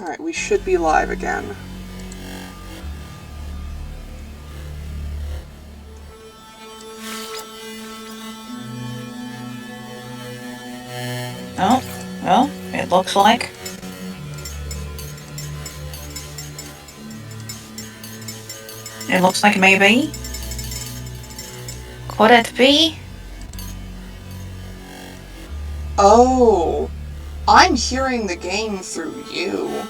Alright, we should be live again. Oh, well, it looks like. It looks like maybe. Could it be? Oh, I'm hearing the game through you.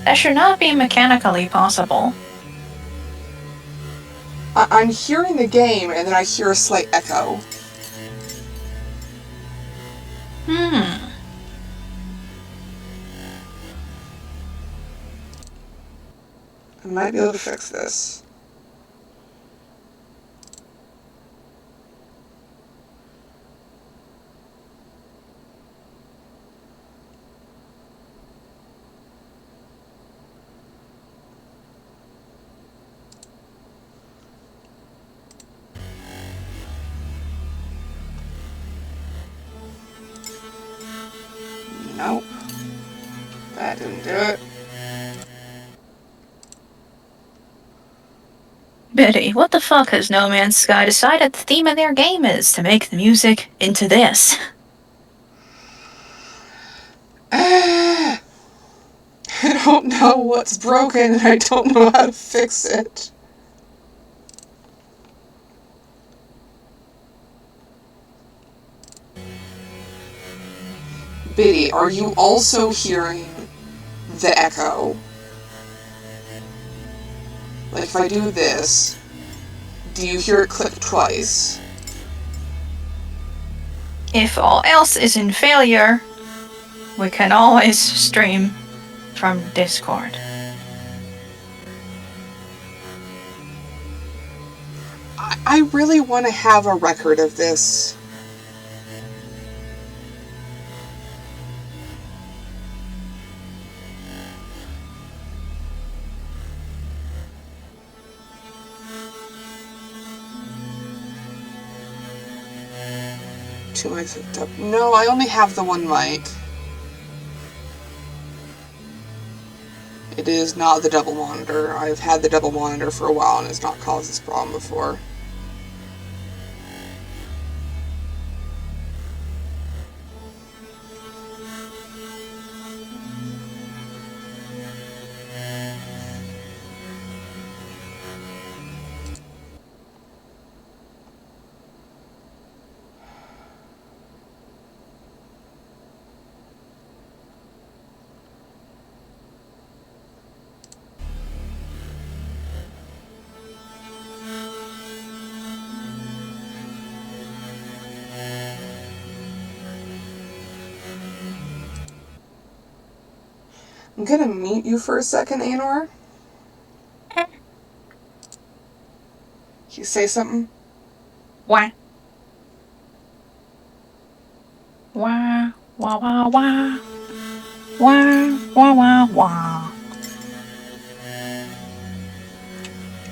That should not be mechanically possible. I'm hearing the game, and then I hear a slight echo. I might be able to fix this. Nope. That didn't do it. Biddy, what the fuck has No Man's Sky decided the theme of their game is to make the music into this? I don't know what's broken and I don't know how to fix it. Biddy, are you also hearing the echo? Like if I do this, do you hear it click twice? If all else is in failure, we can always stream from Discord. I really want to have a record of this. Two mics hooked up. No, I only have the one mic. It is not the double monitor. I've had the double monitor for a while and it's not caused this problem before. I'm gonna mute you for a second, Aenor. Can you say something? Wah. Wah, wah, wah, wah. Wah, wah, wah, wah.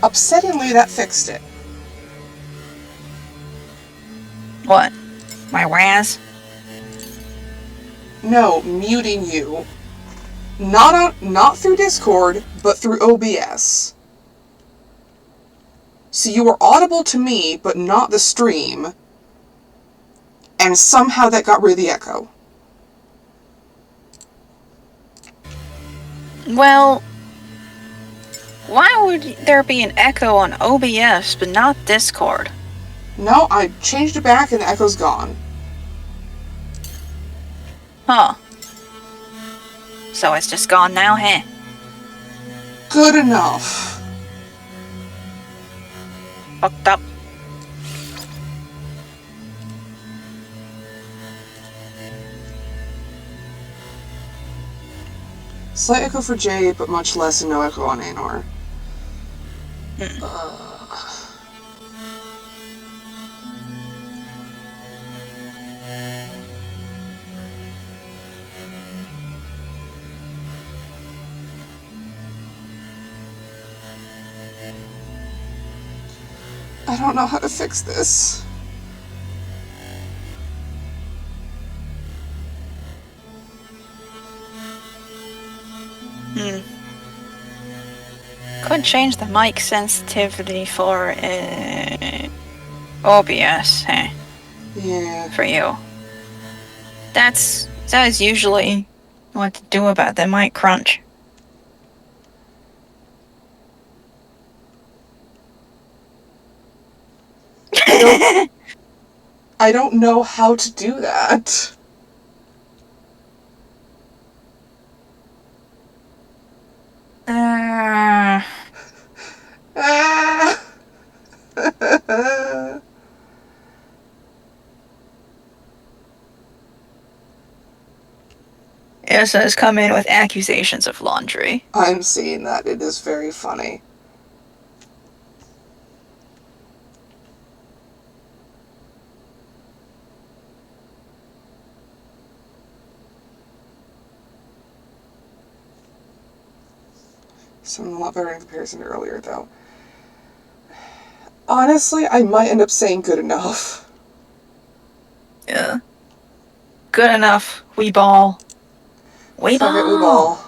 Upsettingly, that fixed it. What? My Raz? No, muting you. Not through Discord, but through OBS. So you were audible to me, but not the stream. And somehow that got rid of the echo. Well, why would there be an echo on OBS but not Discord? No, I changed it back and the echo's gone. Huh. So it's just gone now, huh? Good enough. Fucked up. Slight echo for Jade, but much less and no echo on Aenor. I don't know how to fix this. Could change the mic sensitivity for OBS, Yeah. for you. That is usually what to do about the mic crunch. I don't know how to do that. Issa has come in with accusations of laundry. I'm seeing that. It is very funny. Sounding a lot better in comparison to earlier, though. Honestly, I might end up saying good enough. Yeah. Good enough. We ball. We Fuck it, we ball. ball.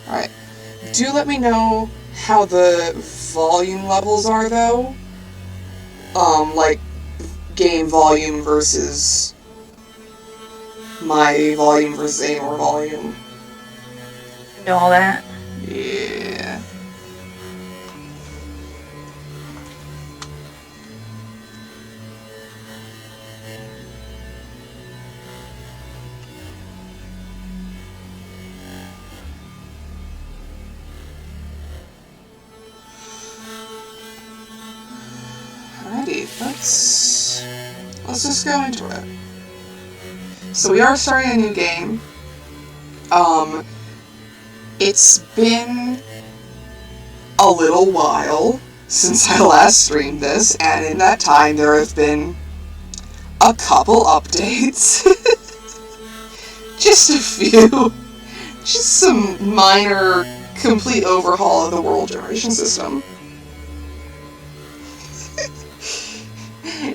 Alright. Do let me know how the volume levels are, though. Like, game volume versus my volume versus aenor volume. You know all that? Yeah. Alrighty, let's just go into it. So we are starting a new game. It's been a little while since I last streamed this, and in that time there have been a couple updates. Just a few. Just some minor, complete overhaul of the world generation system.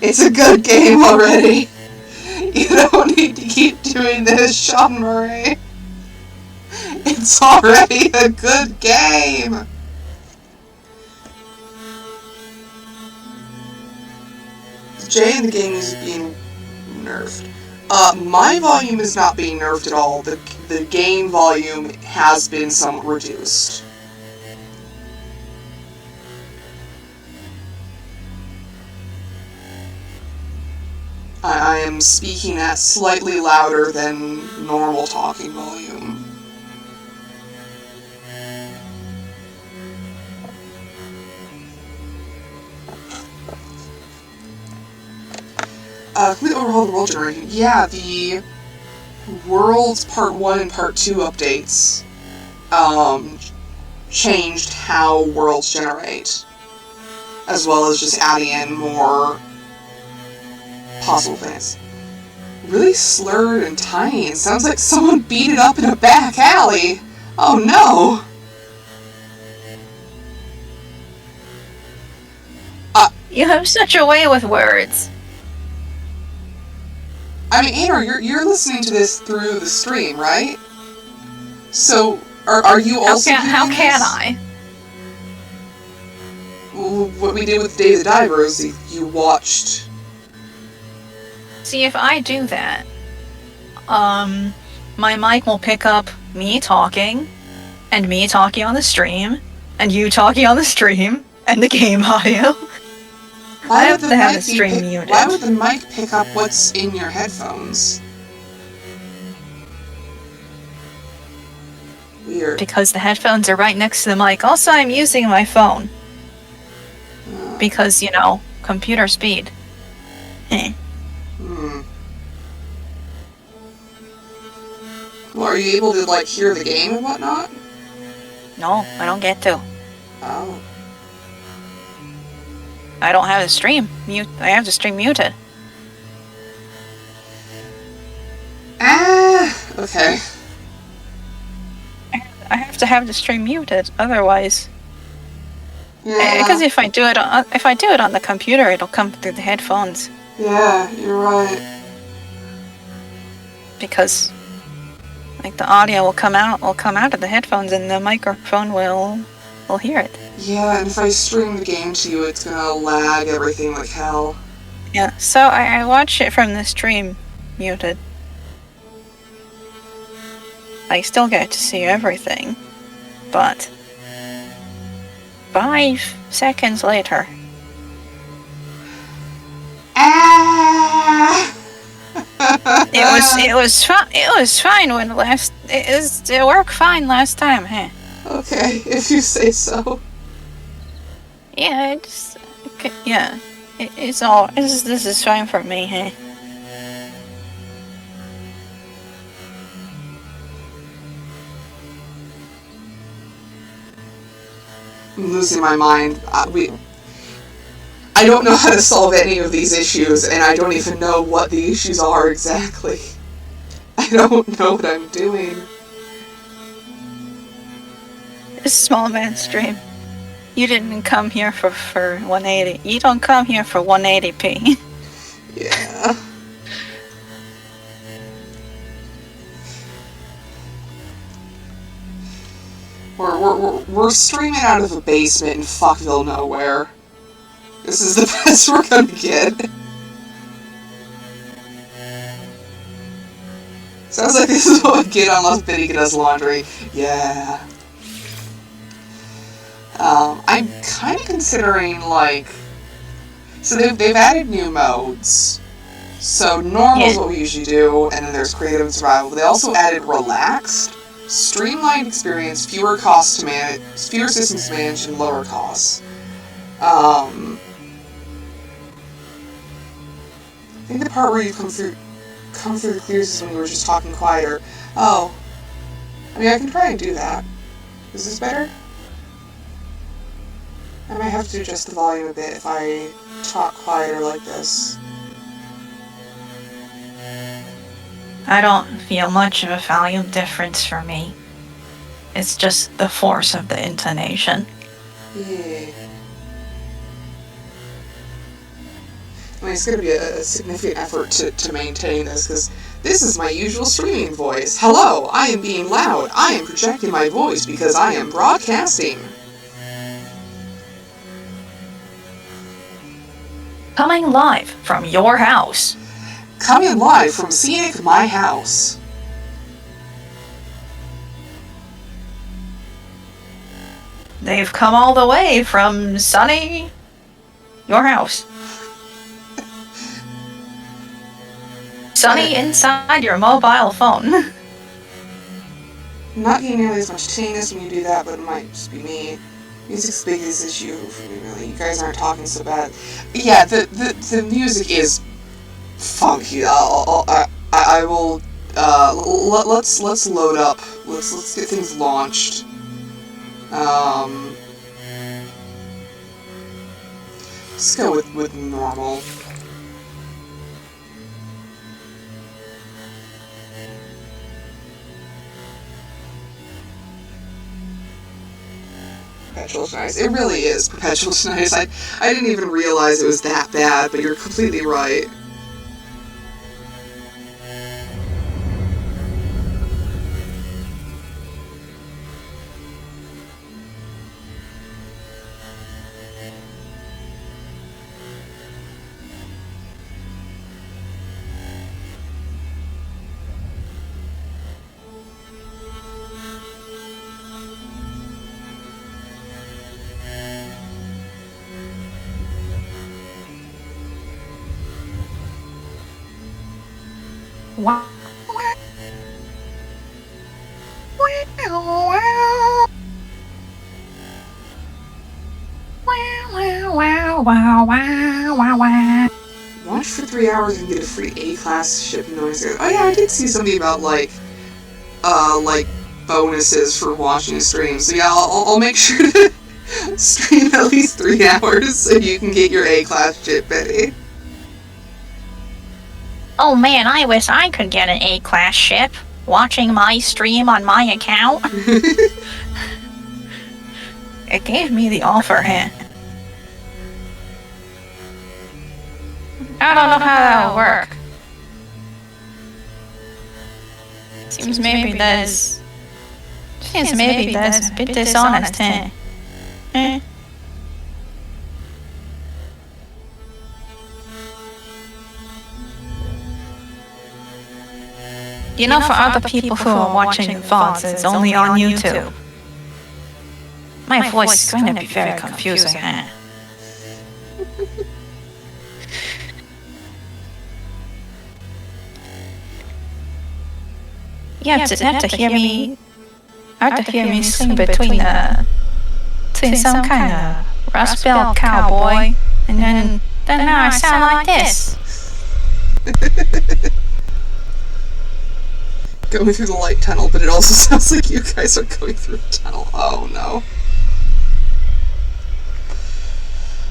It's a good game already. You don't need to keep doing this, Sean Murray. It's already a good game. J in the game is being nerfed. My volume is not being nerfed at all. The game volume has been somewhat reduced. I am speaking at slightly louder than normal talking volume. Complete overhaul of the world generation. Yeah, the Worlds Part 1 and Part 2 updates changed how worlds generate, as well as just adding in more possible things. Really slurred and tiny. It sounds like someone beat it up in a back alley. Oh no! You have such a way with words. I mean, Aenor, you're listening to this through the stream, right? So, are you also How hearing can this? I? Well, what we did with Day of the Diver is you watched. See, if I do that, my mic will pick up me talking, and me talking on the stream, and you talking on the stream, and the game audio. I have to have the stream muted. Why would the mic pick up what's in your headphones? Weird. Because the headphones are right next to the mic. Also, I'm using my phone. Because, you know, computer speed. Well, are you able to, like, hear the game and whatnot? No, I don't get to. Oh. I don't have the stream mute. I have the stream muted. Okay. I have to have the stream muted, otherwise. Yeah. Because if I do it on the computer, it'll come through the headphones. Yeah, you're right. Because Like the audio will come out of the headphones and the microphone will hear it. Yeah, and if I stream the game to you, it's gonna lag everything like hell. Yeah, so I watch it from the stream muted. I still get to see everything, but 5 seconds later. Ah! It was fine when it worked fine last time, huh? Okay, if you say so. Yeah, it's all this is fine for me, huh? I'm losing my mind. I don't know how to solve any of these issues, and I don't even know what the issues are exactly. I don't know what I'm doing. This small man stream. You didn't come here for 180. You don't come here for 180p. Yeah. We're streaming out of a basement in fuckville nowhere. This is the best we're gonna get. Sounds like this is what we get unless Biddy does laundry. Yeah. I'm kind of considering, like... So they've added new modes. So normal is what we usually do, and then there's creative and survival. But they also added relaxed, streamlined experience, fewer systems to manage, and lower costs. I think the part where you come through the clears is when we were just talking quieter. Oh. I mean, I can try and do that. Is this better? I might have to adjust the volume a bit if I talk quieter like this. I don't feel much of a volume difference for me. It's just the force of the intonation. Yeah. I mean, it's going to be a significant effort to maintain this, because this is my usual streaming voice. Hello, I am being loud. I am projecting my voice because I am broadcasting. Coming live from your house. Coming live from scenic my house. They've come all the way from sunny your house. Sunny inside your mobile phone. I'm not getting nearly as much tinniness when you do that, but it might just be me. Music's the biggest issue for me, really. You guys aren't talking so bad. But yeah, the music is funky. I will. Let's load up. Let's get things launched. Let's go with normal. Perpetual tinnitus. It really is perpetual tinnitus. I didn't even realize it was that bad, but you're completely right. Wow. Watch for 3 hours and get a free A-class ship noise. Oh yeah, I did see something about like bonuses for watching a stream. So yeah, I'll make sure to stream at least 3 hours so you can get your A-class ship, Betty. Oh man, I wish I could get an A-class ship watching my stream on my account. It gave me the offer, huh? I don't know how that'll work. Seems maybe there's a bit dishonest, huh? You know, for other people who are watching the VODs, it's only on YouTube. My voice is going to be very confusing, huh? You have to hear me. Have to hear me sing between some kind of rust-belt cowboy, and then now I sound like this. Going through the light tunnel, but it also sounds like you guys are going through a tunnel. Oh no.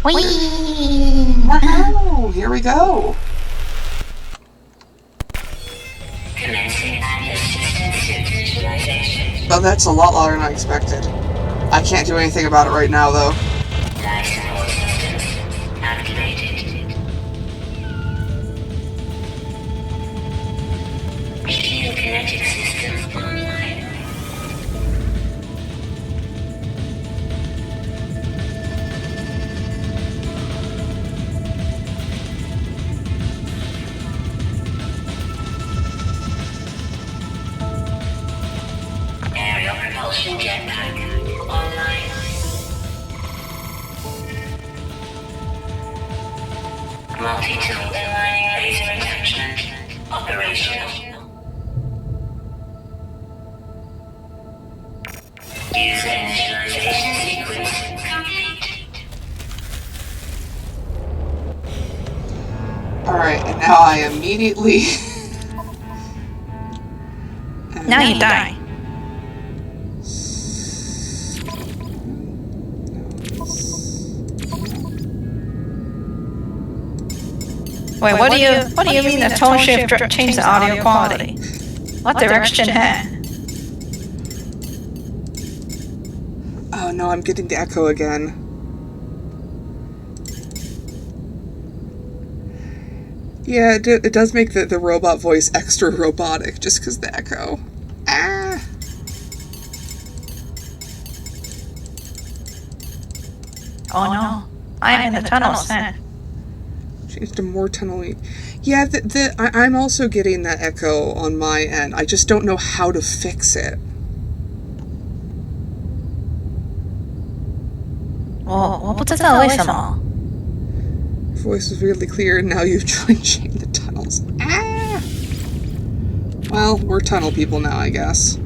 Whee! Wow, here we go. Oh, that's a lot longer than I expected. I can't do anything about it right now, though. Kinetic systems online. Aerial propulsion jetpack online. Multi-tool aligning laser attachment operational. User initialization sequence complete. Alright, and now I immediately... Now you die. Wait, what do you mean the tone shift changed the audio quality? What direction, huh? Oh no, I'm getting the echo again. Yeah, it does make the robot voice extra robotic, just because the echo. Ah! Oh no, I'm in the tunnels, huh? Change to more tunneling. Yeah, I'm also getting that echo on my end. I just don't know how to fix it. Oh, 我不知道为什么. Voice was weirdly clear, and now you've joined Shane the tunnels. Ah! Well, we're tunnel people now, I guess.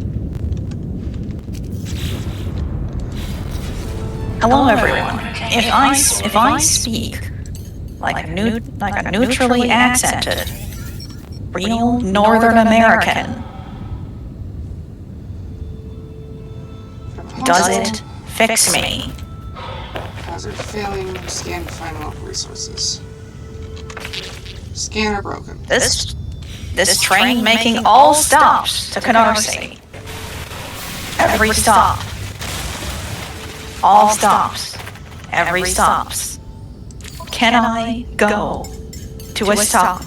Hello, everyone. If I speak like a neutrally accented, real Northern American, does it fix me? Hazard failing. Scan to find enough resources. Scanner broken. This train making all stops to Canarsie. Every stop. All stops. Every stops. Can I go to a stop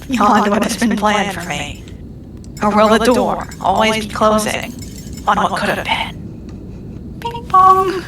beyond what has been planned for me? Or will the door always be closing on what could have been? Ping pong.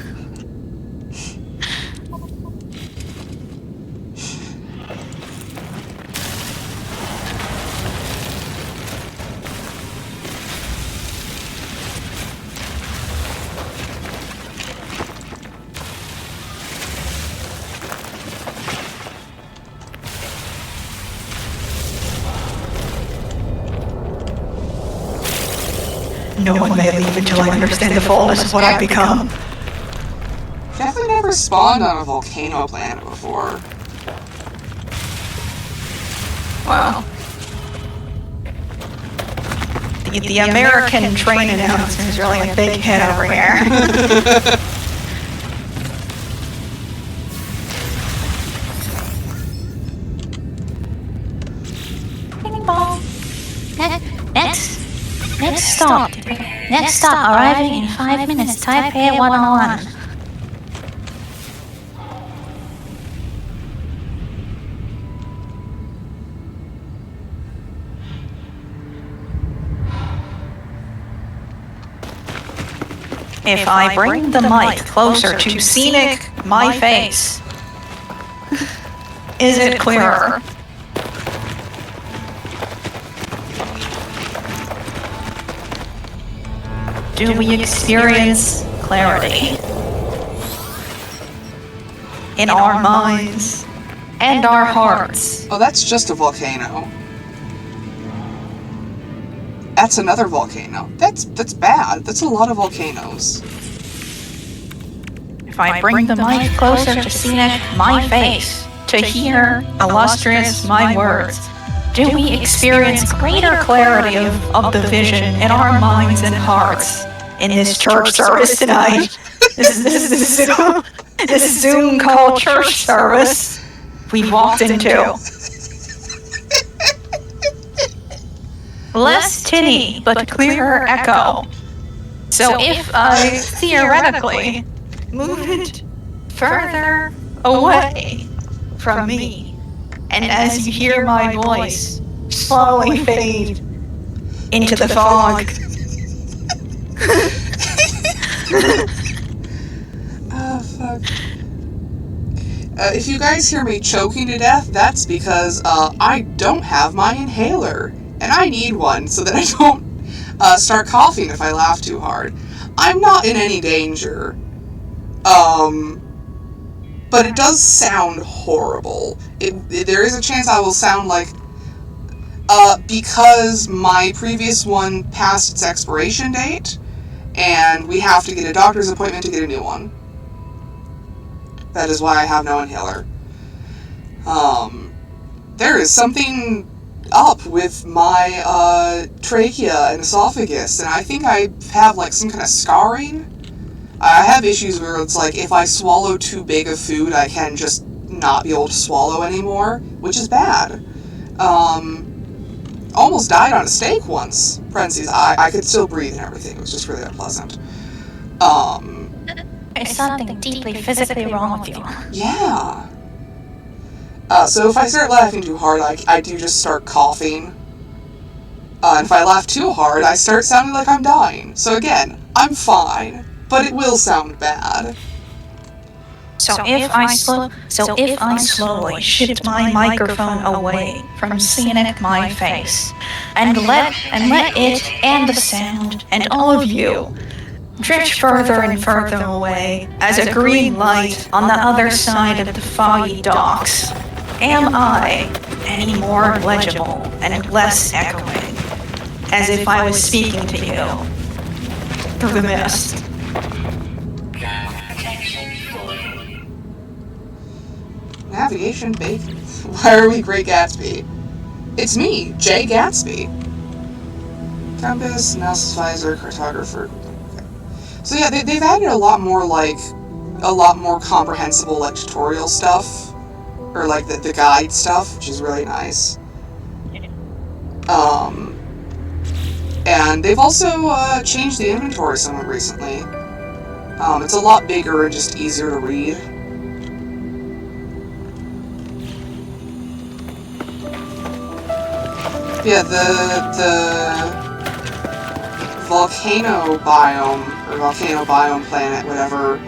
No one may leave until I understand the fullness of what I've become. Definitely never spawned on a volcano planet before. Wow. The American train announcement is really a big hit over here. Bing bong. Next stop. Next stop arriving in 5 minutes. Taipei 101. if I bring the mic closer to scenic my face, is it clearer? Do we experience clarity in our minds and our hearts? Oh, that's just a volcano. That's another volcano. That's bad. That's a lot of volcanoes. If I bring the mic closer to scenic my face, to hear illustrious my words, do we experience greater clarity of the vision in our minds and hearts in this church service tonight? This is Zoom called church service we've walked into. Less tinny, but clearer echo. So if I theoretically move it further away from me, and as you hear my voice slowly fade into the fog. Oh, fuck. If you guys hear me choking to death, that's because I don't have my inhaler. And I need one so that I don't start coughing if I laugh too hard. I'm not in any danger. But it does sound horrible. There is a chance I will sound like... because my previous one passed its expiration date, and we have to get a doctor's appointment to get a new one. That is why I have no inhaler. There is something up with my trachea and esophagus, and I think I have like some kind of scarring. I have issues where it's like if I swallow too big of food, I can just not be able to swallow anymore, which is bad. Almost died on a steak once. Parentheses, I could still breathe and everything. It was just really unpleasant. There's something deeply physically wrong with you. Yeah. So if I start laughing too hard, I do just start coughing. And if I laugh too hard, I start sounding like I'm dying. So again, I'm fine, but it will sound bad. So if I slowly shift my microphone away from scenic my face, and let it and the sound and all of you drift further and further away as a green light on the other side of the foggy docks, am I any more legible and less echoing, as if I was speaking to you through the mist? Navigation bacon. Why are we Great Gatsby? It's me, Jay Gatsby. Compass, analysis visor, cartographer. Okay. So yeah, they've added a lot more comprehensible like tutorial stuff, or like the guide stuff, which is really nice. And they've also changed the inventory somewhat recently. It's a lot bigger and just easier to read. Yeah, the volcano biome, or volcano biome planet, whatever,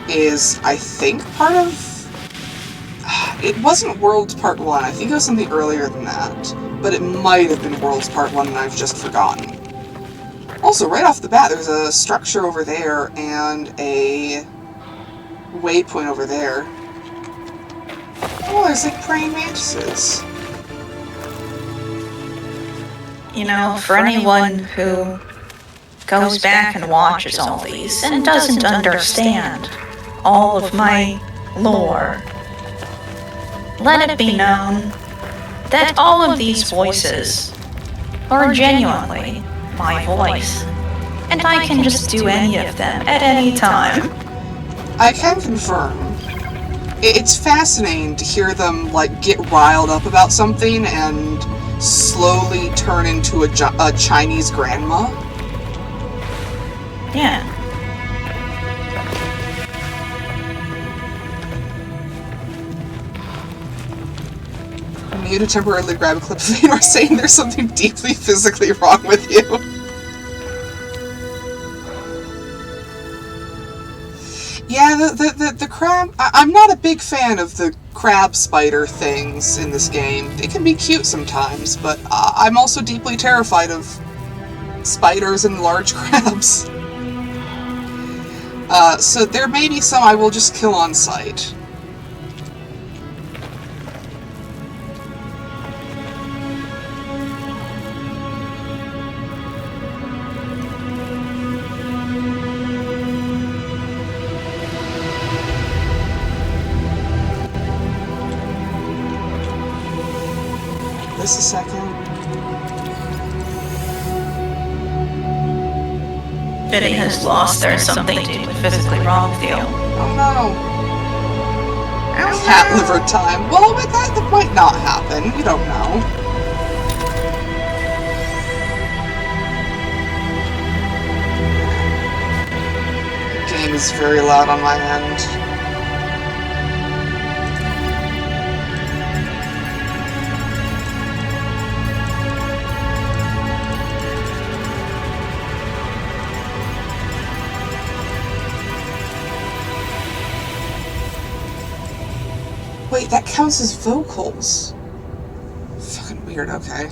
is, I think, part of... It wasn't Worlds Part 1, I think it was something earlier than that. But it might have been Worlds Part 1 and I've just forgotten. Also, right off the bat, there's a structure over there and a waypoint over there. Oh, there's like praying mantises. You know, for anyone who goes back and watches all these and doesn't understand all of my lore, let it be known that all of these voices are genuinely my voice, and I can just do any of them at any time. I can confirm. It's fascinating to hear them, like, get riled up about something and slowly turn into a Chinese grandma. Yeah. I need to temporarily grab a clip of aenor saying there's something deeply physically wrong with you. crab... I'm not a big fan of the crab spider things in this game. They can be cute sometimes, but I'm also deeply terrified of spiders and large crabs. So there may be some I will just kill on sight. Just a second. Betty has lost. There's something deeply physically wrong with you. Oh no. Cat liver time. Well, but that might not happen. You don't know. The game is very loud on my end. Wait, that counts as vocals. Fucking weird, okay.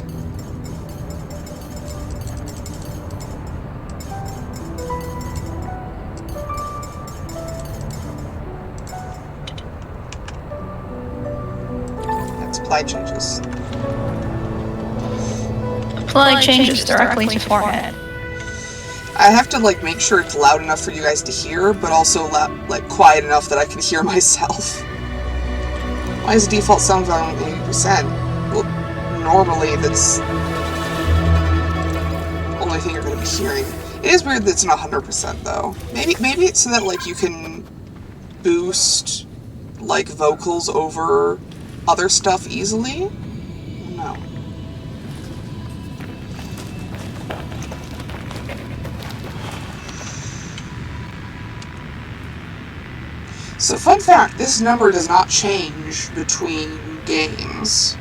That's apply changes. Apply changes directly to forehead. I have to, like, make sure it's loud enough for you guys to hear, but also, like, quiet enough that I can hear myself. Why is the default sound volume 80%? Well, normally that's the only thing you're going to be hearing. It is weird that it's not 100% though. Maybe it's so that, like, you can boost, like, vocals over other stuff easily? No. So, fun fact, this number does not change between games.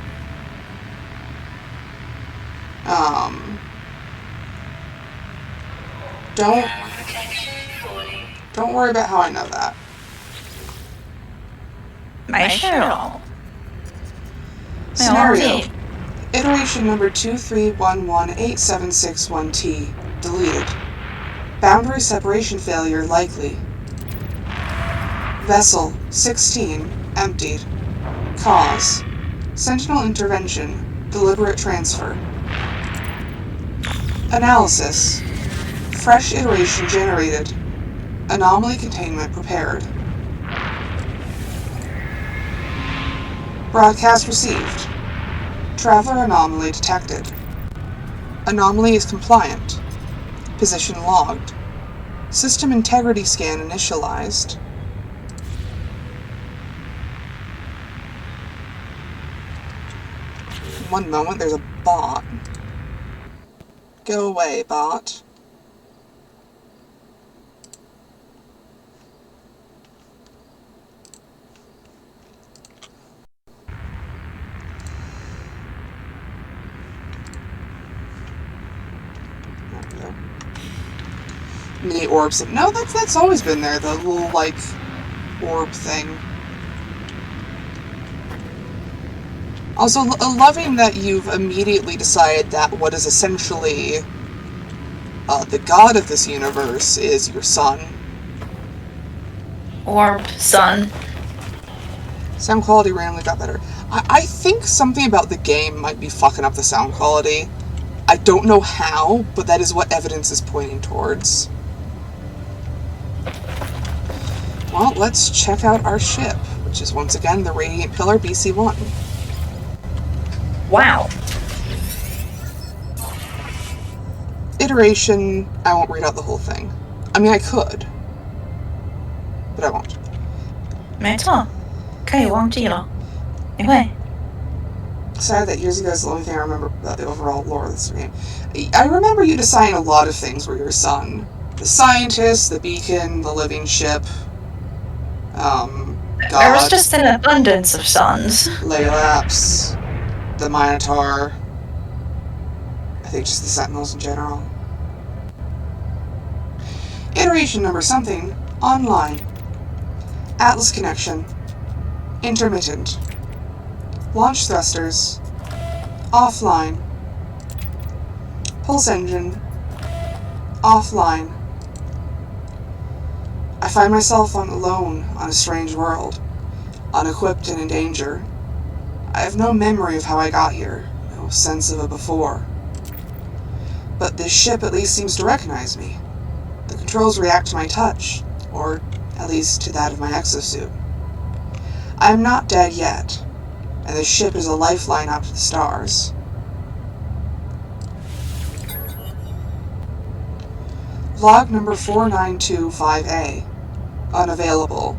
Don't worry about how I know that. Scenario. Iteration number 231187661T. Deleted. Boundary separation failure likely. Vessel 16 emptied. Cause Sentinel intervention. Deliberate transfer. Analysis. Fresh iteration generated. Anomaly containment prepared. Broadcast received. Traveler anomaly detected. Anomaly is compliant. Position logged. System integrity scan initialized. One moment, there's a bot. Go away, bot. There we go. Mini orbs. No, that's always been there, the little, like, orb thing. Also, loving that you've immediately decided that what is essentially the god of this universe is your son. Orb, sun. Sound quality randomly got better. I think something about the game might be fucking up the sound quality. I don't know how, but that is what evidence is pointing towards. Well, let's check out our ship, which is once again the Radiant Pillar BC-1. Wow. Iteration, I won't read out the whole thing. I mean, I could, but I won't. 没错，可以忘记了，因为 Sad that years ago is the only thing I remember about the overall lore of this game. I remember you deciding a lot of things were your son. The scientist, the beacon, the living ship, God, there was just an abundance of suns. Laylaps, the Minotaur, I think just the Sentinels in general. Iteration number something, online. Atlas connection. Intermittent. Launch thrusters. Offline. Pulse engine. Offline. I find myself alone on a strange world, unequipped and in danger. I have no memory of how I got here, no sense of a before. But this ship at least seems to recognize me. The controls react to my touch, or at least to that of my exosuit. I am not dead yet, and this ship is a lifeline out to the stars. Log number 4925A. Unavailable.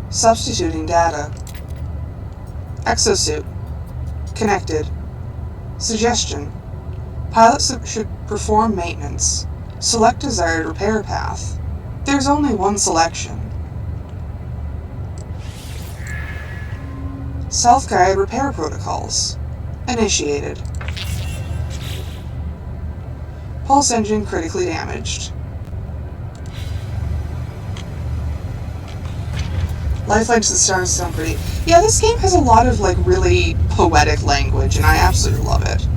Substituting data. Exosuit. Connected. Suggestion. Pilots should perform maintenance. Select desired repair path. There's only one selection. Self-guided repair protocols. Initiated. Pulse engine critically damaged. Lifeline to the stars sound pretty. Yeah, this game has a lot of really poetic language, and I absolutely love it.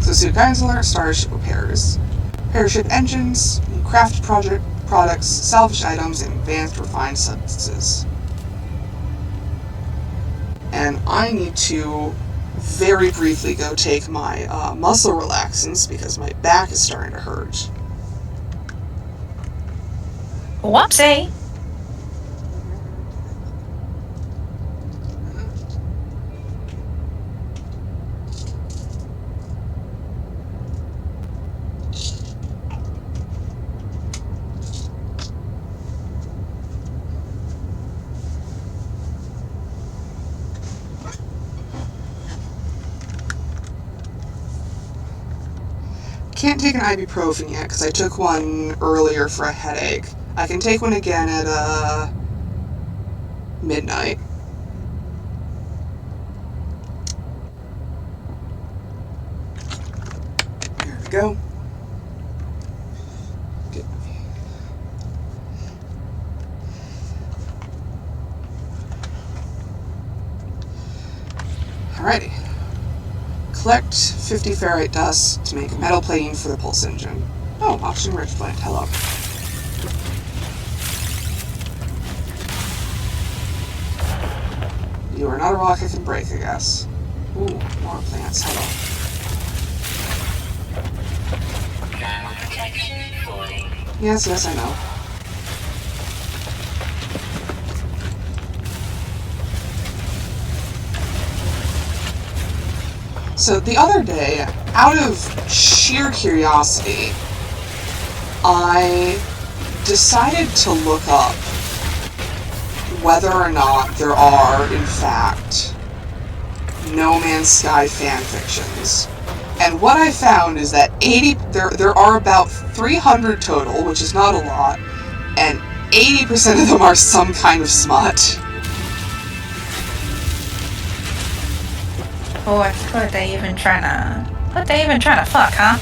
So suit guidance alert, starship repairs. Paraship engines, crafted products, salvaged items, and advanced refined substances. And I need to very briefly go take my muscle relaxants because my back is starting to hurt. Whoopsie. Can't take an ibuprofen yet because I took one earlier for a headache. I can take one again at midnight. There we go. Alrighty. Collect 50 ferrite dust to make metal plating for the pulse engine. Oh, oxygen rich plant. Hello. You are not a rock I can break, I guess. Ooh, more plants. Hello. Thermal protection falling. Yes, I know. So the other day, out of sheer curiosity, I decided to look up whether or not there are, in fact, No Man's Sky fanfictions. And what I found is that there are about 300 total, which is not a lot, and 80% of them are some kind of smut. What they even trying to fuck, huh?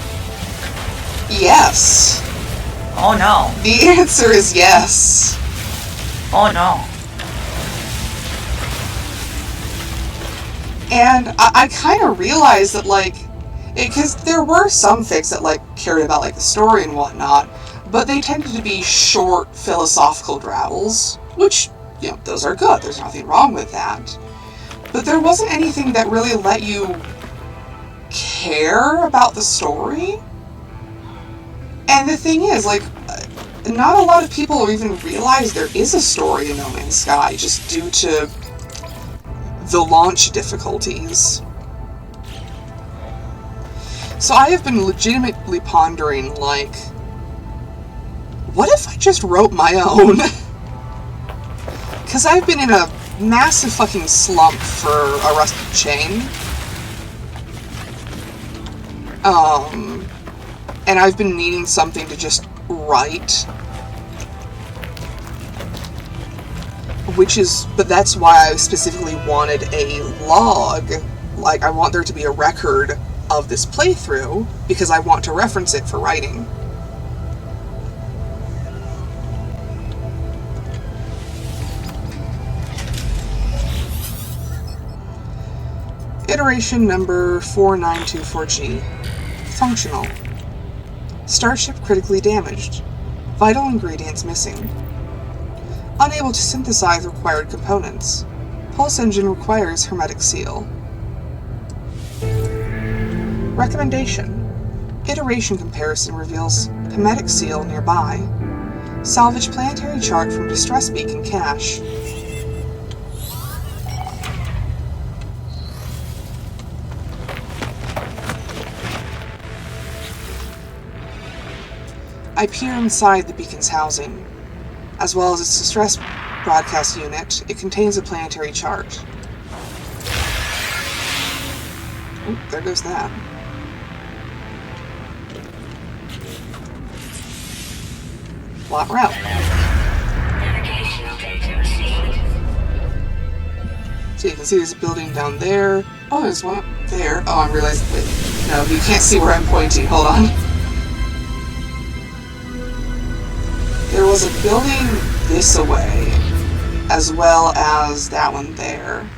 Yes. Oh no. The answer is yes. Oh no. And I kind of realized that, because there were some fics that, cared about, the story and whatnot, but they tended to be short philosophical drabbles, which, those are good. There's nothing wrong with that. But there wasn't anything that really let you care about the story. And the thing is, not a lot of people even realize there is a story in No Man's Sky, just due to the launch difficulties. So I have been legitimately pondering, what if I just wrote my own? Because I've been in a massive fucking slump for a rusted chain. And I've been needing something to just write. But that's why I specifically wanted a log. I want there to be a record of this playthrough, because I want to reference it for writing. Iteration number 4924G. Functional. Starship critically damaged. Vital ingredients missing. Unable to synthesize required components. Pulse engine requires hermetic seal. Recommendation. Iteration comparison reveals hermetic seal nearby. Salvage planetary chart from distress beacon cache. I peer inside the beacon's housing. As well as its distress broadcast unit, it contains a planetary chart. Oop, there goes that. Plot route. Navigational data received. So you can see there's a building down there. Oh, there's one up there. Oh, I realized. Wait, no, you can't see where I'm pointing. Hold on. There was a building this away, as well as that one there.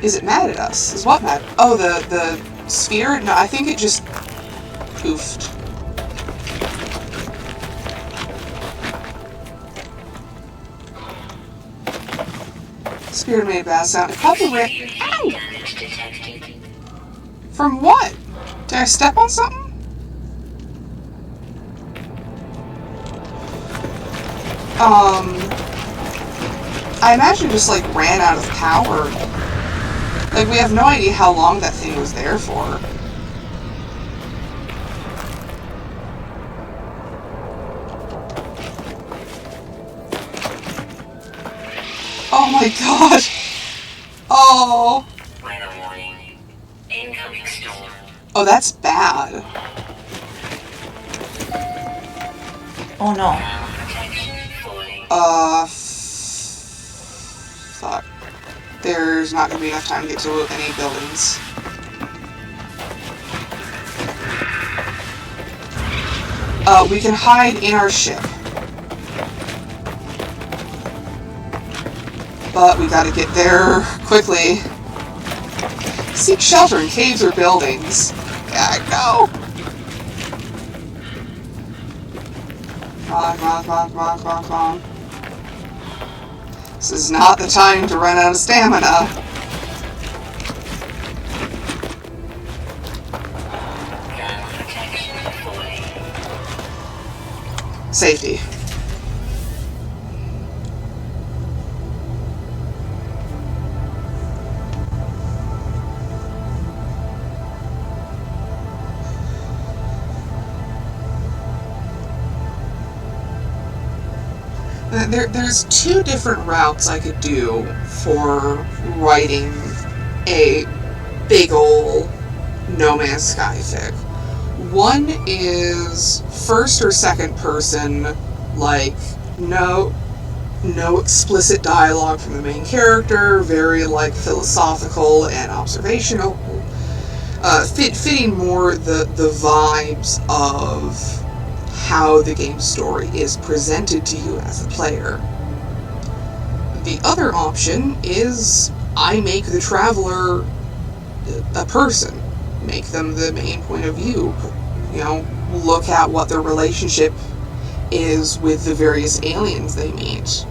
Is it mad at us? Is what mad? Oh, the sphere? No, I think it just poofed. Sphere made a bad sound. It probably ran. Ow! Damage detected. From what? Did I step on something? I imagine it just like ran out of power. Like, we have no idea how long that thing was there for. Oh my god! Oh! Weather warning. Incoming storm. Oh, that's bad. Oh no. Protection falling. Fuck. There's not gonna be enough time to get to any buildings. We can hide in our ship. But we gotta get there quickly. Seek shelter in caves or buildings. Yeah, go! Come on, come on, come on, come on, come on, come on. This is not the time to run out of stamina. Protection falling. Safety. There's two different routes I could do for writing a big ol' No Man's Sky fic. One is first or second person, like no explicit dialogue from the main character, very like philosophical and observational, fitting more the vibes of how the game's story is presented to you as a player. The other option is I make the traveler a person, make them the main point of view, look at what their relationship is with the various aliens they meet.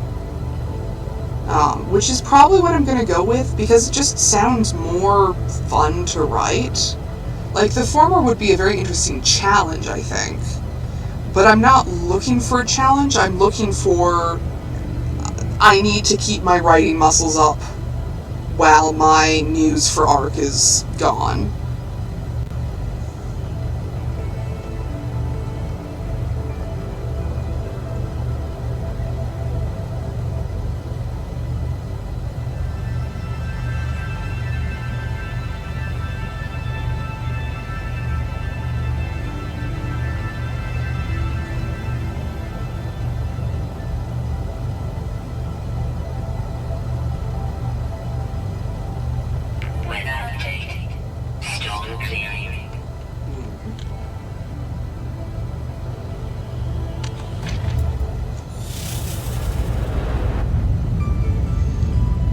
Which is probably what I'm going to go with, because it just sounds more fun to write. Like, the former would be a very interesting challenge, I think. But I'm not looking for a challenge, I'm looking for... I need to keep my writing muscles up while my muse for Arc is gone.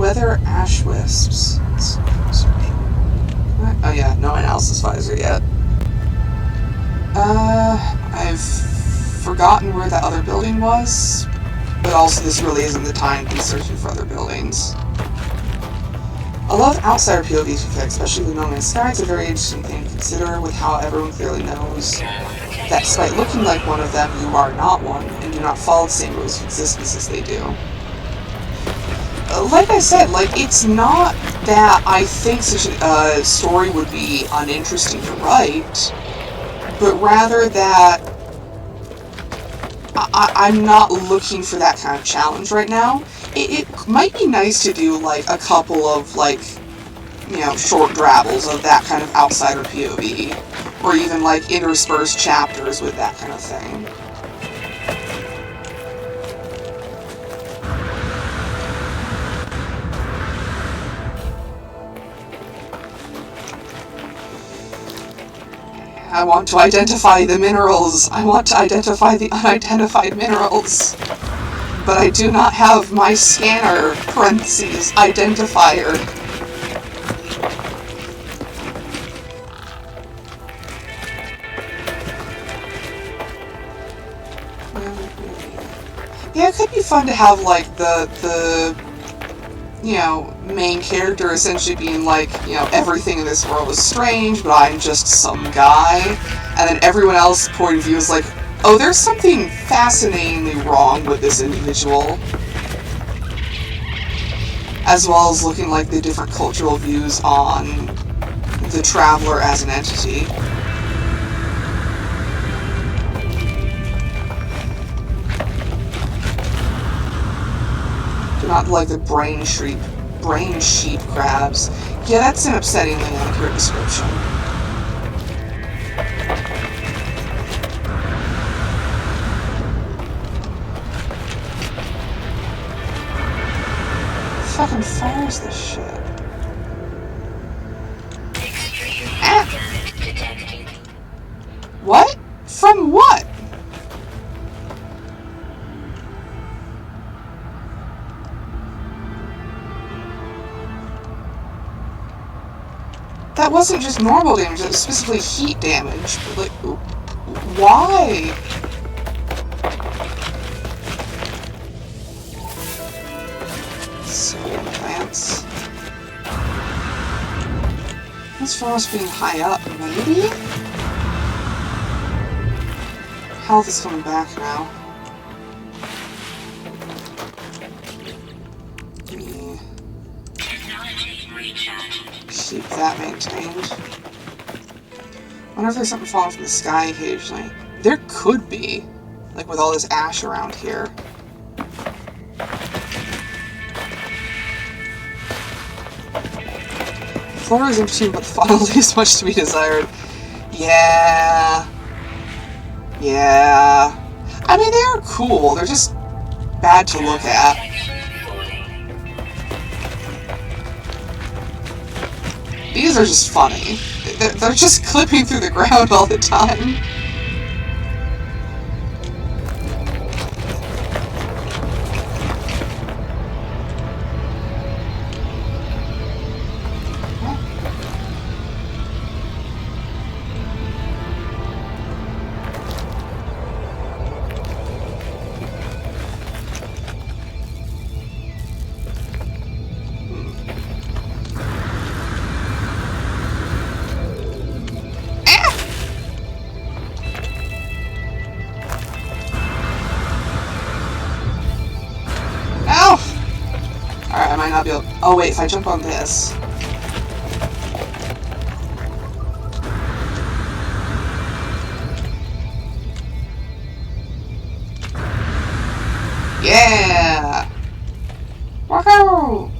weather ash wisps. Oh yeah, no analysis visor yet. I've forgotten where that other building was, but also this really isn't the time to be searching for other buildings. A lot of outsider POVs we fix, especially the No Man's Sky. It's a very interesting thing to consider, with how everyone clearly knows that despite looking like one of them, you are not one, and do not follow the same rules of existence as they do. Like I said, like, it's not that I think such a story would be uninteresting to write, but rather that I'm not looking for that kind of challenge right now. It might be nice to do, like, a couple of, like, you know, short drabbles of that kind of outsider POV, or even, like, interspersed chapters with that kind of thing. I want to identify the minerals. I want to identify the unidentified minerals. But I do not have my scanner, parentheses, identifier. Yeah, it could be fun to have, like, the you know, main character essentially being like, you know, everything in this world is strange, but I'm just some guy. And then everyone else's point of view is like, oh, there's something fascinatingly wrong with this individual. As well as looking like the different cultural views on the traveler as an entity. Not like the brain sheep crabs. Yeah, that's an upsettingly accurate description. Fucking fires this shit. Ah! What? From what? That wasn't just normal damage, that was specifically heat damage. Like, why? Solar plants. As far as being high up, maybe? Health is coming back now. Keep that maintained. Wonder if there's something falling from the sky occasionally. There could be, like with all this ash around here. Flora is interesting, but the final leaves much to be desired. Yeah. Yeah. I mean, they are cool. They're just bad to look at. These are just funny. They're just clipping through the ground all the time. Alright, I might not be able... Oh wait, if I jump on this... Yeah! Woohoo!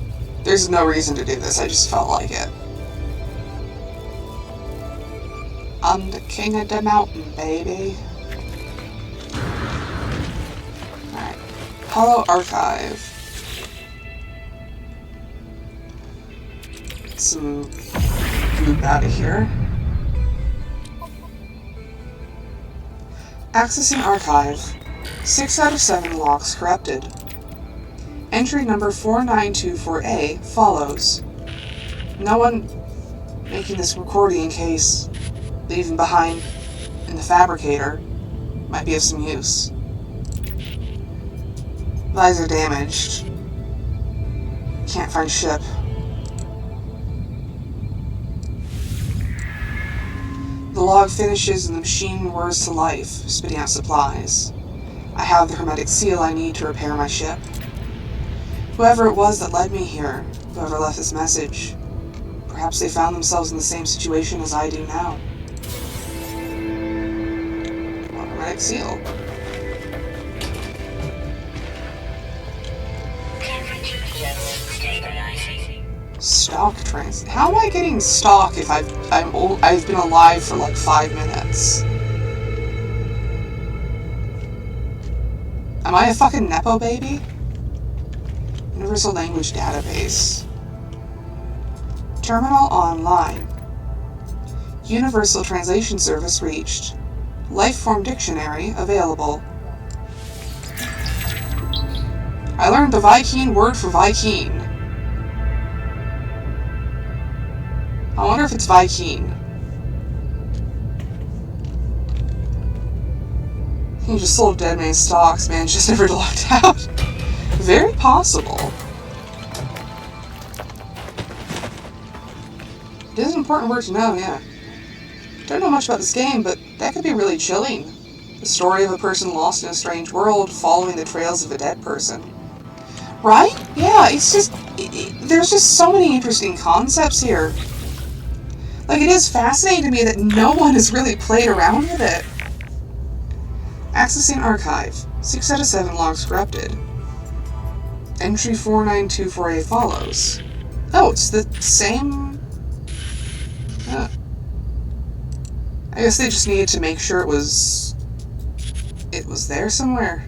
There's no reason to do this, I just felt like it. I'm the king of the mountain, baby. Alright. Hollow Archive. Some goop out of here. Accessing archive. 6 out of 7 locks corrupted. Entry number 4924A follows. No one making this recording in case leaving behind in the fabricator might be of some use. Visor damaged. Can't find ship. The log finishes and the machine roars to life, spitting out supplies. I have the hermetic seal I need to repair my ship. Whoever it was that led me here, whoever left this message, perhaps they found themselves in the same situation as I do now. Well, hermetic seal. Temperature level stabilizing. Stock trans. How am I getting stock if I've been alive for like 5 minutes? Am I a fucking nepo baby? Universal Language Database. Terminal online. Universal Translation Service reached. Lifeform Dictionary available. I learned the Vy'keen word for Vy'keen. I wonder if it's Vy'keen. He just sold dead man's stocks, man, just never locked out. Very possible. It is an important word to know, yeah. Don't know much about this game, but that could be really chilling. The story of a person lost in a strange world, following the trails of a dead person. Right? Yeah, it's just... there's just so many interesting concepts here. Like, it is fascinating to me that no one has really played around with it. Accessing archive. 6 out of 7 logs corrupted. Entry 4924A follows. Oh, it's the same... I guess they just needed to make sure it was there somewhere.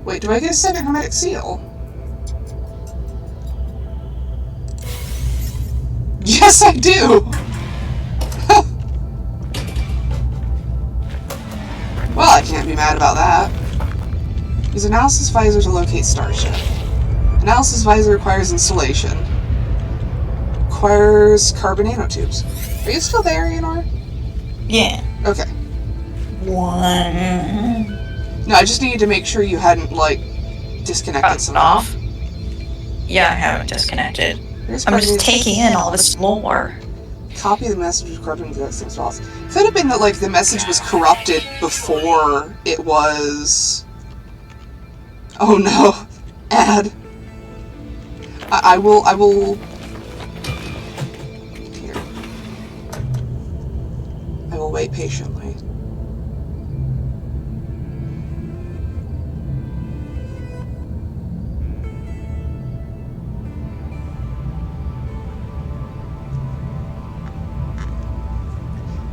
Wait, do I get a second hermetic seal? Yes, I do! Well, I can't be mad about that. Use analysis visor to locate starship. Analysis visor requires installation. Requires carbon nanotubes. Are you still there, Aenor? Yeah. Okay. One. No, I just needed to make sure you hadn't, like, disconnected somehow. Off? Yeah, I haven't disconnected. I'm just taking in all this lore. Copy the message was corrupted into the same spots. Could have been that, like, the message was corrupted before it was... Oh no. Add. I will... Here. I will wait patiently.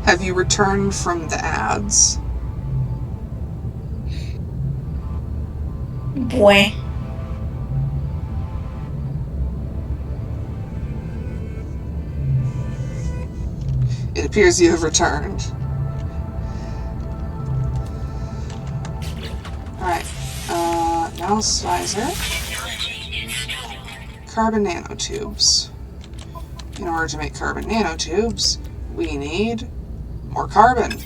Have you returned from the ads? Boy. It appears you have returned. Alright. Analysis visor. Carbon nanotubes. In order to make carbon nanotubes, we need more carbon.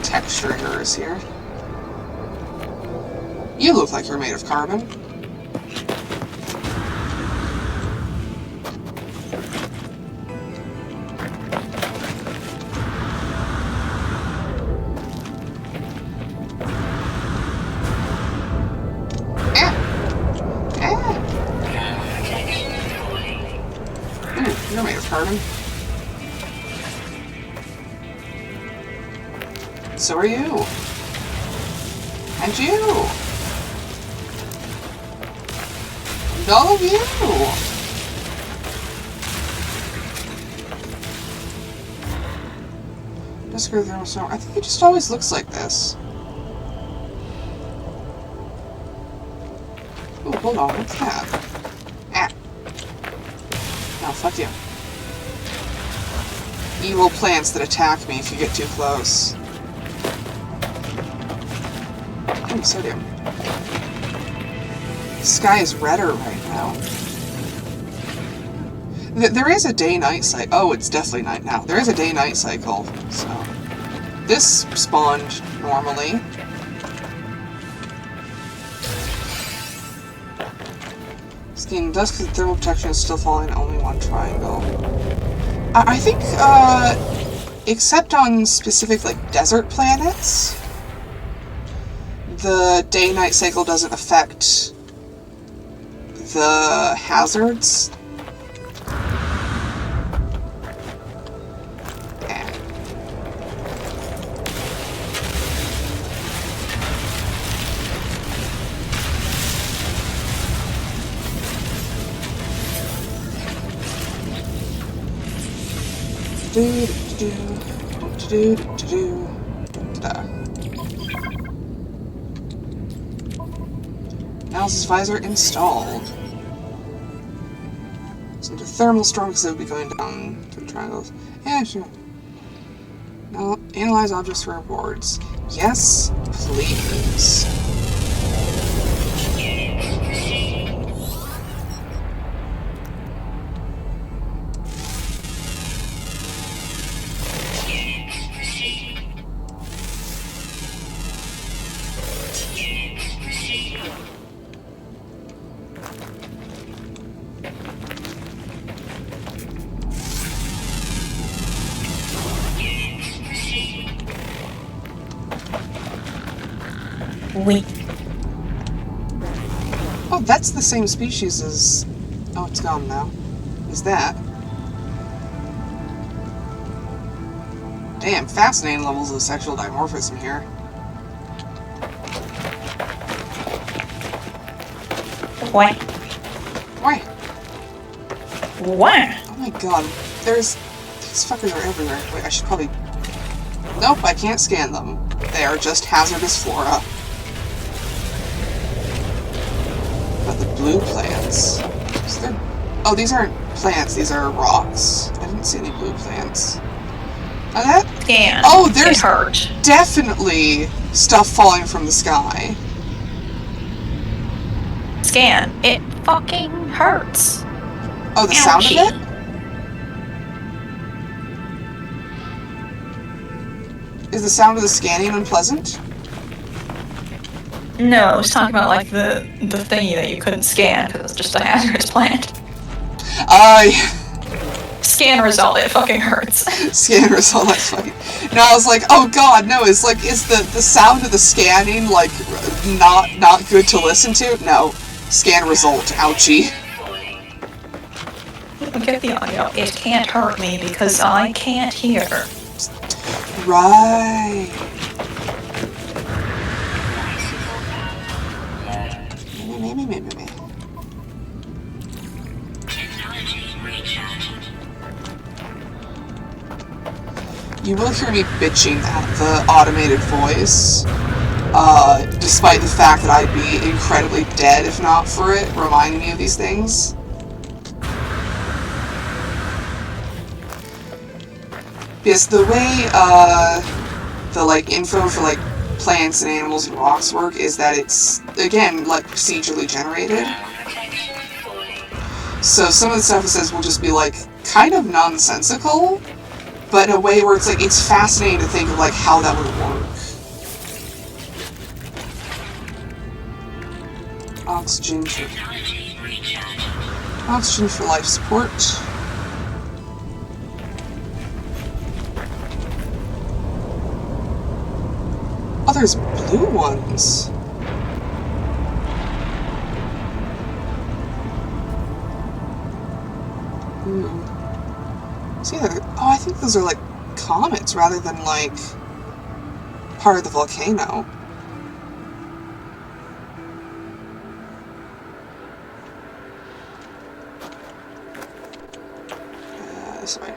Texture errors here. You look like you're made of carbon. You're made of carbon. So are you. And you. And all of you. Disco thermostat. I think it just always looks like this. Oh, hold on, what's that? Ah. No, fuck you. Evil plants that attack me if you get too close. Oh, sodium. The sky is redder right now. There is a day-night cycle. Oh, it's definitely night now. There is a day-night cycle, so... This spawned normally. Skin dusk because thermal protection is still following only one triangle. I think, except on specific, like, desert planets, the day-night cycle doesn't affect the hazards. Analysis visor installed. So the thermal storm because it would be going down through triangles. Yeah, sure. Now analyze objects for rewards. Yes, please. Wait. Oh, that's the same species as... Oh, it's gone now. Is that? Damn, fascinating levels of sexual dimorphism here. Why? Why? Why? Oh my god, these fuckers are everywhere. Wait, I should probably... Nope, I can't scan them. They are just hazardous flora. But the blue plants... Oh, these aren't plants, these are rocks. I didn't see any blue plants. Now that... Scan. Oh, there's It hurt. definitely stuff falling from the sky. Scan. It fucking hurts. Oh, the sound of it? Is the sound of the scanning unpleasant? No, I was talking about like the thingy that you couldn't scan because it's just a hazardous plant. Scan result, it fucking hurts. Scan result, that's funny. No, I was like, oh god, no, is the sound of the scanning, like, not good to listen to? No. Scan result, ouchie. Get the audio. It can't hurt me because I can't hear. Right. Me. You will hear me bitching at the automated voice, despite the fact that I'd be incredibly dead if not for it, reminding me of these things. Because the way, the, like, info for, like, plants and animals and rocks work is that it's, again, like, procedurally generated. So some of the stuff it says will just be, like, kind of nonsensical, but in a way where it's, like, it's fascinating to think of, like, how that would work. Oxygen for life support. Oh, there's blue ones. See, oh, I think those are like comets rather than like part of the volcano. This way.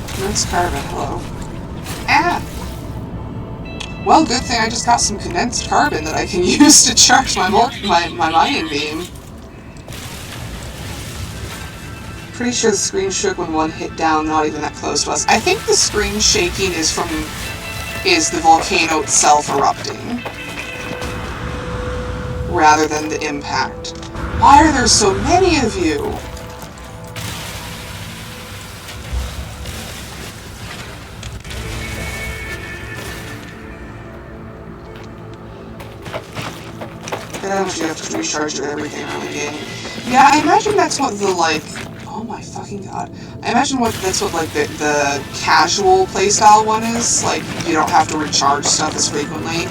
Condensed carbon, hello. Ah! Well, good thing I just got some condensed carbon that I can use to charge my mining beam. Pretty sure the screen shook when one hit down, not even that close to us. I think the screen shaking is the volcano itself erupting, rather than the impact. Why are there so many of you? You have to recharge your everything early game. Yeah, I imagine that's what the, like... Oh my fucking god. I imagine that's what, like, the casual playstyle one is. Like, you don't have to recharge stuff as frequently.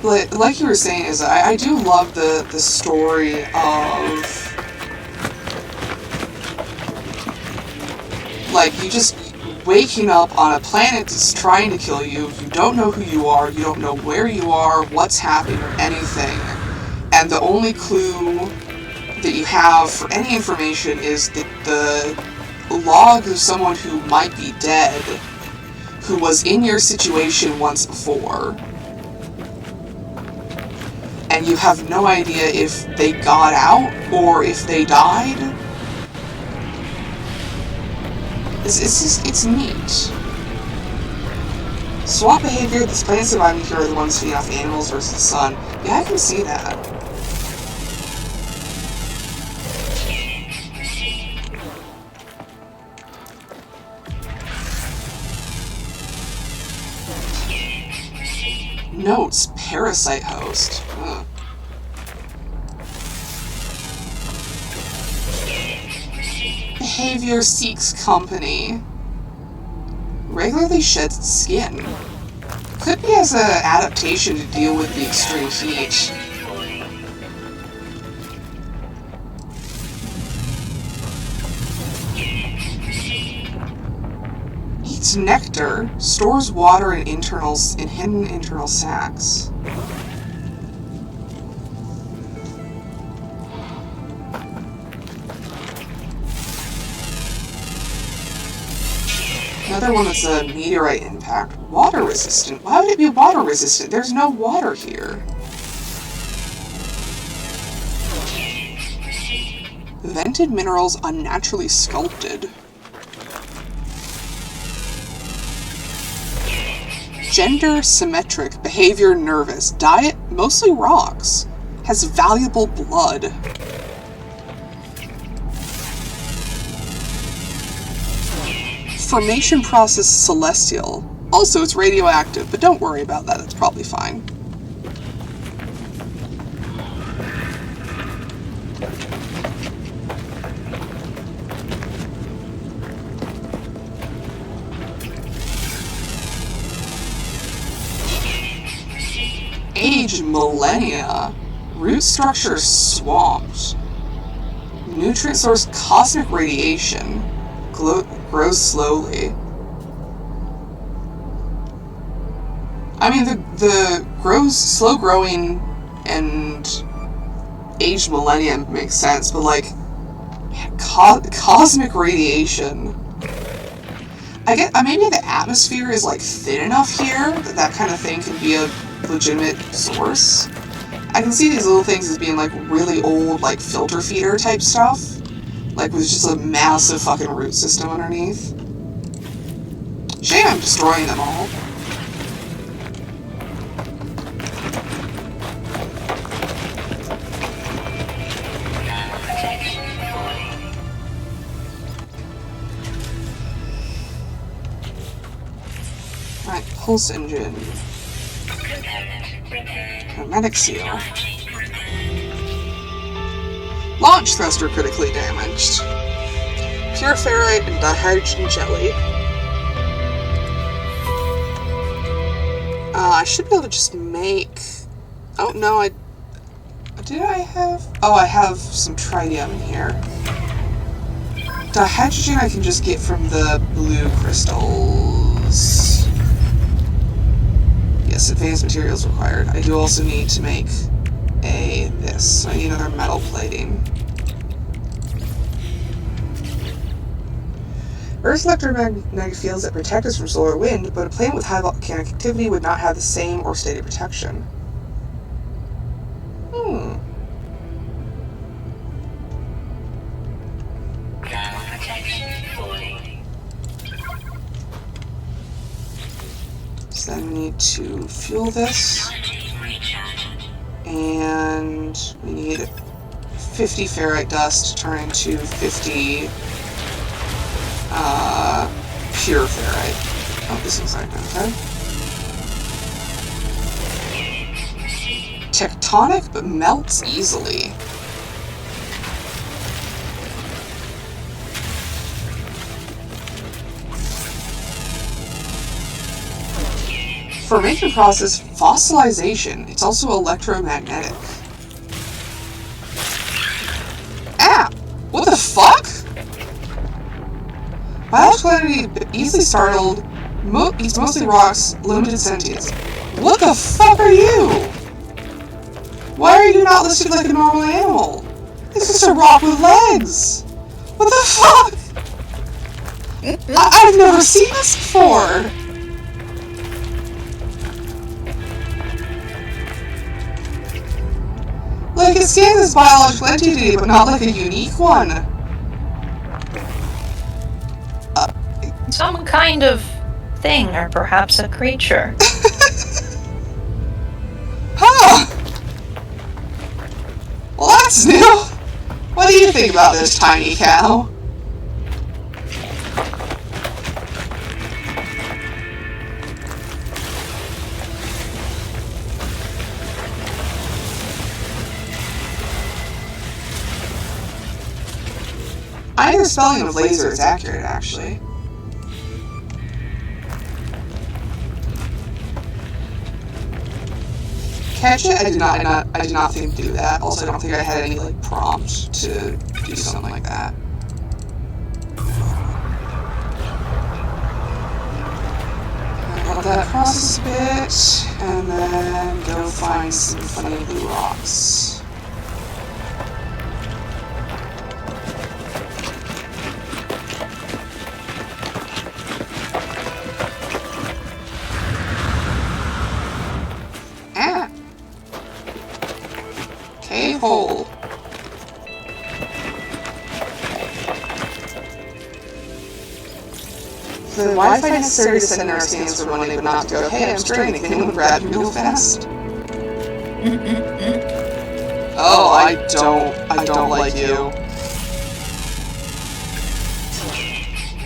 But like you were saying, is I do love the story of, like, you just waking up on a planet that's trying to kill you. You don't know who you are. You don't know where you are, what's happening, or anything. And the only clue that you have for any information is the log of someone who might be dead, who was in your situation once before. And you have no idea if they got out or if they died. It's neat. Swap behavior, the plants surviving here are the ones feeding off animals versus the sun. Yeah, I can see that. Notes, parasite host. Ugh. Behavior seeks company. Regularly sheds its skin. Could be as an adaptation to deal with the extreme heat. Eats nectar. Stores water in hidden internal sacs. Another one that's a meteorite impact. Water resistant. Why would it be water resistant? There's no water here. Vented minerals unnaturally sculpted. Gender symmetric. Behavior nervous. Diet mostly rocks. Has valuable blood. Formation process celestial. Also, it's radioactive, but don't worry about that, it's probably fine. Age millennia. Root structure swamped. Nutrient source cosmic radiation. Grows slowly. I mean, the slow growing and aged millennium makes sense, but like, man, cosmic radiation. I get, maybe the atmosphere is like thin enough here that kind of thing can be a legitimate source. I can see these little things as being like really old, like filter feeder type stuff. Like, with just a massive fucking root system underneath. Shame I'm destroying them all. Alright, pulse engine. Hermetic seal. Launch thruster critically damaged. Pure ferrite and dihydrogen jelly. I should be able to just make... Oh, no, Did I have... Oh, I have some tritium in here. Dihydrogen I can just get from the blue crystals. Yes, advanced materials required. I do also need to make this. So I need another metal plating. Earth's electromagnetic fields that protect us from solar wind, but a planet with high volcanic activity would not have the same or steady protection. Ground protection fully. So then we need to fuel this. Technology recharged. And we need 50 ferrite dust to turn into 50 pure ferrite. Oh, this looks like okay. Tectonic, but melts easily. Formation process, fossilization. It's also electromagnetic. Ah! What the fuck? Biological entity easily startled, eats mostly rocks, limited sentience. What the fuck are you? Why are you not listed like a normal animal? It's just a rock with legs. What the fuck? I've never seen this before. Like, it scans as biological entity, but not like a unique one. Some kind of thing, or perhaps a creature. Huh! Well, that's new. What do you think about this tiny cow? I think the spelling of laser is accurate, actually. Catch it? I did not think to do that. Also, I don't think I had any like prompt to do something like that. Let that process a bit, and then go find some funny blue rocks. Hole. The Wi-Fi necessary to send our scans for money, but not to go, hey, I'm straining, anyone would grab you real fast? Oh, I don't like you.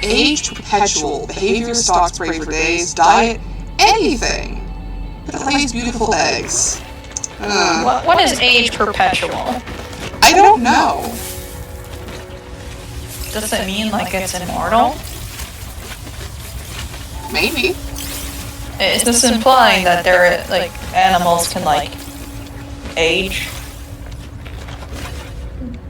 Age perpetual. Behavior stalks prey for days. Diet, anything. But it lays beautiful eggs. What is age perpetual? I don't know. Does it mean like it's immortal? Maybe. Is this implying that there, like, animals can, like, age?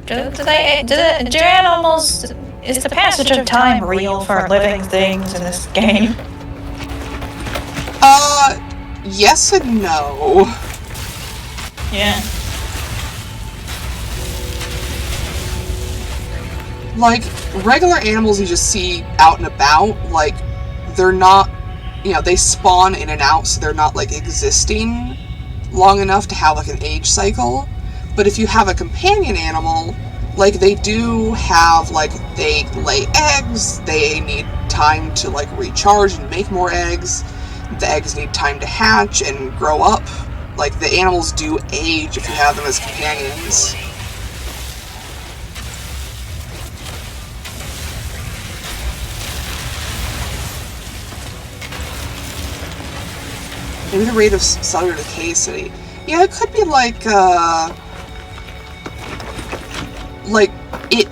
Do animals... Is the passage of time real for living things in this game? Yes and no. Yeah. Like, regular animals you just see out and about, like, they're not, you know, they spawn in and out, so they're not, like, existing long enough to have, like, an age cycle. But if you have a companion animal, like, they do have, like, they lay eggs, they need time to, like, recharge and make more eggs, the eggs need time to hatch and grow up. Like, the animals do age if you have them as companions. Maybe the rate of cellular decay is steady. Yeah, it could be like it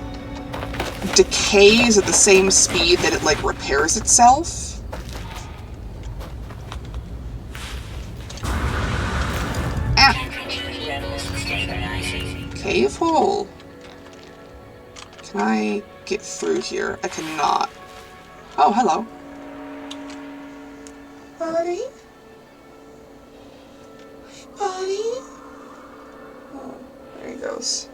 decays at the same speed that it, like, repairs itself. Cave hole. Can I get through here. I cannot. Oh, hello. Buddy? Buddy? Oh, there he goes.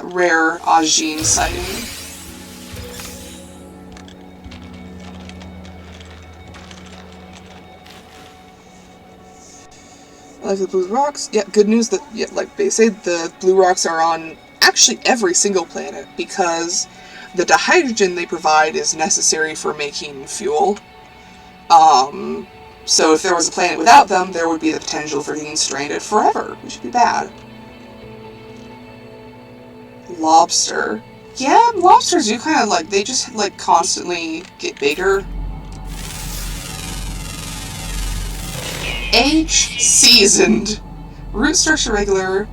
Rare Ajin sighting. I like the blue rocks. Yeah, good news that, yeah, like they say, the blue rocks are on actually every single planet because the dihydrogen they provide is necessary for making fuel. So if there was a planet without them, there would be the potential for getting stranded forever, which would be bad. Lobster. Yeah, lobsters do kind of like, they just like constantly get bigger. Age seasoned. Root structure regular.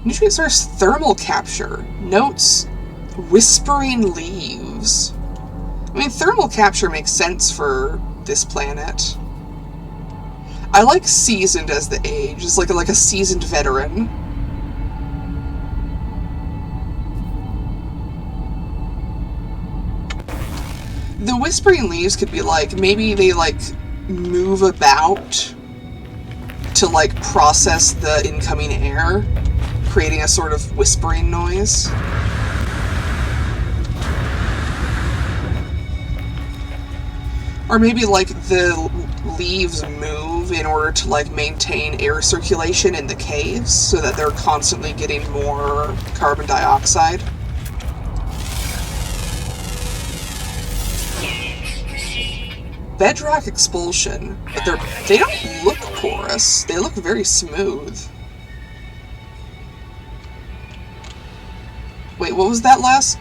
Nutrient source thermal capture. Notes whispering leaves. I mean, thermal capture makes sense for this planet. I like seasoned as the age. It's like a seasoned veteran. The whispering leaves could be like, maybe they like move about to like process the incoming air, creating a sort of whispering noise. Or maybe like the leaves move in order to like maintain air circulation in the caves so that they're constantly getting more carbon dioxide. Bedrock expulsion, but they don't look porous. They look very smooth. Wait, what was that last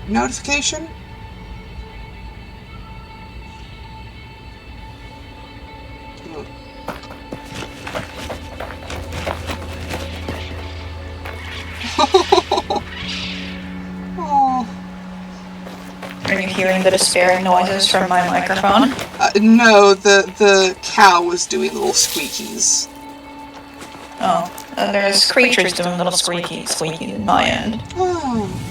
notification? Oh. Are you hearing the despairing noises from my microphone? No, the cow was doing little squeakies. Oh, there's creatures doing little squeakies in my end. Oh.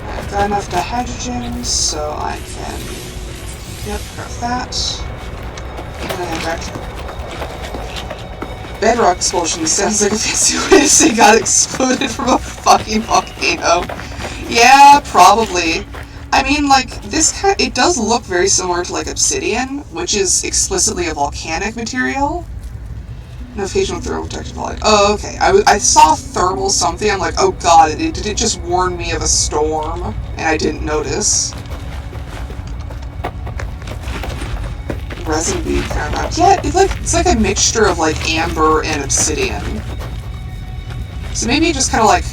I've got enough dihydrogen, so I can, yep, grab that. And then head back to bedrock explosion. Sounds like a fancy way to say got exploded from a fucking volcano. Yeah, probably. I mean, like, it does look very similar to, like, obsidian, which is explicitly a volcanic material. Notification thermal protection volume. Oh, okay. I saw thermal something. I'm like, oh god, did it just warn me of a storm? And I didn't notice. Resin bead paramount. Yeah, it's like a mixture of like amber and obsidian. So maybe it just kind of like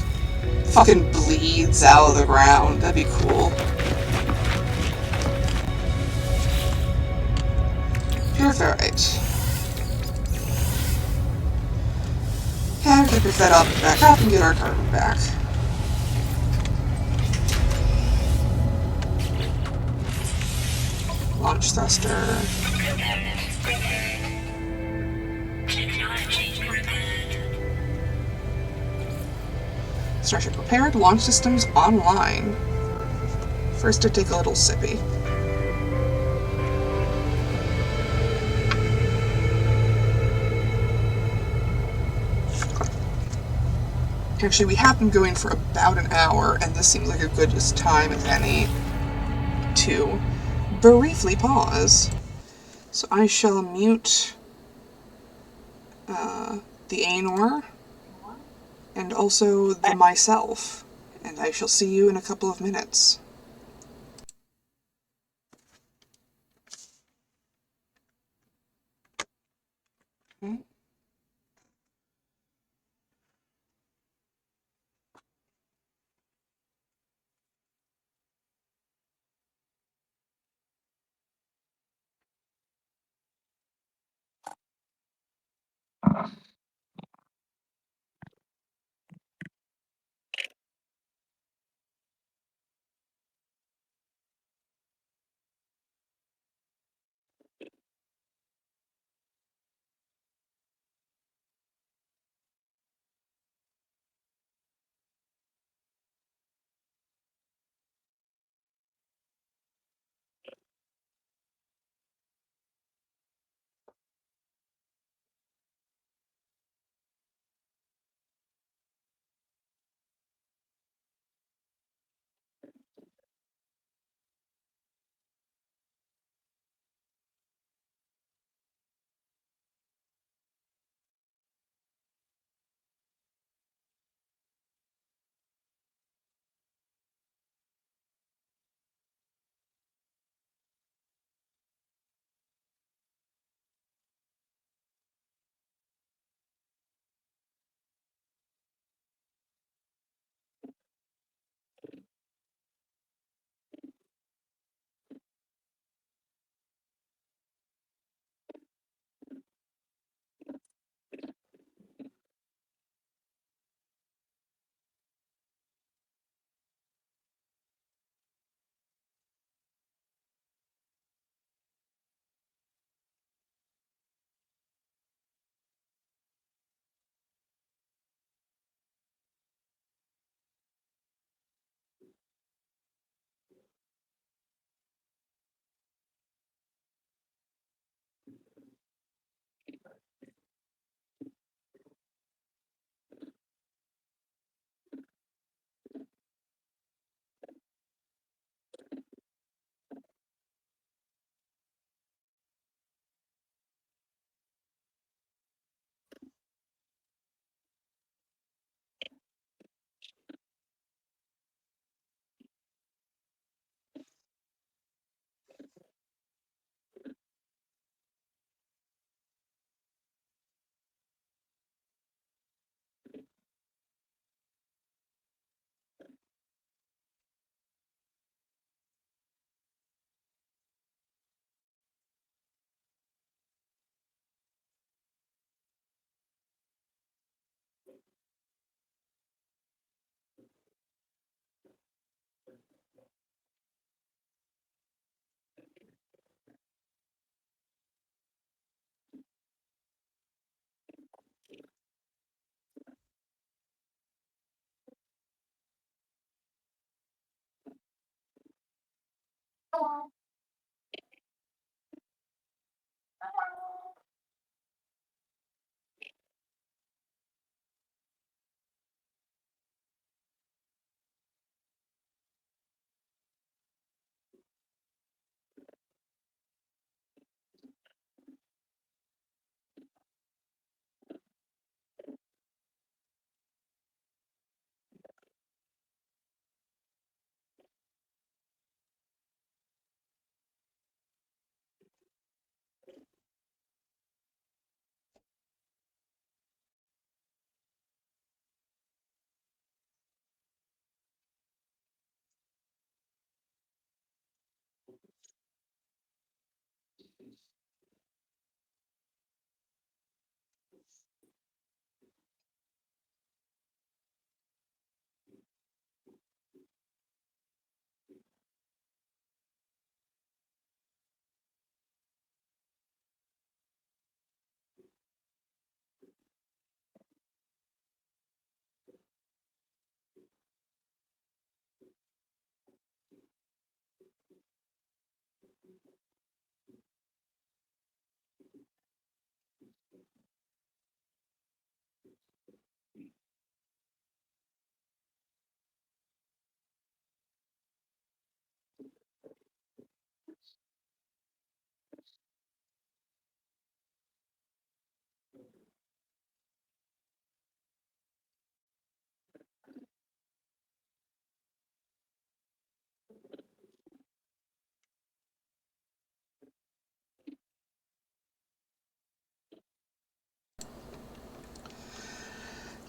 fucking bleeds out of the ground. That'd be cool. Pure ferrite. And keep your fed up and back up and get our carbon back. Launch thruster. Structure prepared. Launch systems online. First to take a little sippy. Actually, we have been going for about an hour, and this seems like a good time, if any, to briefly pause. So I shall mute the aenor and also the myself, and I shall see you in a couple of minutes. Okay.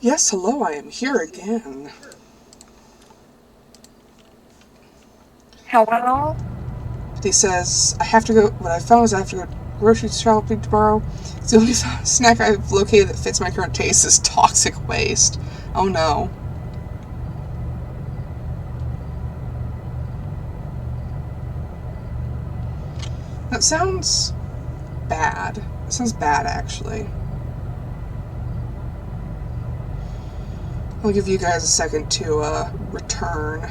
Yes, hello, I am here again. Hello? He says, what I found is I have to go grocery shopping tomorrow. It's the only snack I've located that fits my current taste is toxic waste. Oh no. That sounds bad. It sounds bad, actually. I'll give you guys a second to return.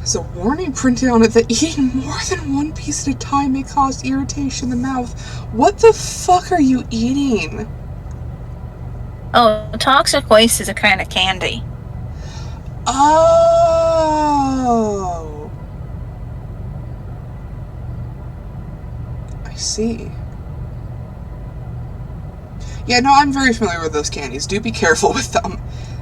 There's a warning printed on it that eating more than one piece at a time may cause irritation in the mouth. What the fuck are you eating? Oh, toxic waste is a kind of candy. Oh. I see. Yeah, no, I'm very familiar with those candies. Do be careful with them.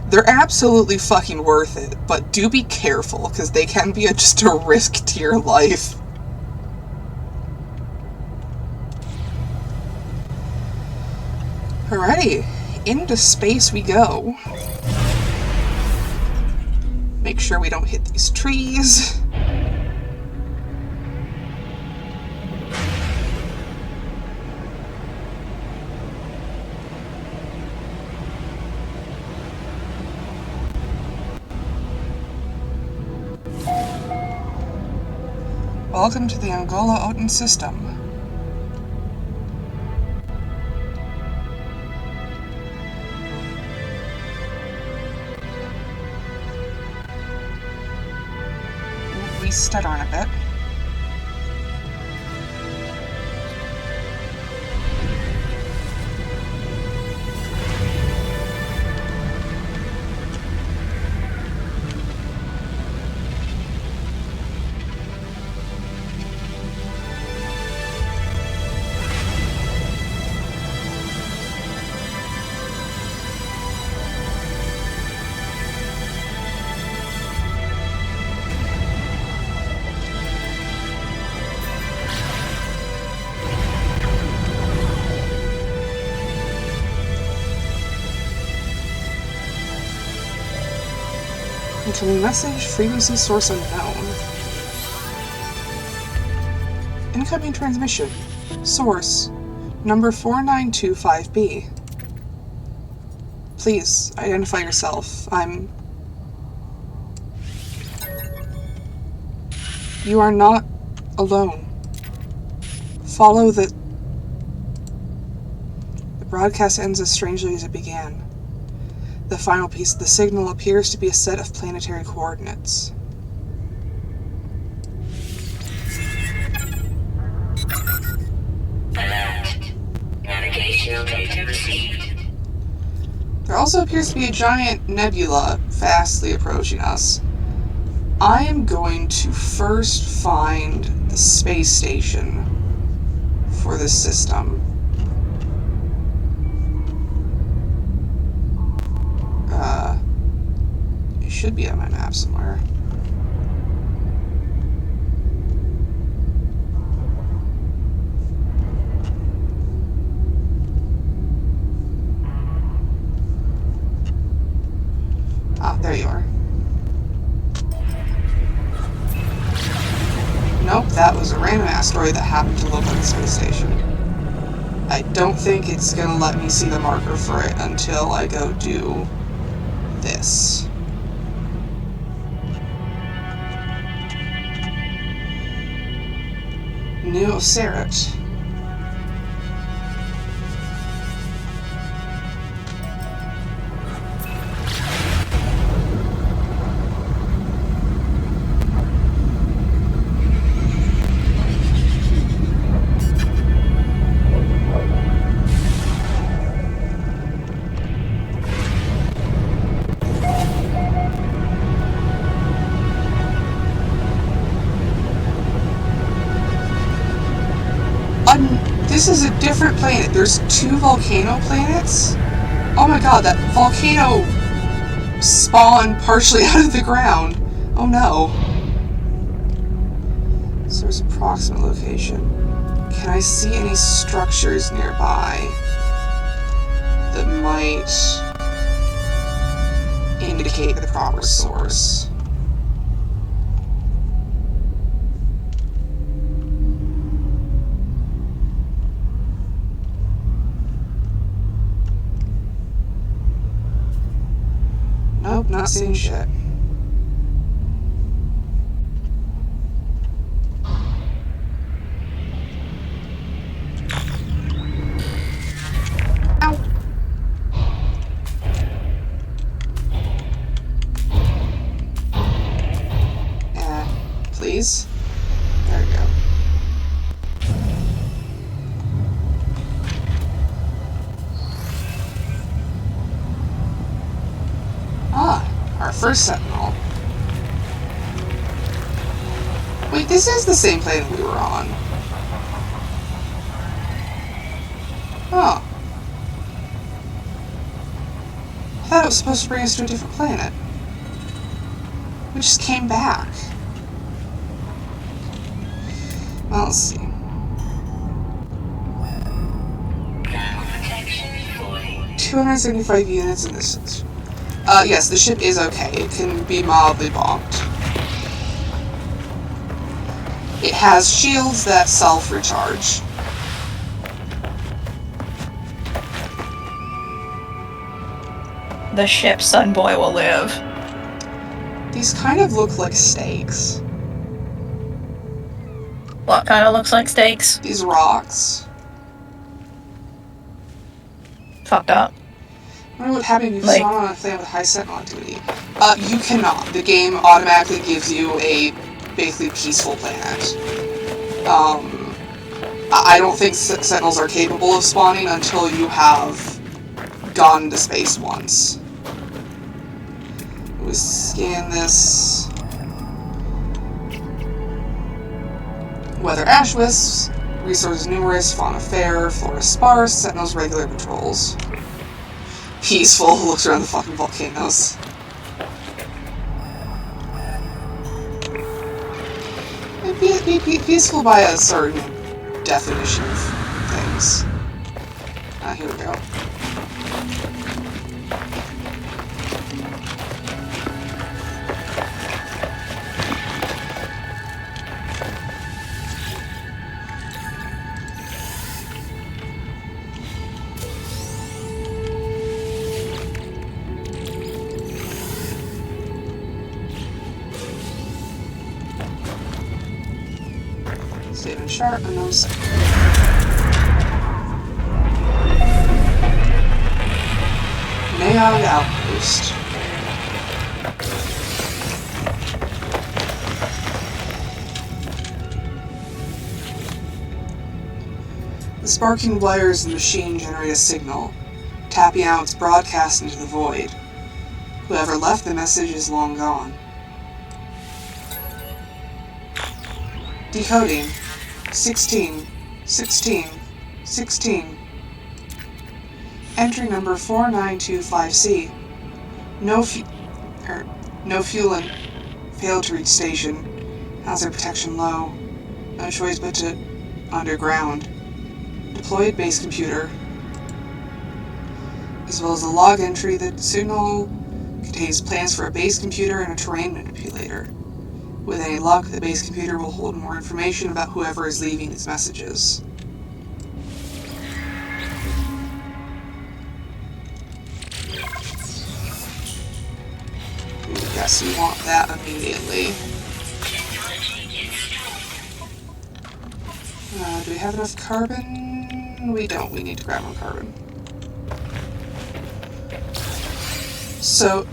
They're absolutely fucking worth it, but do be careful, because they can be just a risk to your life. Alrighty, into space we go. Make sure we don't hit these trees. Welcome to the Angola-Oten system. We stutter on a bit. Incoming message, frequency source unknown. Incoming transmission. Source, number 4925B. Please, identify yourself. You are not alone. Follow the broadcast ends as strangely as it began. The final piece of the signal appears to be a set of planetary coordinates. Alert. Navigational data received. There also appears to be a giant nebula fastly approaching us. I am going to first find the space station for this system. It should be on my map somewhere. Ah, there you are. Nope, that was a random asteroid that happened to look like a space station. I don't think it's gonna let me see the marker for it until I go do this. New Ocerat. This is a different planet. There's 2 volcano planets? Oh my god, that volcano spawned partially out of the ground. Oh no. Source approximate location. Can I see any structures nearby that might indicate the proper source? Nope, not seeing shit. Ow. Please? There we go. Our first sentinel. Wait, this is the same planet we were on. Oh. I thought it was supposed to bring us to a different planet. We just came back. Well, let's see. Thermal protection falling. 275 units in this. Yes, the ship is okay. It can be mildly bombed. It has shields that self-recharge. The ship Sunboy will live. These kind of look like steaks. What kind of looks like steaks? These rocks. Fucked up. I wonder what happened if you Like- spawn on a planet with high sentinel activity. You cannot. The game automatically gives you a basically peaceful planet. I don't think sentinels are capable of spawning until you have gone into space once. We scan this. Weather ash wisps, resources numerous, fauna fair, flora sparse, sentinels regular patrols. Peaceful, looks around the fucking volcanoes. Be peaceful by a certain definition of things. Here we go. David Sharp, unknown site. Naog Outpost. The sparking wires in the machine generate a signal, tapping out its broadcast into the void. Whoever left the message is long gone. Decoding. 16. 16. 16. Entry number 4925C. No fueling. Failed to reach station. Hazard protection low. No choice but to underground. Deployed base computer. As well as a log entry, the signal contains plans for a base computer and a terrain manipulator. With any luck, the base computer will hold more information about whoever is leaving its messages. Yes, we want that immediately. Do we have enough carbon? We don't. We need to grab more carbon. So,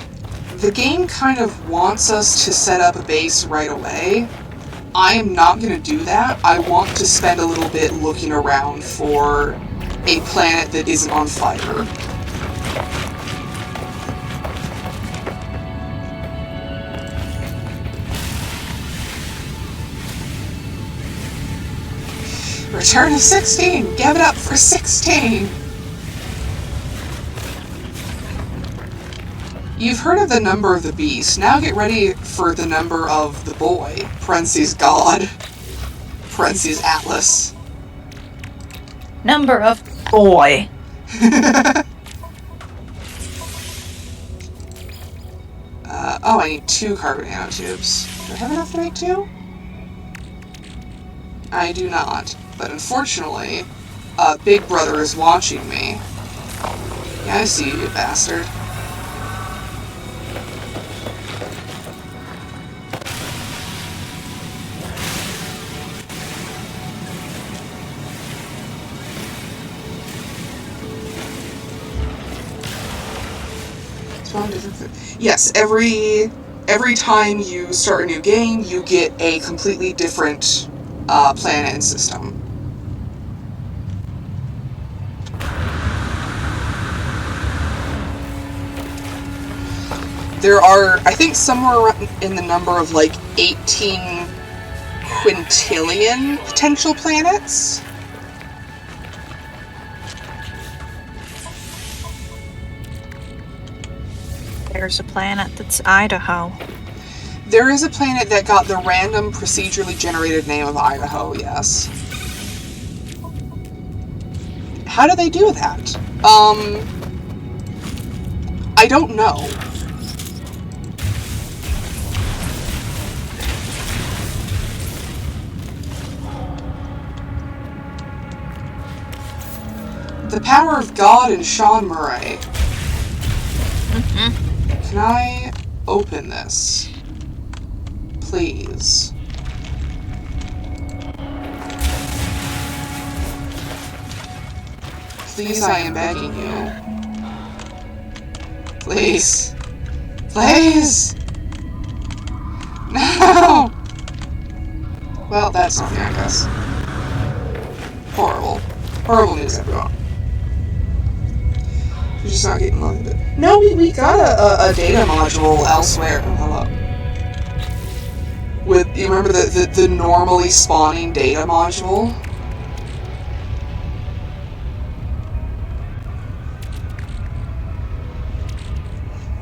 the game kind of wants us to set up a base right away. I am not going to do that. I want to spend a little bit looking around for a planet that isn't on fire. Return of 16! Give it up for 16! You've heard of the number of the beast. Now get ready for the number of the boy. Parentheses God. Parentheses Atlas. Number of boy. Oh, I need 2 carbon nanotubes. Do I have enough to make 2? I do not. But unfortunately, Big Brother is watching me. Yeah, I see you, you bastard. Yes, every time you start a new game, you get a completely different planet and system. There are, I think, somewhere around in the number of like 18 quintillion potential planets. There's a planet that's Idaho. There is a planet that got the random procedurally generated name of Idaho, yes. How do they do that? I don't know. The Power of God and Sean Murray. Can I open this? Please. Please, I am begging you. Please. Please! No! Well, that's nothing, I guess. Horrible. Horrible news, everyone. We're just not getting along with it. No, we got a data module elsewhere. Hello. With, you remember the normally spawning data module?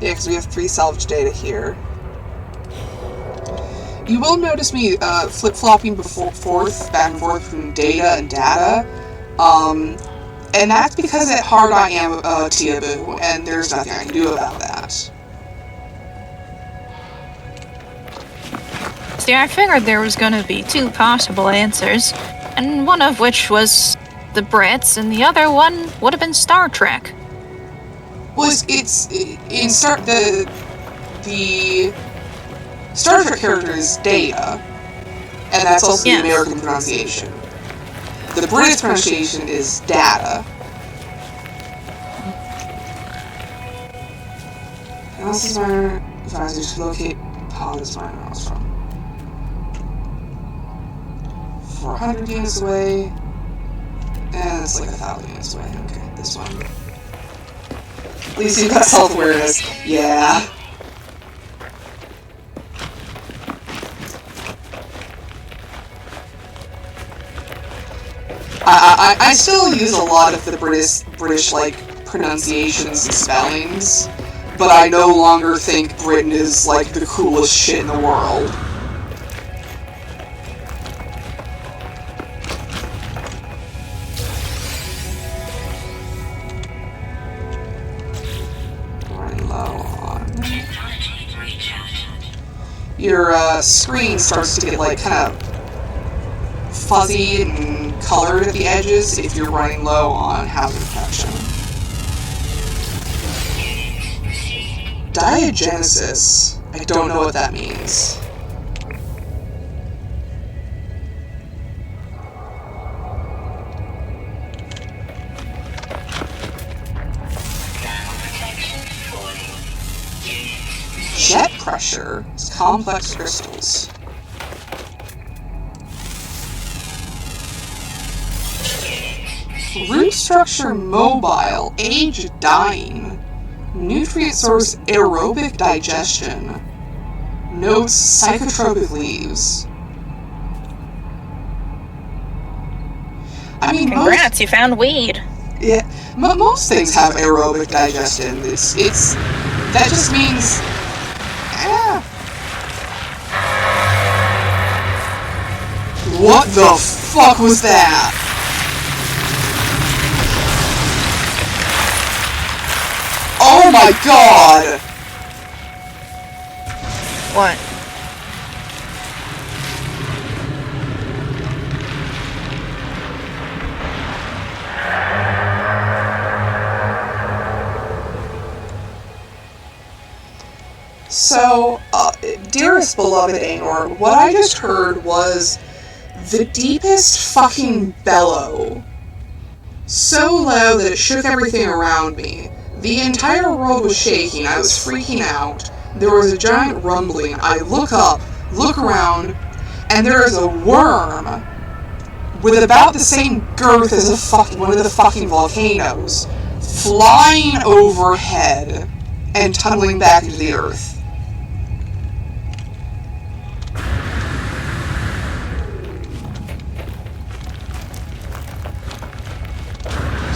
Yeah, because we have 3 salvage data here. You will notice me flip-flopping back and forth between data and data. And that's because at heart I am a Tiaboo, and there's nothing I can do about that. See, I figured there was going to be 2 possible answers, and one of which was the Brits, and the other one would have been Star Trek. Well, the Star Trek character is Data, And that's also Yes. the American pronunciation. The British pronunciation is data. Analysis minor advisors to locate Paula's minor miles from. 400 units away. And it's like 1,000 units away. Okay, this one. At least you've got self-awareness. Yeah. I still use a lot of the British like pronunciations and spellings, but I no longer think Britain is like the coolest shit in the world. Running low on. Your screen starts to get like kind of fuzzy and colored at the edges if you're running low on hazard detection. Diagenesis. I don't know what that means. Jet pressure is complex crystals. Root structure mobile, age dying. Nutrient source aerobic digestion. Notes psychotropic leaves. I mean, Congrats, you found weed. Yeah, most things have aerobic digestion. It's that just means, yeah. What the fuck was that? Oh my god! What? So, dearest beloved Aenor, what I just heard was the deepest fucking bellow. So loud that it shook everything around me. The entire world was shaking. I was freaking out. There was a giant rumbling. I look up, look around, and there is a worm with about the same girth as one of the fucking volcanoes flying overhead and tunneling back into the earth.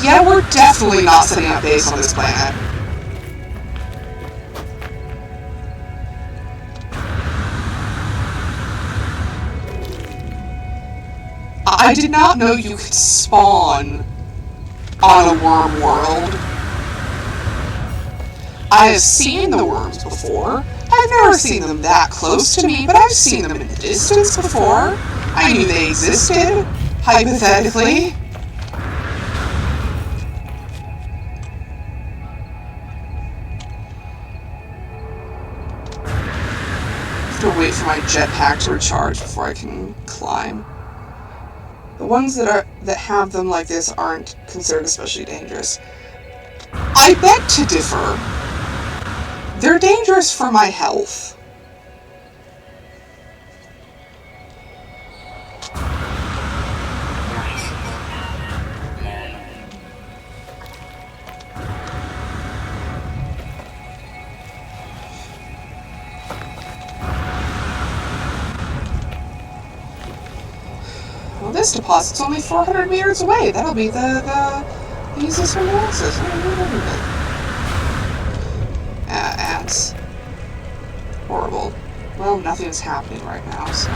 Yeah, we're definitely not setting up base on this planet. I did not know you could spawn on a worm world. I have seen the worms before. I've never seen them that close to me, but I've seen them in the distance before. I knew they existed, hypothetically. I have to wait for my jetpack to recharge before I can climb. The ones that have them like this aren't considered especially dangerous. I beg to differ. They're dangerous for my health. Well, this deposit's only 400 meters away. That'll be the easiest one to access. Ads. Horrible. Well, nothing's happening right now, so.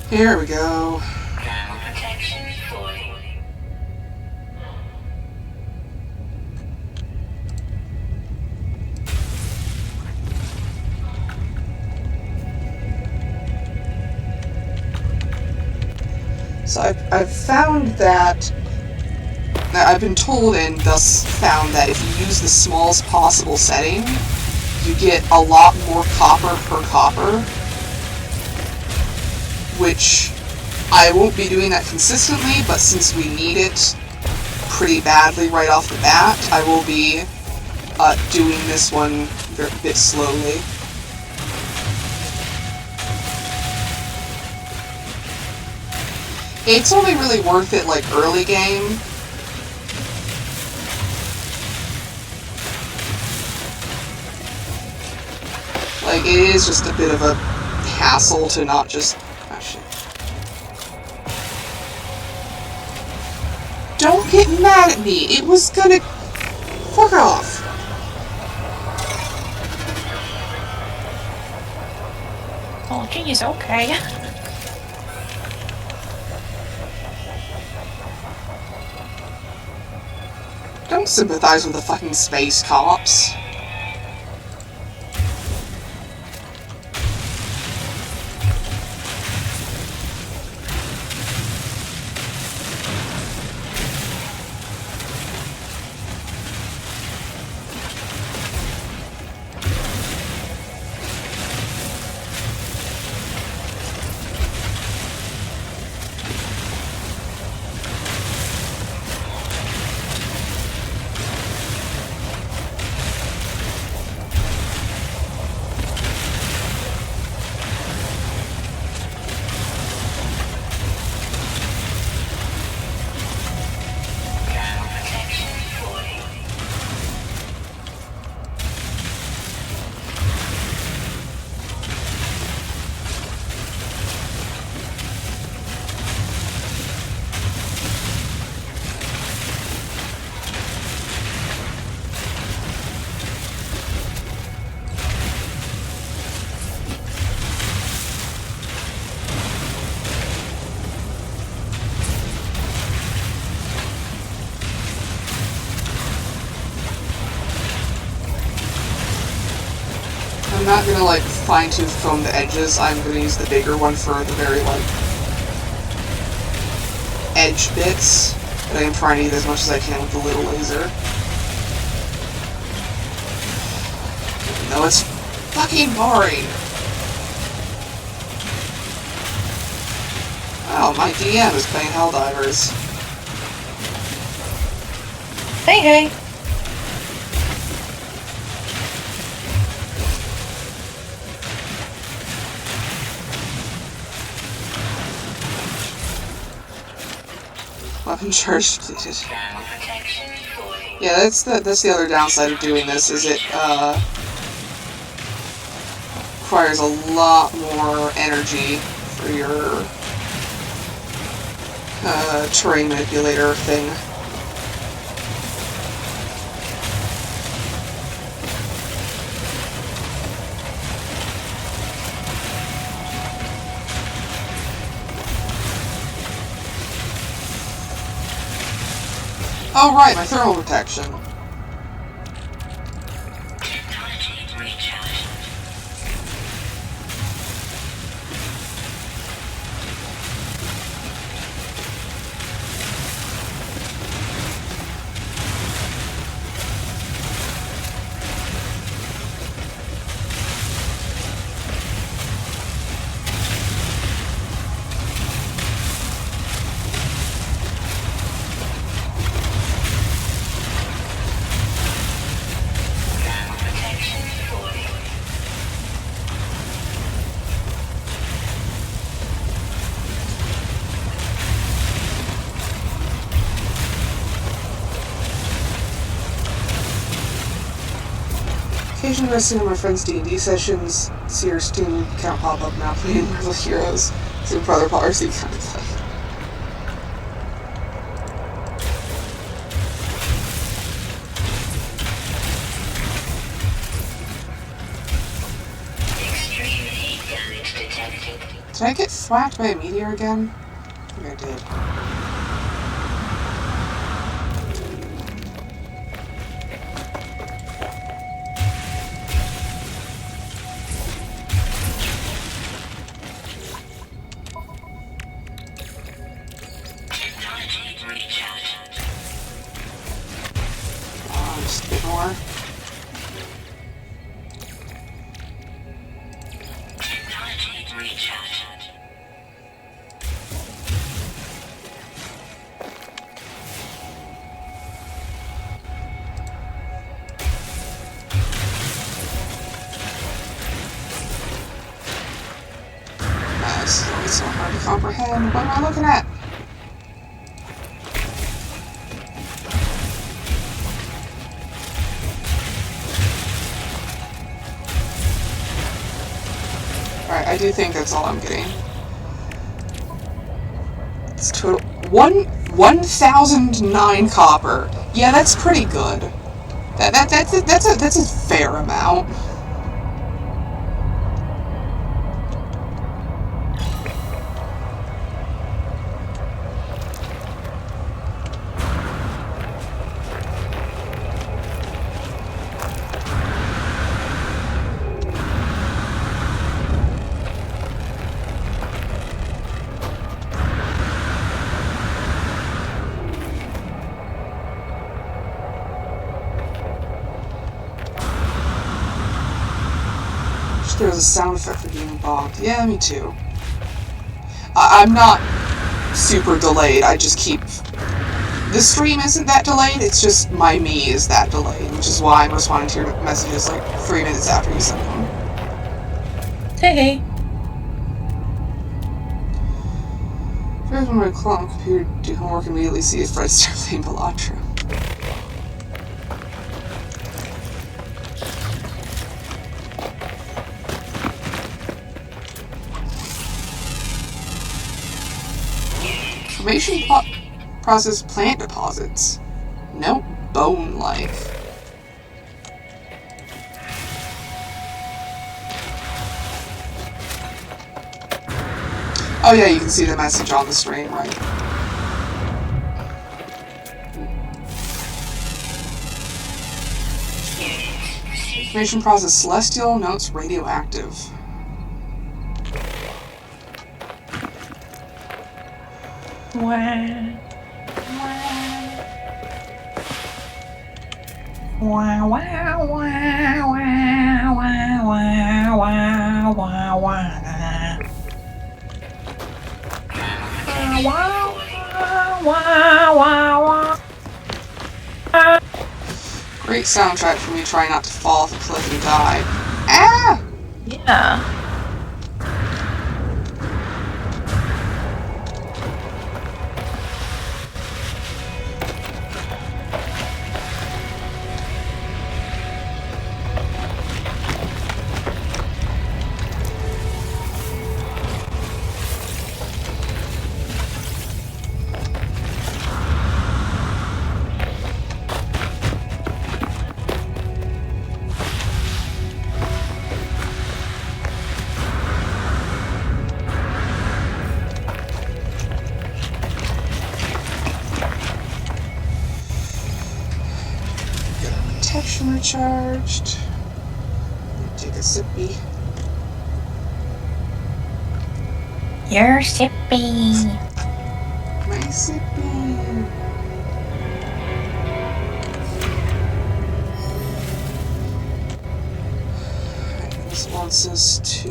Here we go. So I've found that, I've been told and thus found that if you use the smallest possible setting, you get a lot more copper per copper, which I won't be doing that consistently, but since we need it pretty badly right off the bat, I will be doing this one a bit slowly. It's only really worth it, like, early game. Like, it is just a bit of a hassle to not just... Oh, shit. Don't get mad at me! It was gonna... Fuck off! Oh, geez, okay. Don't sympathize with the fucking space cops. I'm not gonna, like, fine-tooth comb the edges. I'm gonna use the bigger one for the very, like, edge bits. But I am trying to eat as much as I can with the little laser. No, it's fucking boring. Oh, my DM is playing Helldivers. Hey, hey. Weapon charge depleted. Yeah, that's the other downside of doing this, is it requires a lot more energy for your terrain manipulator thing. Oh right, my thermal protection. Technology recharged. Occasionally resting on my friend's D&D sessions, see her Steam account pop up now playing Marvel Heroes. See brother policy kind of stuff. Extreme heat damage detected. Did I get whacked by a meteor again? I think I did. recharge. Just a bit more. Technology recharge. This is always so hard to comprehend. What am I looking at? Alright, I do think that's all I'm getting. It's total 1,009 copper. Yeah, that's pretty good. That's a fair amount. There was a sound effect for being bogged. Yeah, me too. I'm not super delayed. I just keep... The stream isn't that delayed, it's just my me is that delayed, which is why I'm responding to your messages like 3 minutes after you send them. Hey. First, when my clock computer do homework, immediately see if Fred start playing Belatra. Formation process plant deposits. Nope, bone life. Oh yeah, you can see the message on the screen, right? Information process celestial, notes radioactive. Great soundtrack for me trying not to fall off a cliff and die. Ah! Yeah. Protection recharged. Take a sippy. You're sippy. My sippy. This wants us to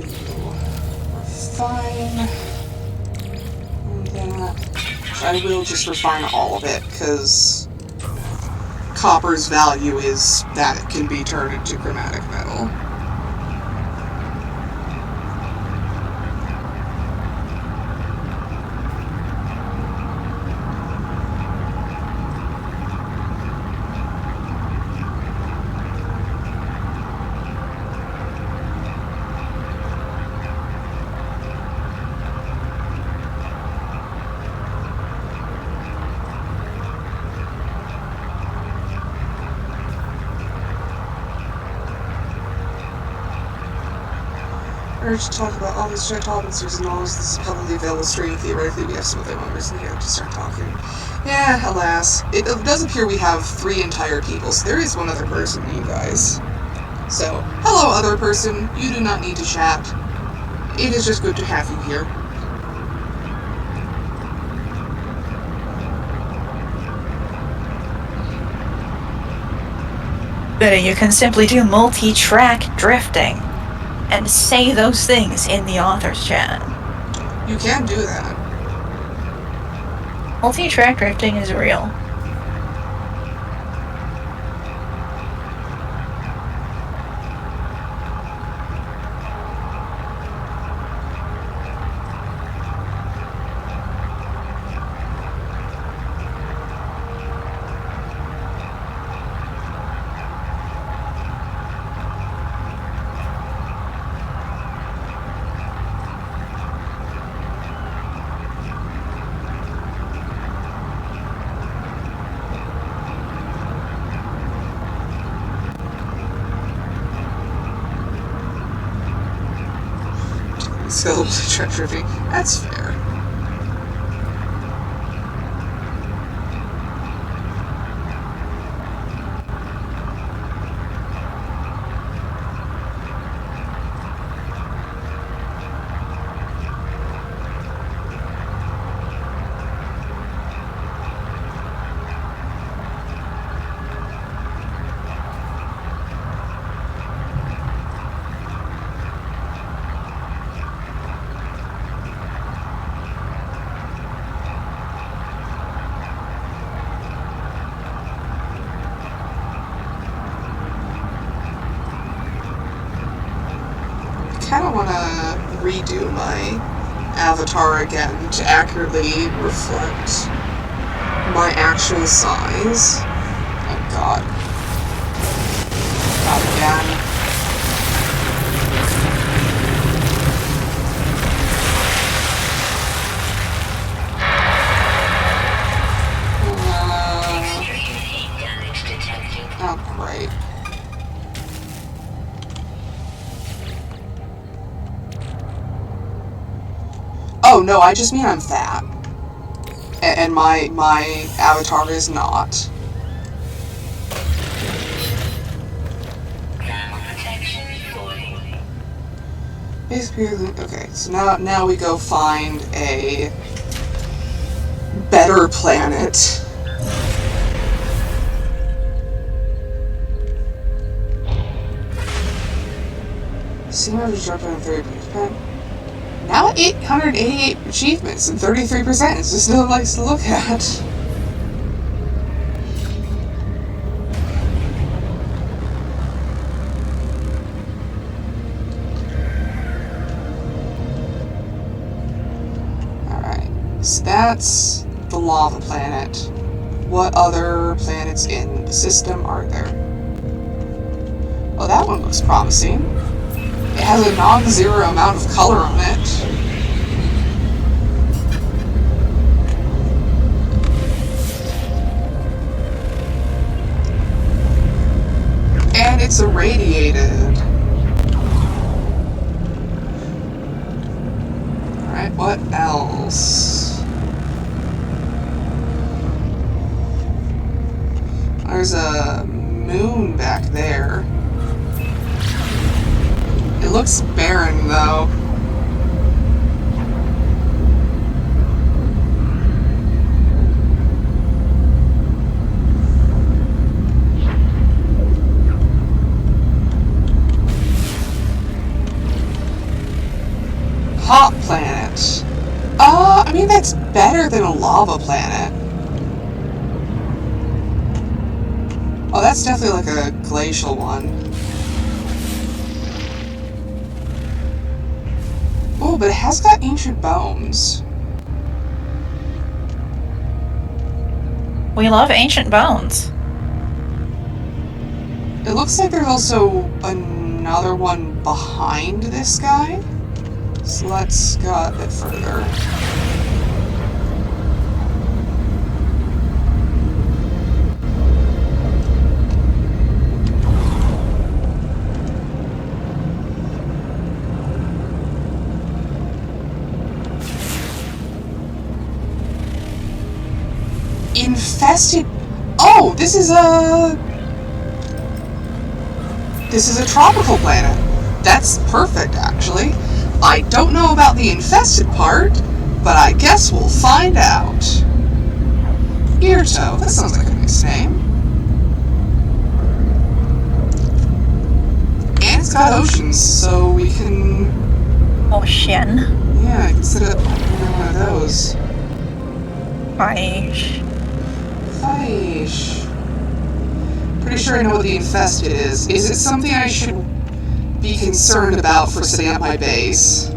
refine that. I will just refine all of it because copper's value is that it can be turned into chromatic metal. Urge to talk about all these giant topics. There's knowledge this is publicly available stream. Theoretically, we have some of them members in here to start talking. Yeah, alas. It does appear we have 3 entire people, so there is one other person, you guys. So, hello other person. You do not need to chat. It is just good to have you here. But you can simply do multi-track drifting and say those things in the author's chat. You can do that. Multi-track drifting is real. Skill track drifting. That's fair. I kind of want to redo my avatar again to accurately reflect my actual size. Oh god. Not again. Extreme heat damage detected. Oh, great. Oh, no, I just mean I'm fat. And my avatar is not. Thermal protection fully. Basically, okay, so now we go find a better planet. See how to drop down 30%. Now 888 achievements and 33%. It's just no nice to look at. Alright, so that's the lava planet. What other planets in the system are there? Oh, that one looks promising. It has a non-zero amount of color on it. And it's irradiated. Alright, what else? There's a moon back there. It looks barren, though. Hot planet. I mean, that's better than a lava planet. Oh, that's definitely like a glacial one. Oh, but it has got ancient bones. We love ancient bones. It looks like there's also another one behind this guy. So let's go a bit further. Infested. Oh, this is a tropical planet. That's perfect, actually. I don't know about the infested part, but I guess we'll find out. Earto. That sounds like a nice name. got oceans, so we can... Ocean. Yeah, I can set up one of those. Fish. Fish. Pretty sure I know what the infested is. Is it something I should be concerned about for setting up my base?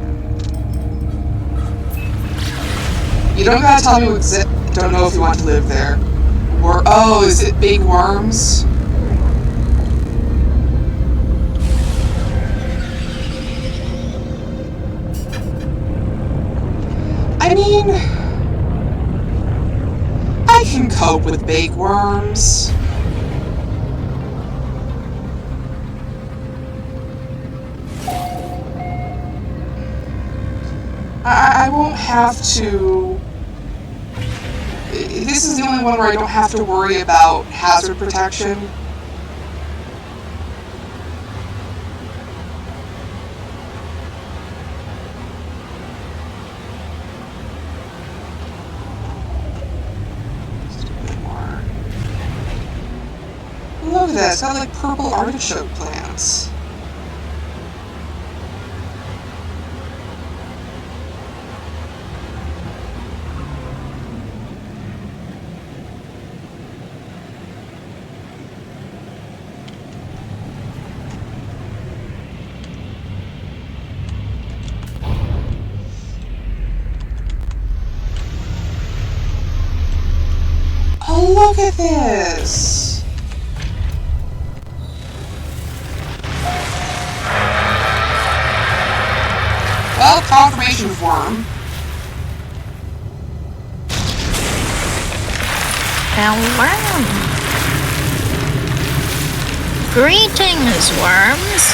You don't gotta tell me don't know if you want to live there. Or, oh, is it big worms? I mean, I can cope with big worms. I won't have to... This is the only one where I don't have to worry about hazard protection. Just a bit more. Look at that, it's got like purple artichoke plants. Oh, look at this! Well, confirmation of worm. Hello. Greetings, worms.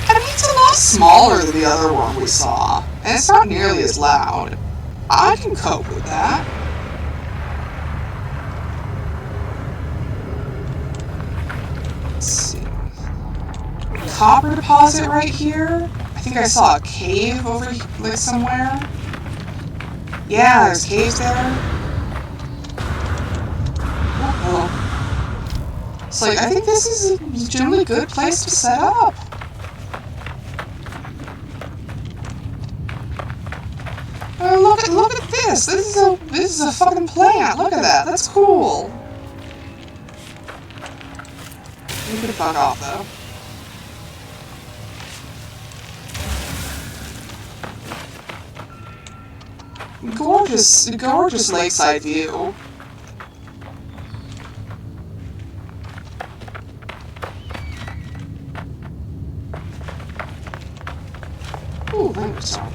I mean, it's a lot smaller than the other one we saw, and it's not nearly as loud. I can cope with that. Let's see. Copper deposit right here. I think I saw a cave over like somewhere. Yeah, there's caves there. Oh. It's like, I think this is a legitimately good place to set up. Oh, look at this. This is a fucking plant. Look at that. That's cool. You could fuck off though. Gorgeous lakeside view. Ooh, language song.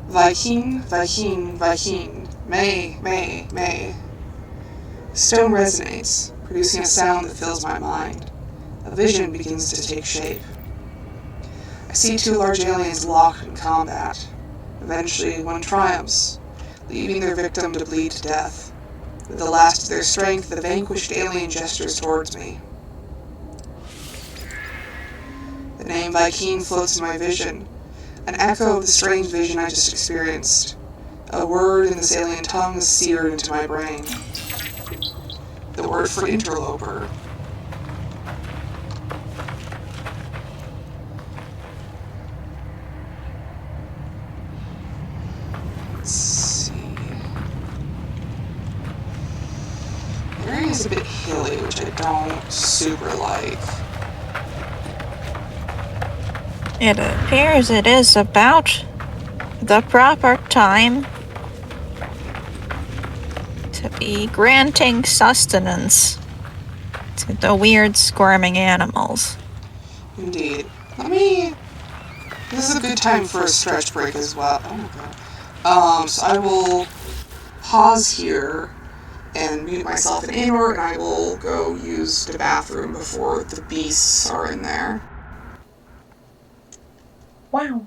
Viking. May. Stone resonates, producing a sound that fills my mind. A vision begins to take shape. I see two large aliens locked in combat. Eventually, one triumphs, leaving their victim to bleed to death. With the last of their strength, the vanquished alien gestures towards me. The name Viking floats in my vision, an echo of the strange vision I just experienced. A word in this alien tongue is seared into my brain. The word for interloper. Let's see. The area is a bit hilly, which I don't super like. It appears it is about the proper time to be granting sustenance to the weird squirming animals. Indeed. This is a good time for a stretch break as well. Oh my god. So I will pause here and mute myself in aenor, and I will go use the bathroom before the beasts are in there. Wow.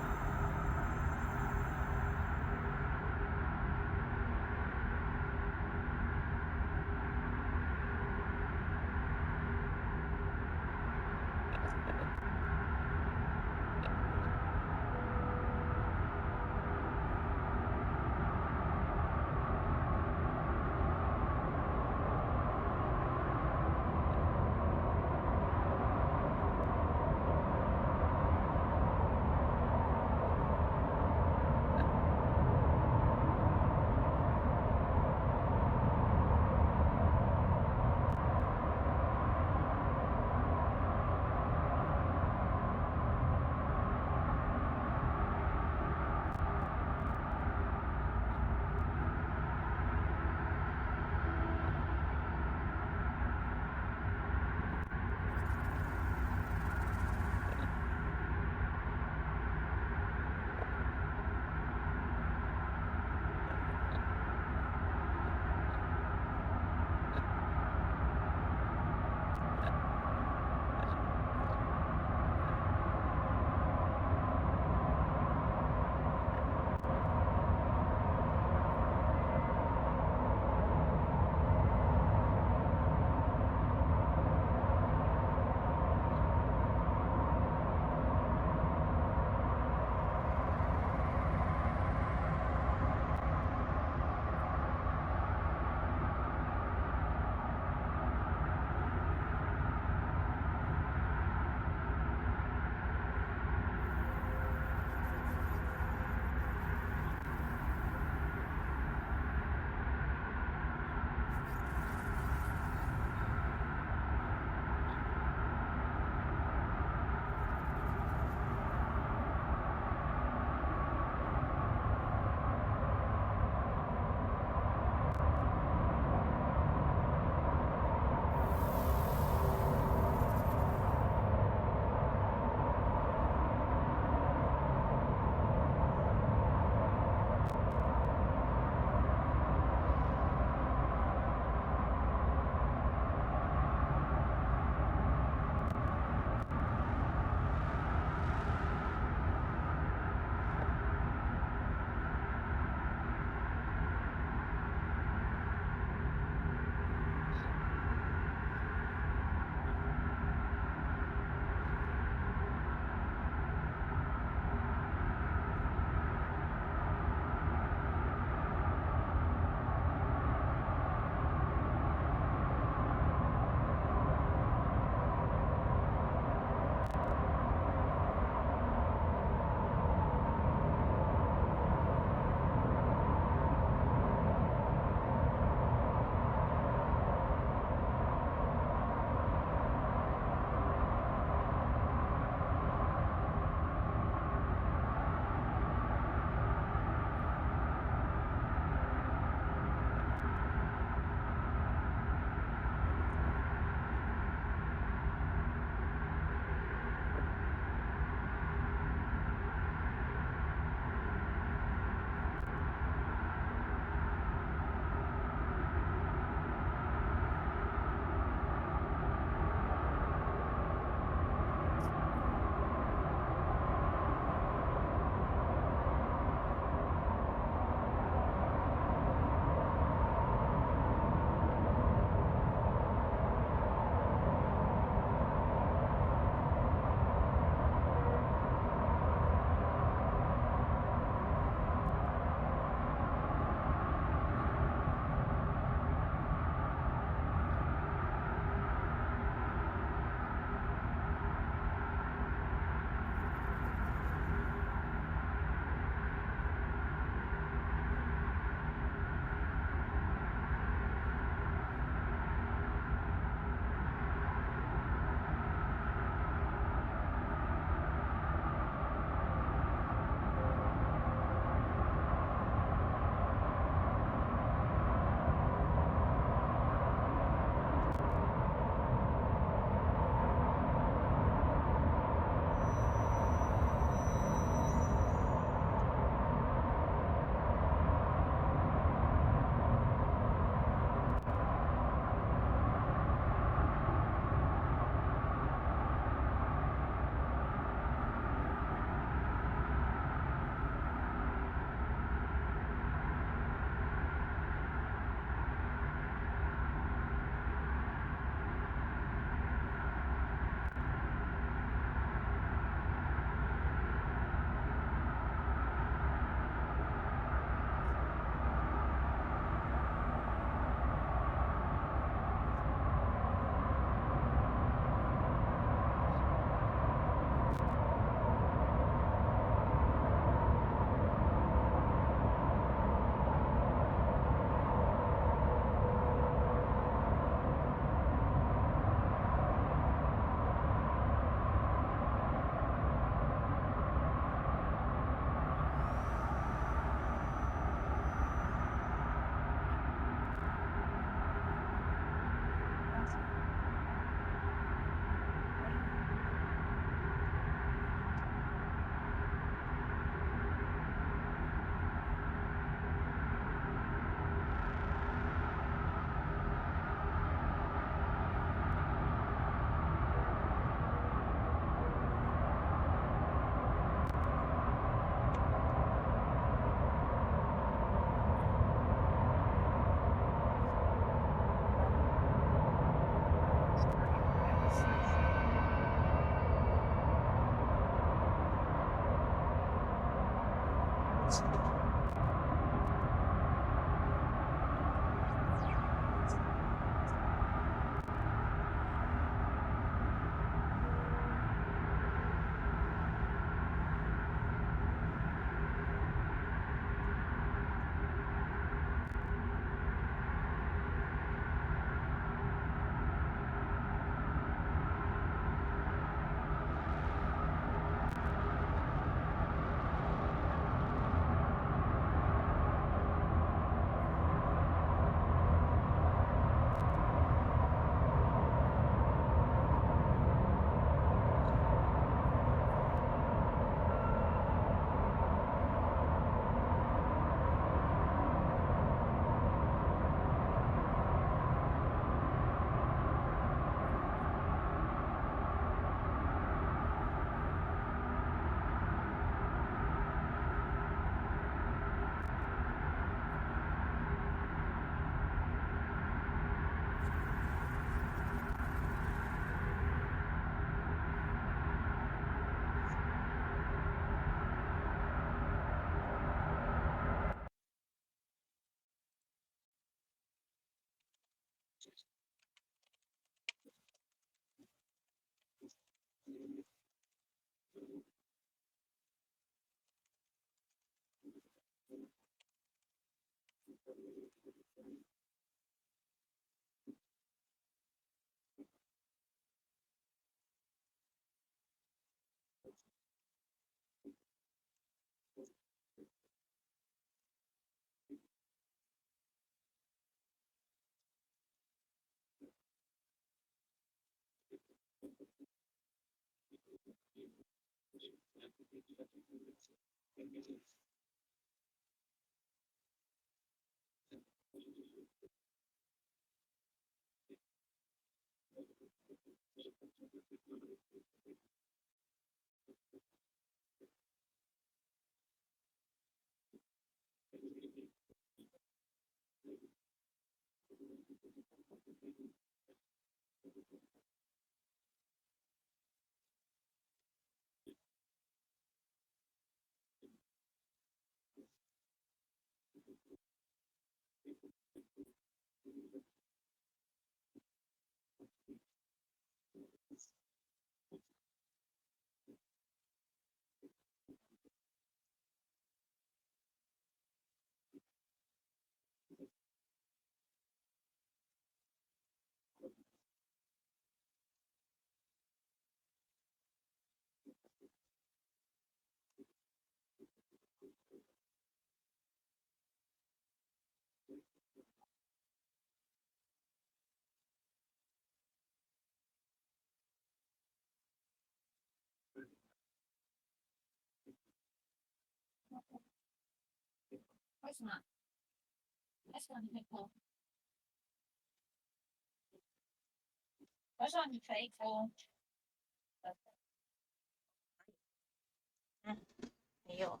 没有。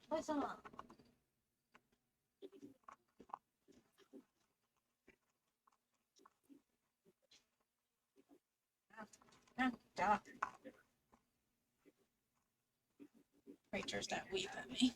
为什么？得了。Rachel's that weep at me.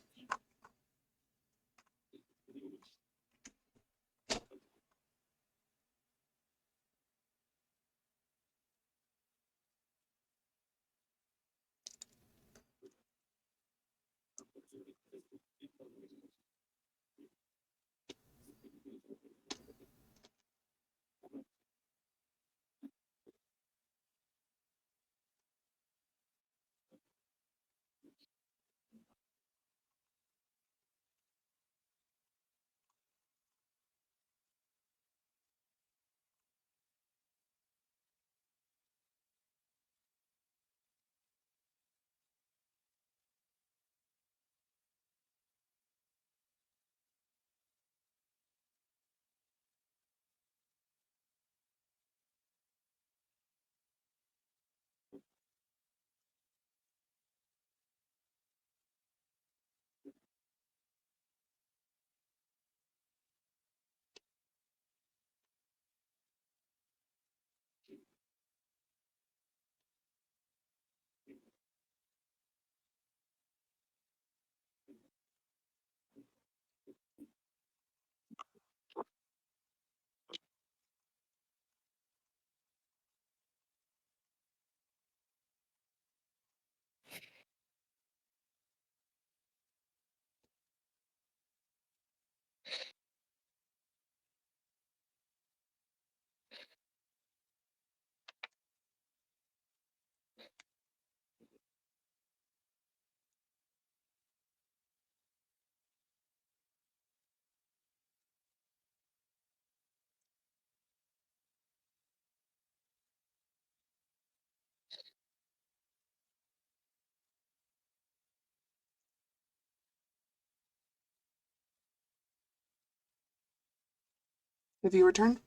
Have you returned?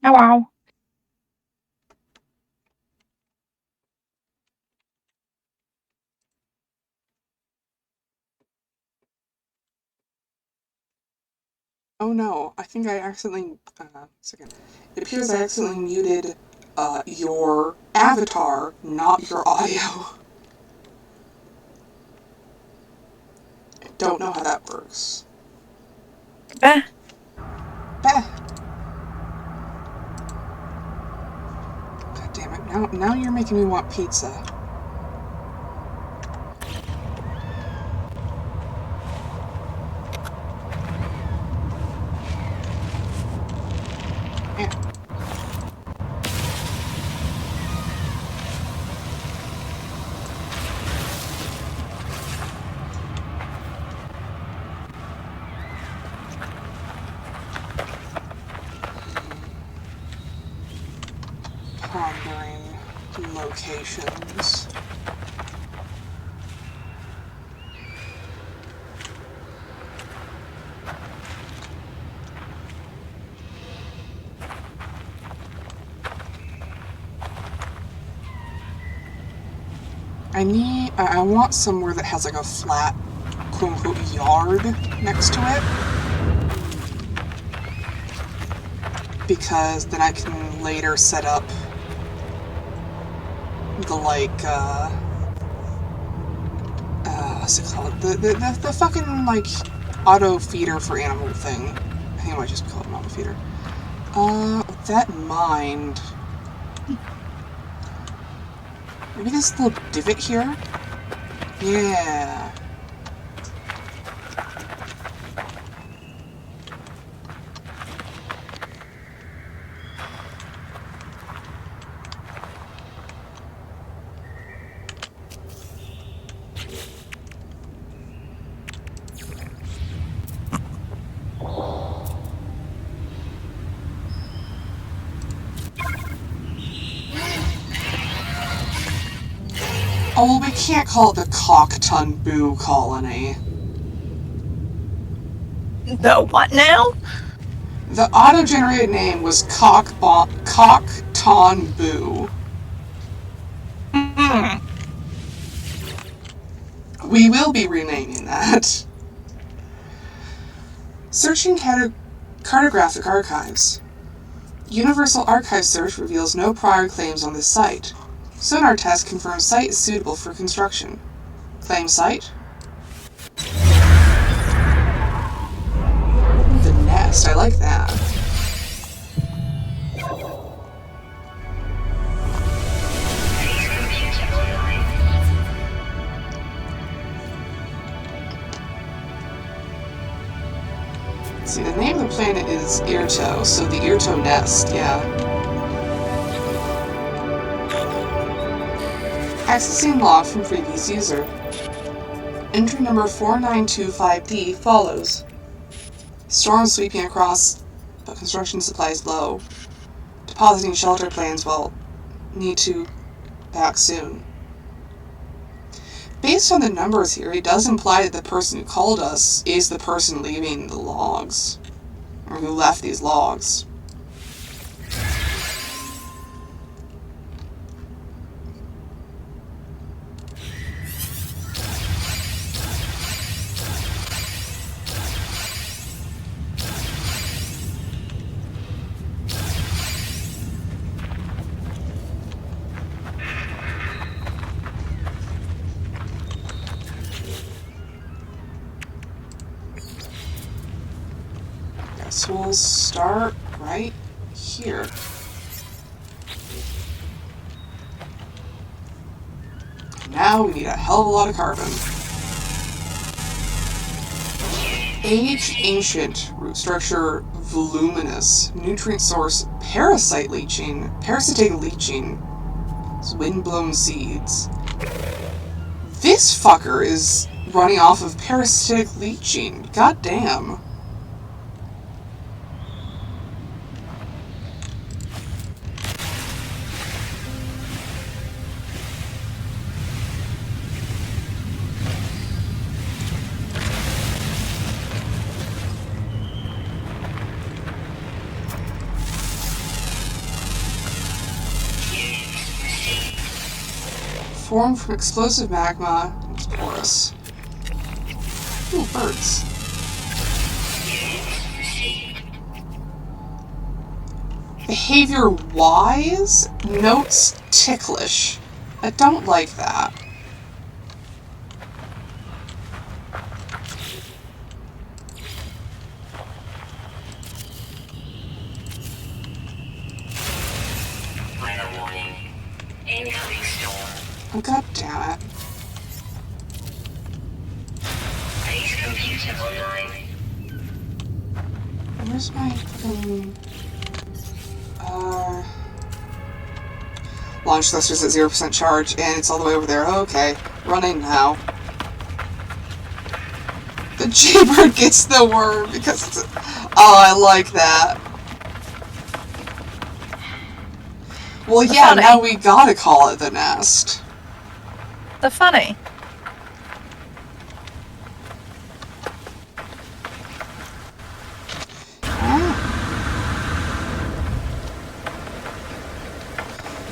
Hello. Oh no, I think I accidentally. Second. It appears I accidentally muted your avatar, not your audio. Don't know how that works. Eh. Bah. God damn it! Now you're making me want pizza. pondering locations. I want somewhere that has like a flat, quote unquote, yard next to it. Because then I can later set up the what's it called? The fucking like auto feeder for animal thing. I think it might just be called an auto feeder. With that in mind, maybe this little divot here? Yeah. Oh, we can't call it the Cock-Ton-Boo colony. The what now? The auto-generated name was Cock-Ton-Boo. We will be renaming that. Searching cartographic archives. Universal Archive search reveals no prior claims on this site. Sonar test confirms site is suitable for construction. Claim site? The nest, I like that. See, the name of the planet is Irto, so the Irto nest, yeah. Accessing log from previous user. Entry number 4925D follows. Storm sweeping across, but construction supplies low. Depositing shelter plans will need to back soon. Based on the numbers here, it does imply that the person who called us is the person leaving the logs, or who left these logs. So we'll start right here. Now we need a hell of a lot of carbon. Age ancient, root structure voluminous, nutrient source parasitic leaching, it's windblown seeds. This fucker is running off of parasitic leaching. God damn. Formed from explosive magma, it's porous. Ooh, birds. Behavior wise, notes ticklish. I don't like that. Weather warning. Incoming storm. Oh, god damn it. Base computer online. Where's my fucking... Launch thrusters at 0% charge, and it's all the way over there. Okay, running now. The Jaybird gets the worm because it's... Oh, I like that. Well, The yeah, funny. now we gotta call it the nest. The funny.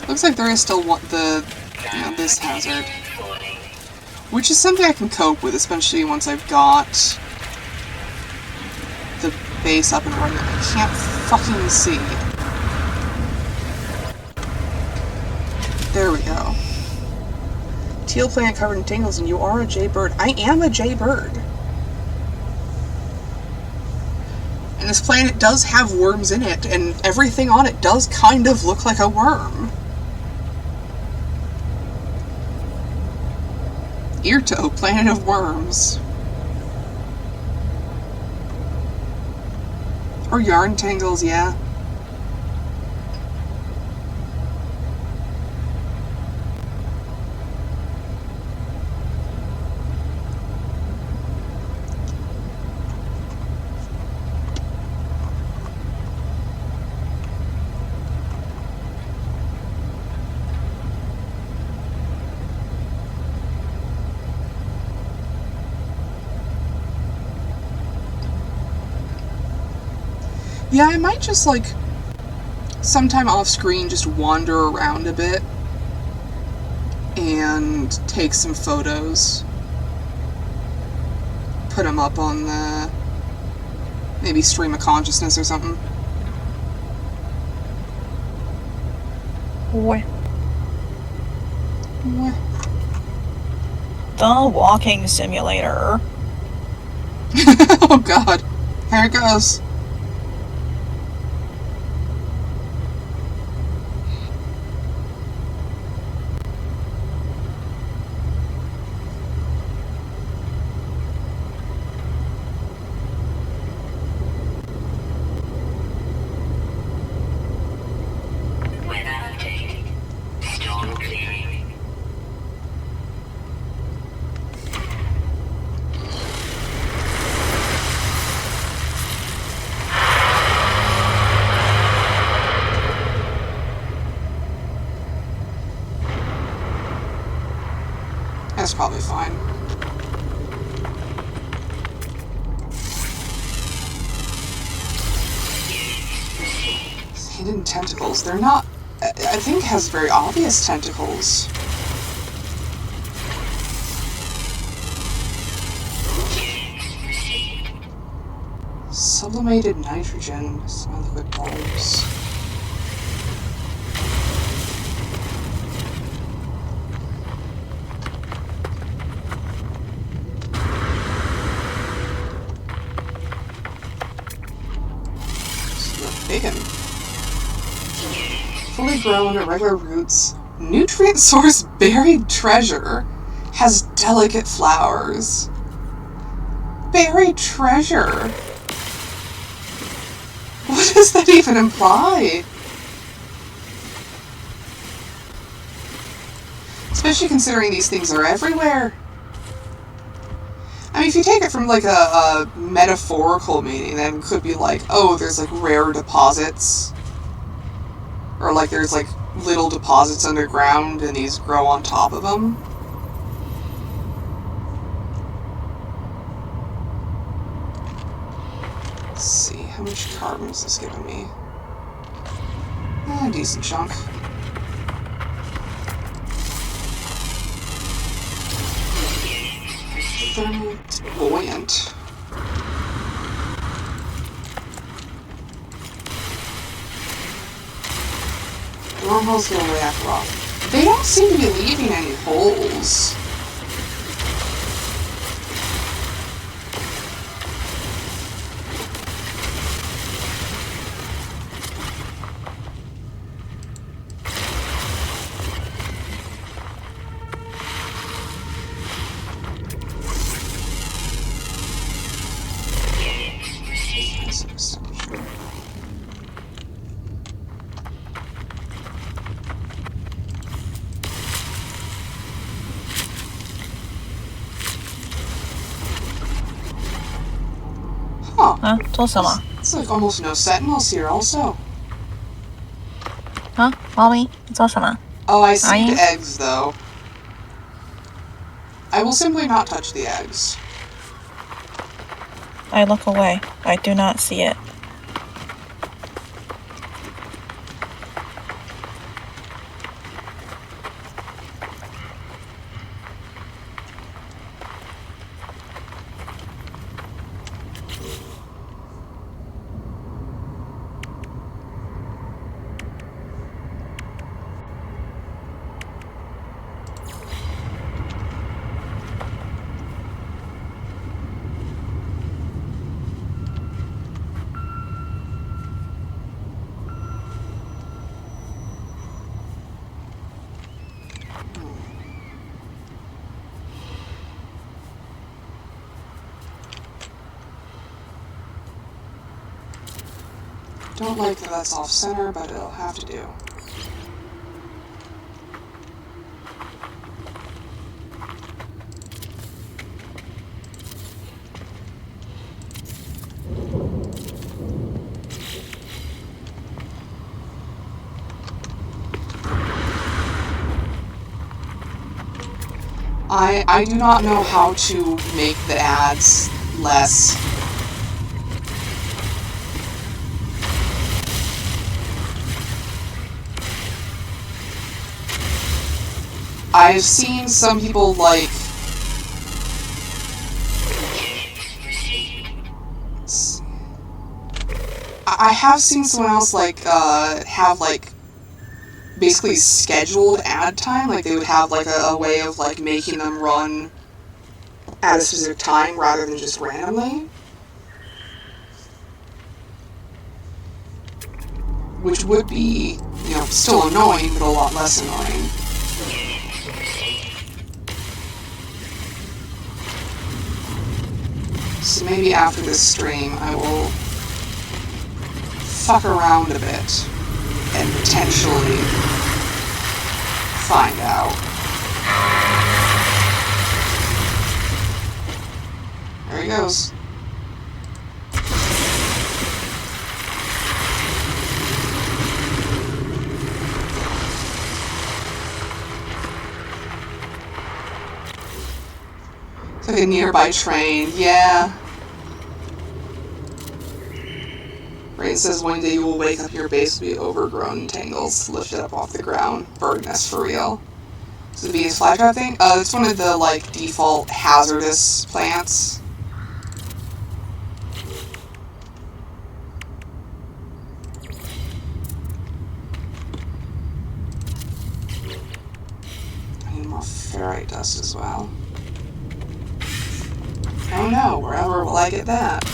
Looks like there is still this hazard. Which is something I can cope with, especially once I've got the base up and running. I can't fucking see. There we go. Teal planet covered in tangles, and you are a jaybird. I am a jaybird. And this planet does have worms in it, and everything on it does kind of look like a worm. Irto, planet of worms. Or yarn tangles, yeah. Yeah, I might just, like, sometime off screen just wander around a bit and take some photos. Put them up on the, maybe stream of consciousness or something. Boy. What? The walking simulator. Oh god. Here it goes. That's probably fine. Hidden tentacles. They're not... I think it has very obvious tentacles. Sublimated nitrogen. Semi-liquid bulbs. Bacon. Fully grown, irregular roots. Nutrient source buried treasure. Has delicate flowers. Buried treasure. What does that even imply? Especially considering these things are everywhere. I mean, if you take it from, like, a metaphorical meaning, then it could be like, oh, there's, like, rare deposits. Or, like, there's, like, little deposits underground, and these grow on top of them. Let's see, how much carbon is this giving me? A decent chunk. Buoyant. Wormholes go away after all. They don't seem to be leaving any holes. Huh. It's like It's like almost no sentinels here also. Bobby? 做什么？ Oh, I see Dying? the eggs, though. I will simply not touch the eggs. I look away. I do not see it. Don't like that that's off center, but it'll have to do. I do not know how to make the ads less. I've seen some people like I have seen someone else like have like basically scheduled ad time, like they would have like a way of like making them run at a specific time rather than just randomly, which would be, you know, still annoying but a lot less annoying. So maybe after this stream I will fuck around a bit and potentially find out. There he goes. It's like a nearby train, yeah. Rain says one day you will wake up, your base will be overgrown tangles lifted up off the ground. Bird nest for real. Is it the Venus flytrap thing? It's one of the like default hazardous plants. I need more ferrite dust as well. Oh no, wherever will I get that?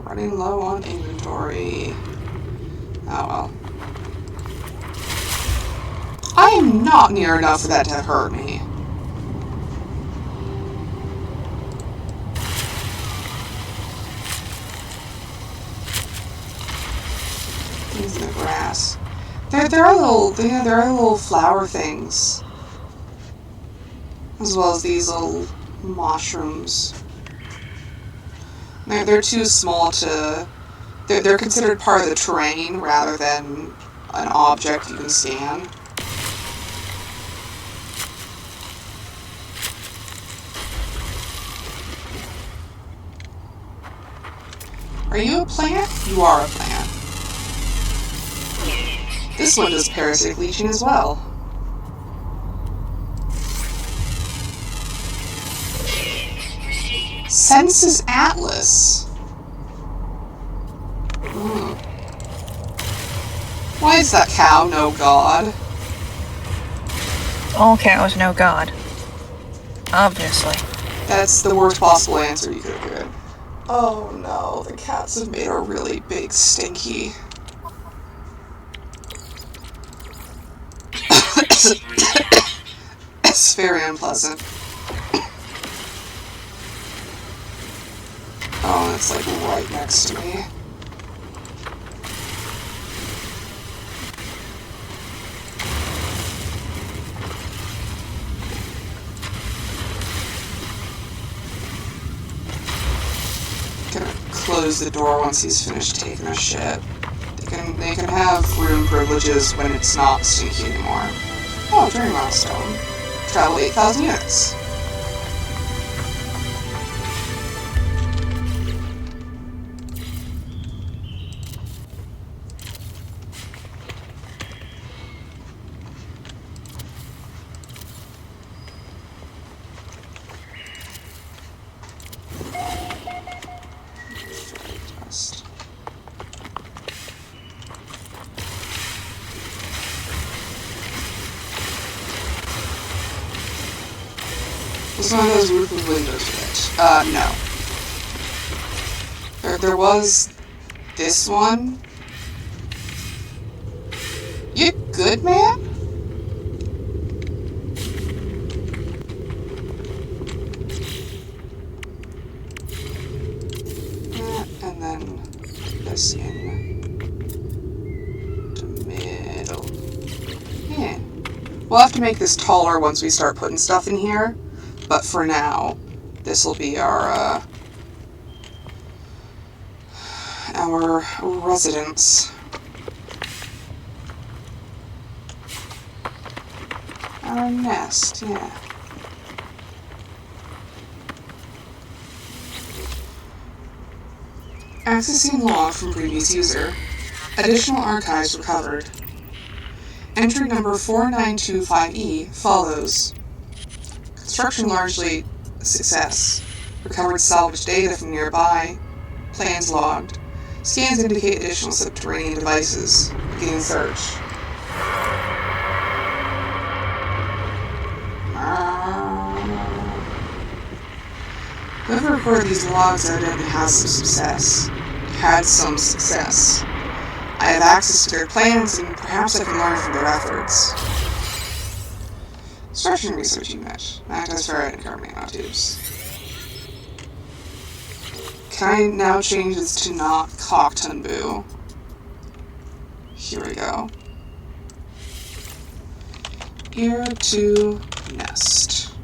Running low on inventory. Oh well. I am not near enough for that to hurt me. Things in the grass. There are little flower things, as well as these little mushrooms. They're too small to... They're considered part of the terrain rather than an object you can scan. Are you a plant? You are a plant. This one does parasitic leeching as well. Census Atlas. Why is that cow no god? All cows no god. Obviously. That's the worst possible answer you could have given. Oh no, the cats have made a really big stinky. It's very unpleasant. Oh, it's like right next to me. Gonna close the door once he's finished taking a shit. They can have room privileges when it's not stinky anymore. Oh, journey milestone. Travel 8,000 units. This one has roof with windows in it. No. There was this one. You good, man? And then this in the middle. Yeah. We'll have to make this taller once we start putting stuff in here. But for now, this will be our residence. Our nest, yeah. Accessing log from previous user. Additional archives recovered. Entry number 4925E follows. Construction largely a success. Recovered salvage data from nearby. Plans logged. Scans indicate additional subterranean devices. Beginning search. Whoever recorded these logs evidently has some success. Had some success. I have access to their plans, and perhaps I can learn from their efforts. Construction Research Unit. Magnetized ferrite and carbon nanotubes. Can I now change this to not Cocktunboo? Here we go. Here to nest.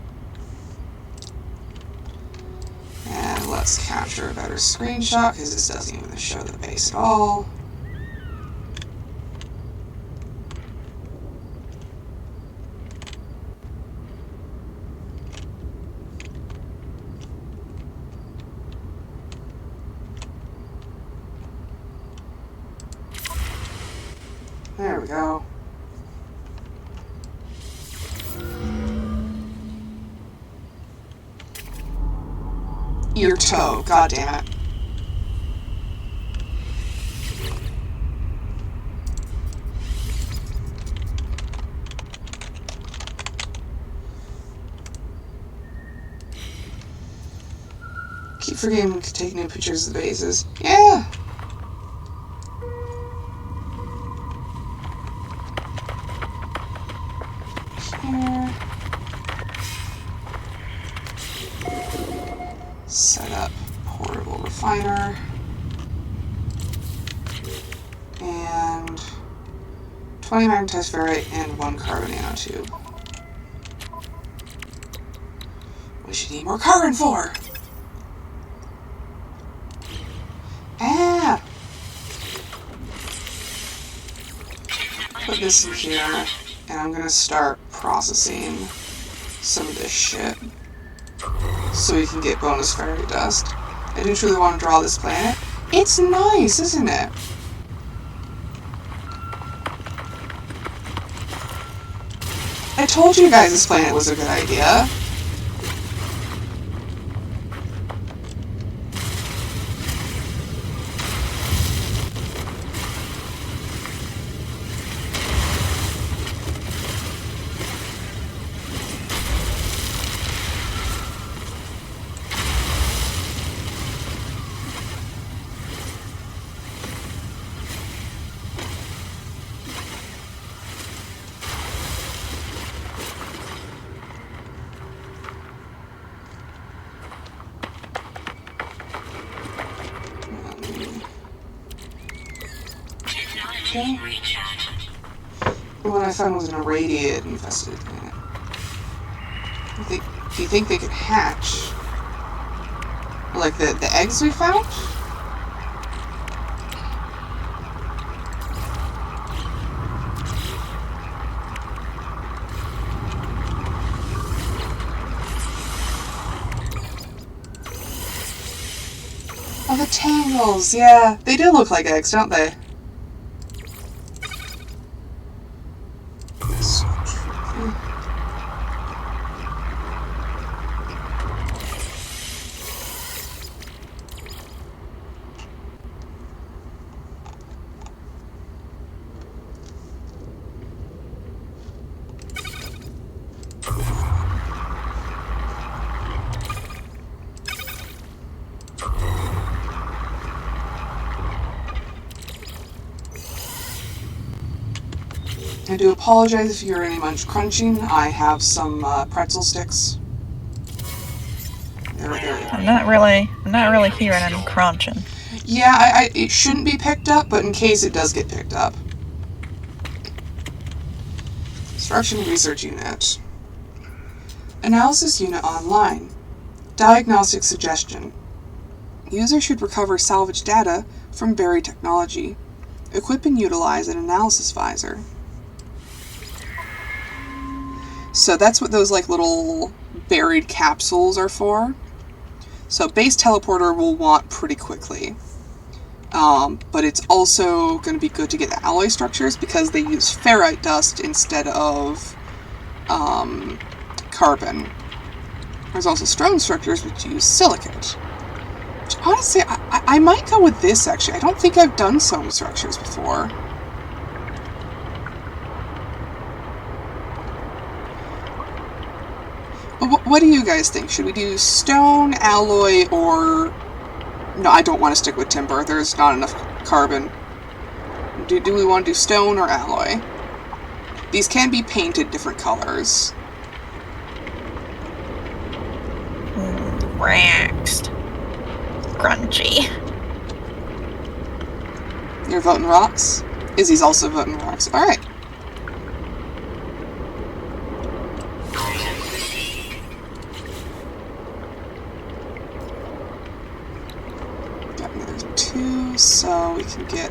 And let's capture a better screenshot, because this doesn't even show the base at all. There we go. Ear toe, god damn it. Keep forgetting to take new pictures of the bases. Yeah! Here. Set up portable refiner. And 20 magnetized ferrite and 1 carbon nanotube. We should need more carbon for. Ah! Put this in here, and I'm gonna start processing some of this shit so we can get bonus fairy dust. I do truly want to draw this planet. It's nice, isn't it? I told you guys this planet was a good idea. Okay. The one I found was an irradiated infested planet. Do you think they could hatch? Like the eggs we found? Oh, the tangles, yeah. They do look like eggs, don't they? I do apologize if you're any much crunching. I have some pretzel sticks. There. I'm not really hearing any crunching. Yeah, it shouldn't be picked up, but in case it does get picked up. Construction Research Unit. Analysis Unit Online. Diagnostic Suggestion. User should recover salvage data from buried technology. Equip and utilize an analysis visor. So that's what those like little buried capsules are for. So base teleporter will want pretty quickly. But it's also going to be good to get the alloy structures because they use ferrite dust instead of carbon. There's also stone structures which use silicate. Which honestly, I might go with this actually. I don't think I've done stone structures before. What do you guys think? Should we do stone, alloy, or... No, I don't want to stick with timber. There's not enough carbon. Do we want to do stone or alloy? These can be painted different colors. Waxed. Crunchy. You're voting rocks? Izzy's also voting rocks. Alright. Got another 2, so we can get...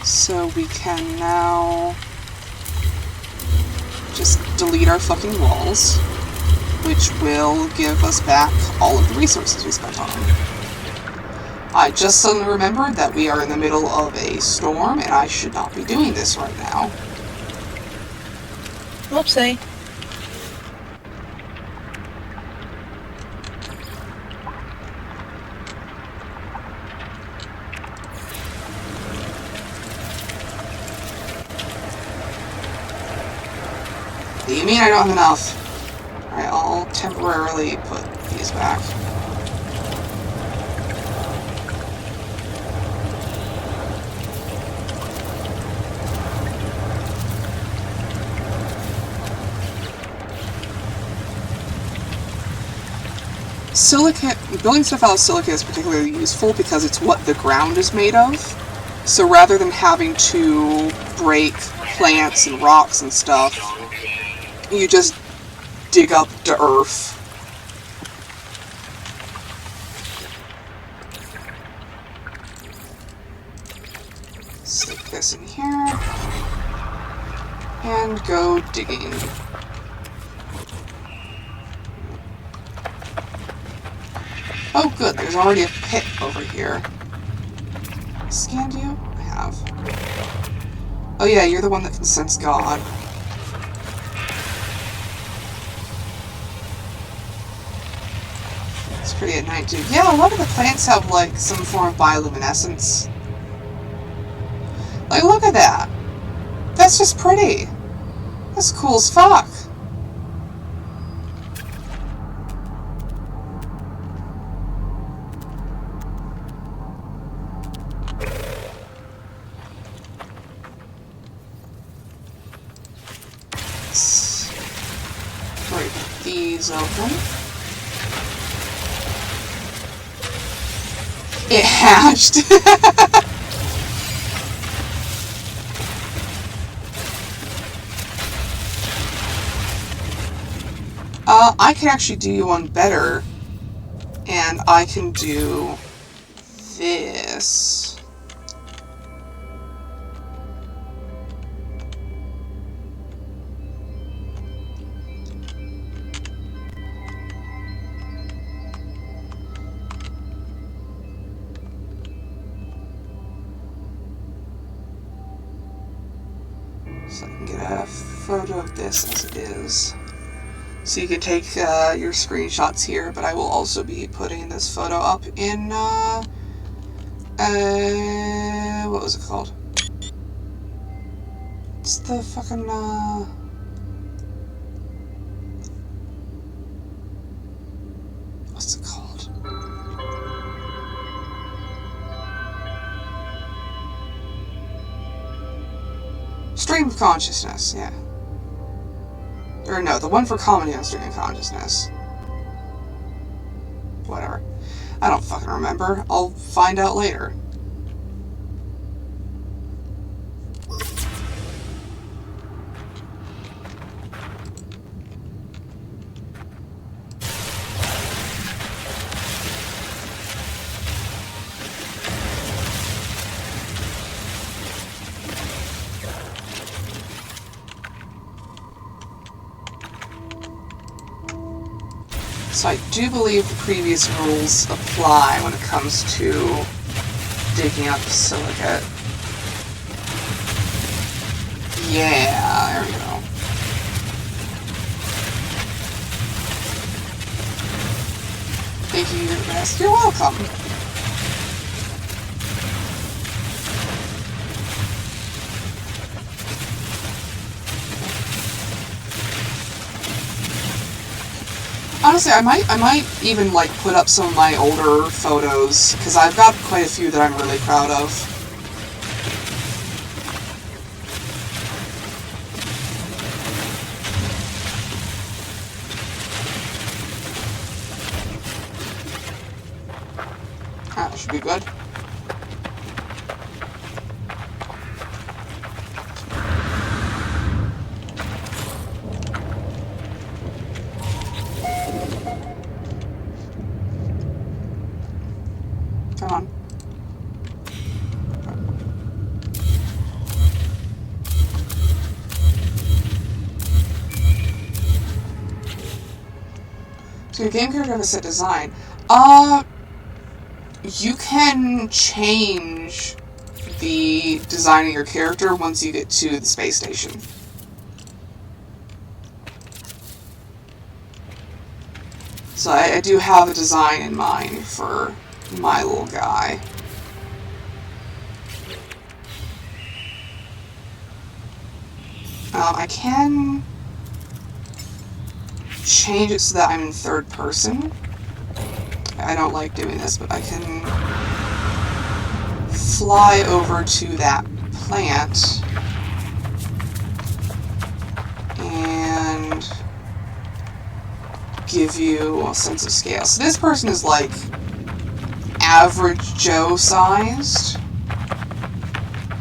So we can now just delete our fucking walls, which will give us back all of the resources we spent on them. I just suddenly remembered that we are in the middle of a storm and I should not be doing this right now. Whoopsie. You mean I don't have enough? Alright, I'll temporarily put these back. Silicate, building stuff out of silicate is particularly useful because it's what the ground is made of. So rather than having to break plants and rocks and stuff, you just dig up the earth. Stick this in here. And go digging. Oh good, there's already a pit over here. Scanned you? I have. Oh yeah, you're the one that can sense God. It's pretty at night too. Yeah, a lot of the plants have like some form of bioluminescence. Like look at that. That's just pretty. That's cool as fuck. Let's break these open. It hatched. I can actually do you one better. And I can do this. So I can get a photo of this as it is. So you can take your screenshots here, but I will also be putting this photo up in, what was it called? It's the fucking, what's it called? Stream of consciousness, yeah. Or no, the one for comedy on stream of consciousness. Whatever. I don't fucking remember. I'll find out later. So I do believe the previous rules apply when it comes to digging up silicate. Yeah, there we go. Thank you, you're the best. You're welcome. Honestly, I might even like put up some of my older photos because I've got quite a few that I'm really proud of. That should be good. Come on. So your game character has a set design. You can change the design of your character once you get to the space station. So I do have a design in mind for my little guy. I can change it so that I'm in third person. I don't like doing this, but I can fly over to that plant and give you a sense of scale. So this person is like average Joe sized,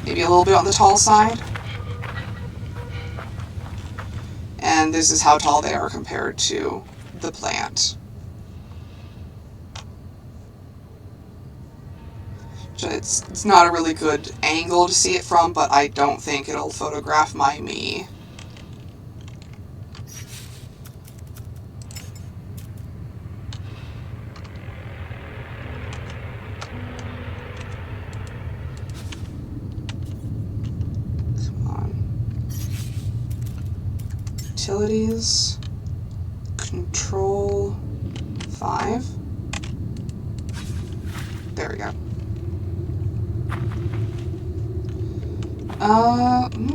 maybe a little bit on the tall side. And this is how tall they are compared to the plant. So it's not a really good angle to see it from, but I don't think it'll photograph my me. Utilities, control 5. There we go.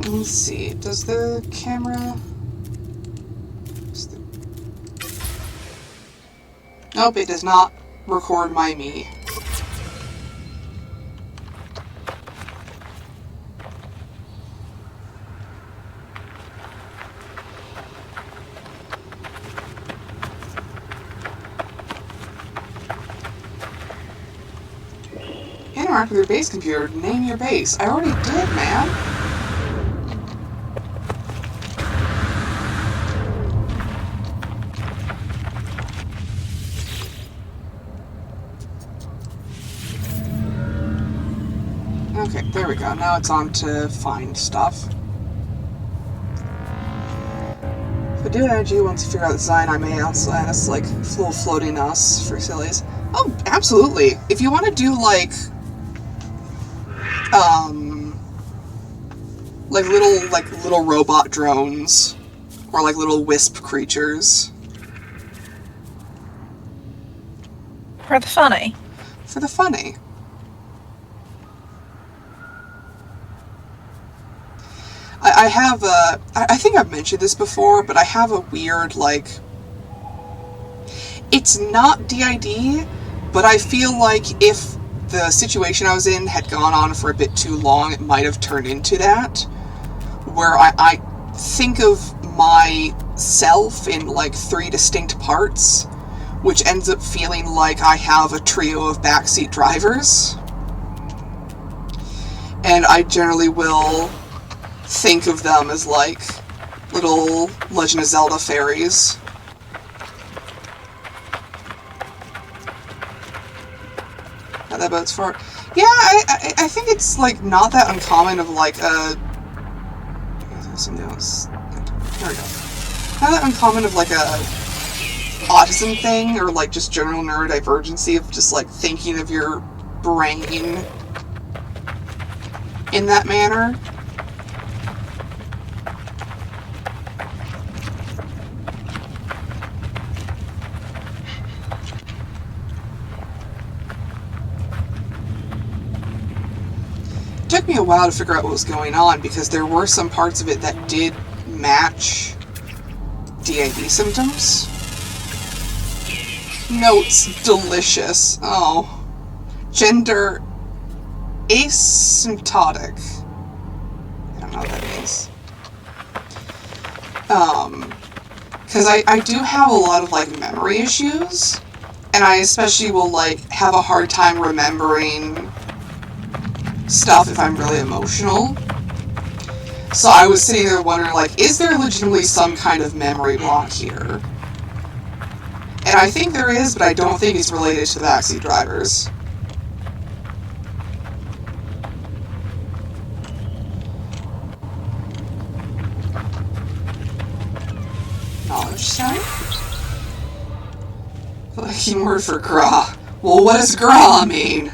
Let's see. Does the camera? Nope, it does not record my me. interact with your base computer, name your base. I already did, man. Okay, there we go. Now it's on to find stuff. If I do energy, once you figure out the design, I may also ask, like, little floating us for sillies. Oh, absolutely. If you want to do, like little robot drones, or like little wisp creatures. For the funny. For the funny. I have I think I've mentioned this before, but I have a weird, like, it's not DID, but I feel like if the situation I was in had gone on for a bit too long, it might have turned into that, where I think of myself in, like, 3 distinct parts, which ends up feeling like I have a trio of backseat drivers. And I generally will think of them as, like, little Legend of Zelda fairies. Got that boat's for... Yeah, I think it's, like, not that uncommon of, like, a... Something else. There we go. Not that uncommon of, like, a autism thing, or, like, just general neurodivergency of just, like, thinking of your brain in that manner. It took me a while to figure out what was going on, because there were some parts of it that did match DID symptoms. Notes, delicious. Oh. Gender asymptotic. I don't know what that means. Because I do have a lot of, like, memory issues, and I especially will, like, have a hard time remembering stuff if I'm really emotional. So I was sitting there wondering, like, is there legitimately some kind of memory block here? And I think there is, but I don't think it's related to the backseat drivers. Knowledge set? Lucky word for gra. Well, what does gra mean?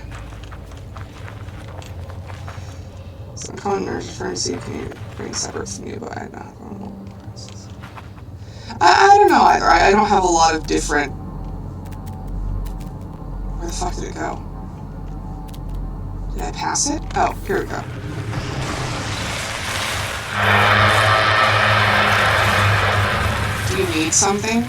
Some common nerve difference you can bring separate from you, but I don't know. I don't know either. I don't have a lot of different... Where the fuck did it go? Did I pass it? Oh, here we go. Do you need something?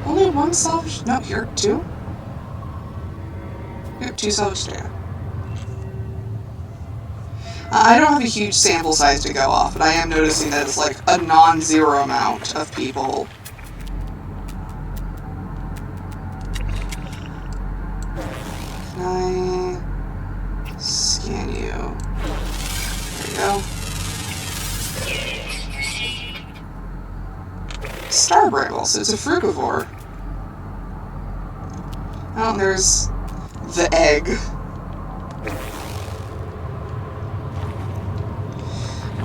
Only one salvage? No, here, 2? Yep, 2 salvage data. I don't have a huge sample size to go off, but I am noticing that it's like a non-zero amount of people. Can I scan you? There we go. Star bramble, so it's a frugivore. Oh, and there's the egg.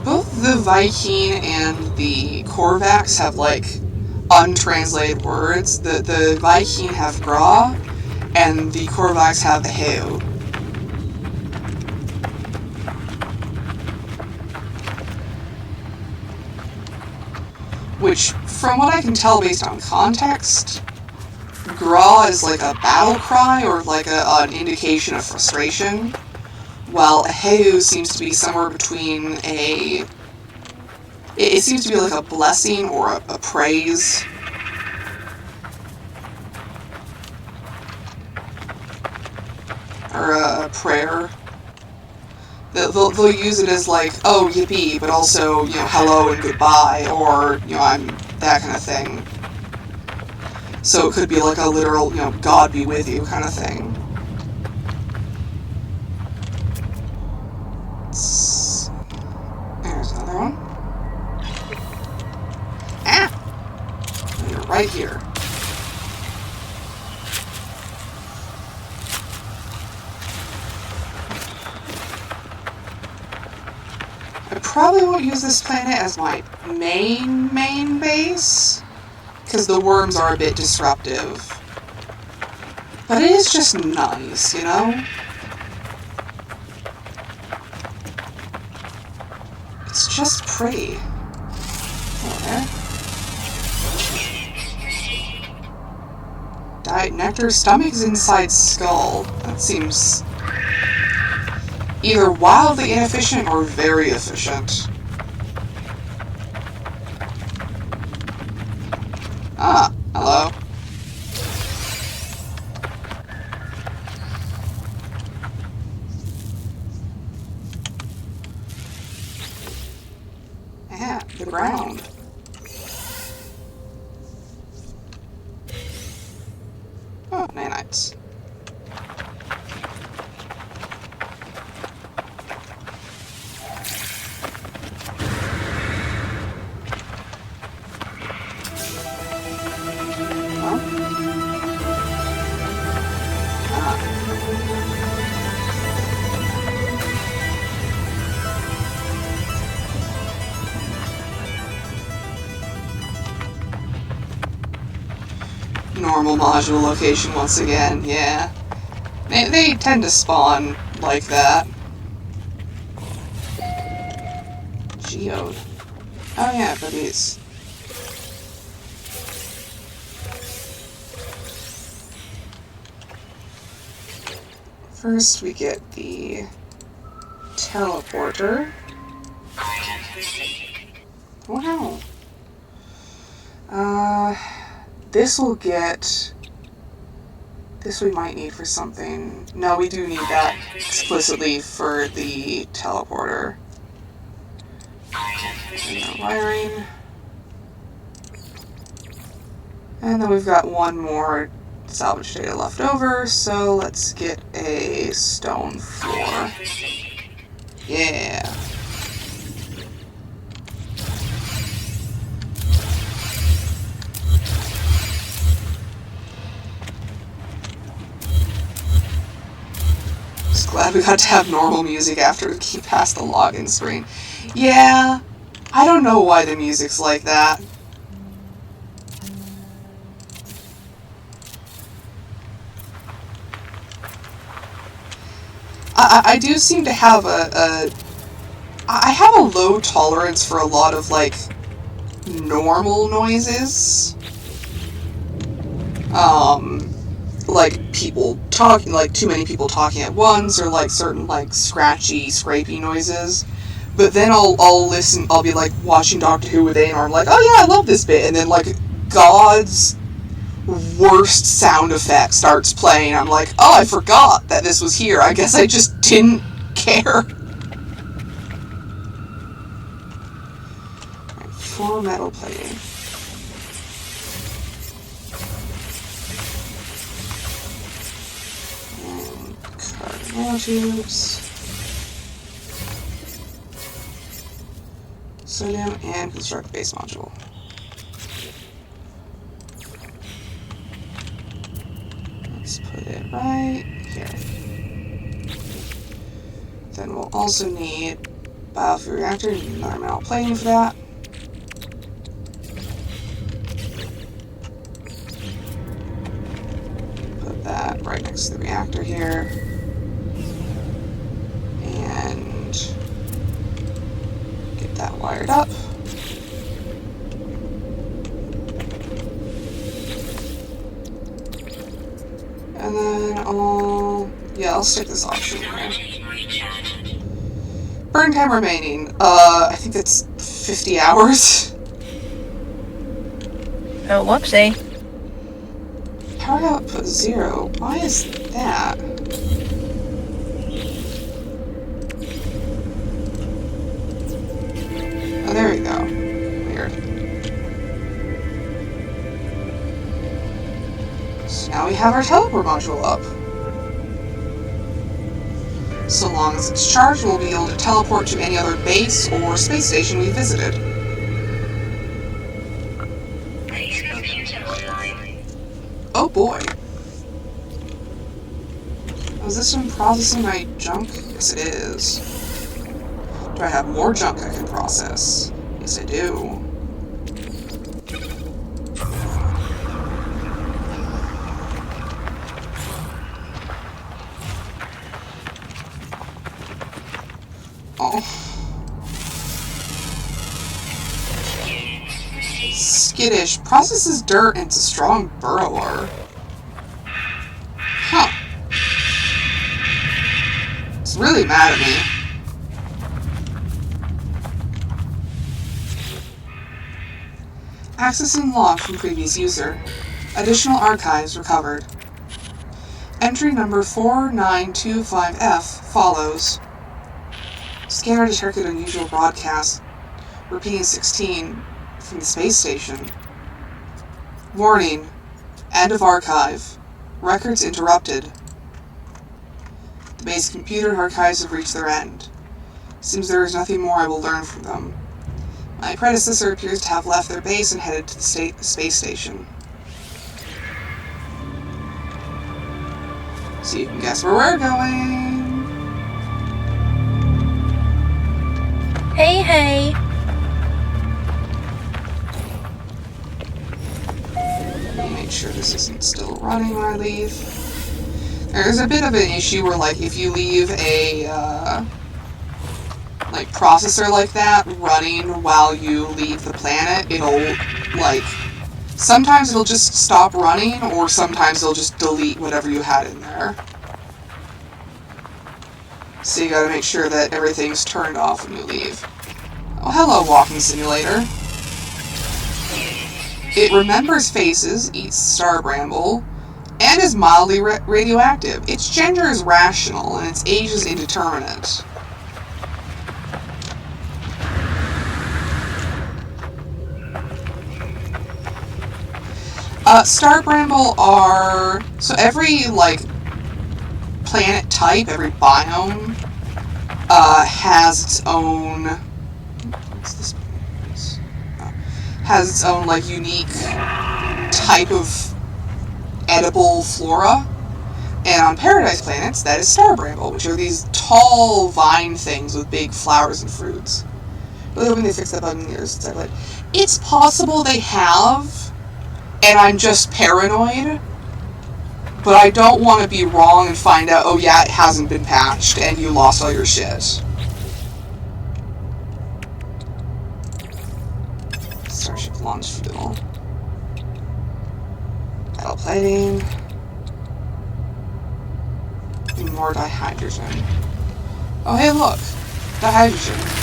Both the Viking and the Korvax have, like, untranslated words. The Viking have gra, and the Korvax have the heu. Which, from what I can tell based on context, gra is like a battle cry or like an indication of frustration, while a heu seems to be somewhere between a... It seems to be like a blessing or a praise. prayer. They'll use it as like, oh, yippee, but also, you know, hello and goodbye, or, you know, I'm that kind of thing. So it could be like a literal, you know, God be with you kind of thing. There's another one. Ah! And you're right here. I probably won't use this planet as my main base, because the worms are a bit disruptive. But it is just nice, you know? It's just pretty. Okay. Diet nectar, stomach is inside skull. That seems either wildly inefficient or very efficient. Ah, hello. Yeah, the ground. Oh, nanites. Normal module location once again, yeah. They tend to spawn like that. Geode. Oh yeah, for these. First we get the teleporter. Wow. This will get... This we might need for something. No, we do need that explicitly for the teleporter. And the wiring. And then we've got one more salvage data left over, so let's get a stone floor. Yeah. Just glad we got to have normal music after we keep past the login screen. Yeah, I don't know why the music's like that. I do seem to have I have a low tolerance for a lot of, like, normal noises. Like people talking, like too many people talking at once, or like certain, like, scratchy, scrapey noises. But then I'll listen, I'll be, like, watching Doctor Who with aenor, I'm like, oh yeah, I love this bit, and then, like, God's worst sound effect starts playing. I'm like, oh, I forgot that this was here. I guess I just didn't care. Right, 4 metal plating. And carbon nanotubes. Sodium and construct base module. Let's put it right here. Then we'll also need biofuel reactor, another metal plating for that. Put that right next to the reactor here. And get that wired up. And then I'll stick this option in there. Burn time remaining. I think that's 50 hours. Oh, whoopsie. Power output 0. Why is that? have our teleport module up. So long as it's charged, we'll be able to teleport to any other base or space station we visited. Base computer online. Oh boy. Is this one processing my junk? Yes, it is. Do I have more junk I can process? Yes, I do. Oh. Skittish. Processes dirt and it's a strong burrower. Huh. It's really mad at me. Accessing log from previous user. Additional archives recovered. Entry number 4925F follows. Scanner detected unusual broadcast. Repeating 16 from the space station. Warning. End of archive. Records interrupted. The base computer archives have reached their end. Seems there is nothing more I will learn from them. My predecessor appears to have left their base and headed to the space station. So you can guess where we're going. Hey. Let me make sure this isn't still running when I leave. There's a bit of an issue where, like, if you leave a, processor like that running while you leave the planet, it'll, sometimes it'll just stop running, or sometimes it'll just delete whatever you had in there. So you gotta make sure that everything's turned off when you leave. Oh, hello, walking simulator. It remembers faces, eats star bramble, and is mildly radioactive. Its gender is rational, and its age is indeterminate. Star bramble are... So every, planet type, every biome, has its own... What's this? Has its own, unique type of edible flora. And on paradise planets, that is star bramble, which are these tall vine things with big flowers and fruits. Really hoping they fix that bug in years since I played. It's possible they have, and I'm just paranoid, but I don't want to be wrong and find out, oh yeah, it hasn't been patched, and you lost all your shit. Starship launch fuel. Metal plating. And more dihydrogen. Oh hey look! Dihydrogen.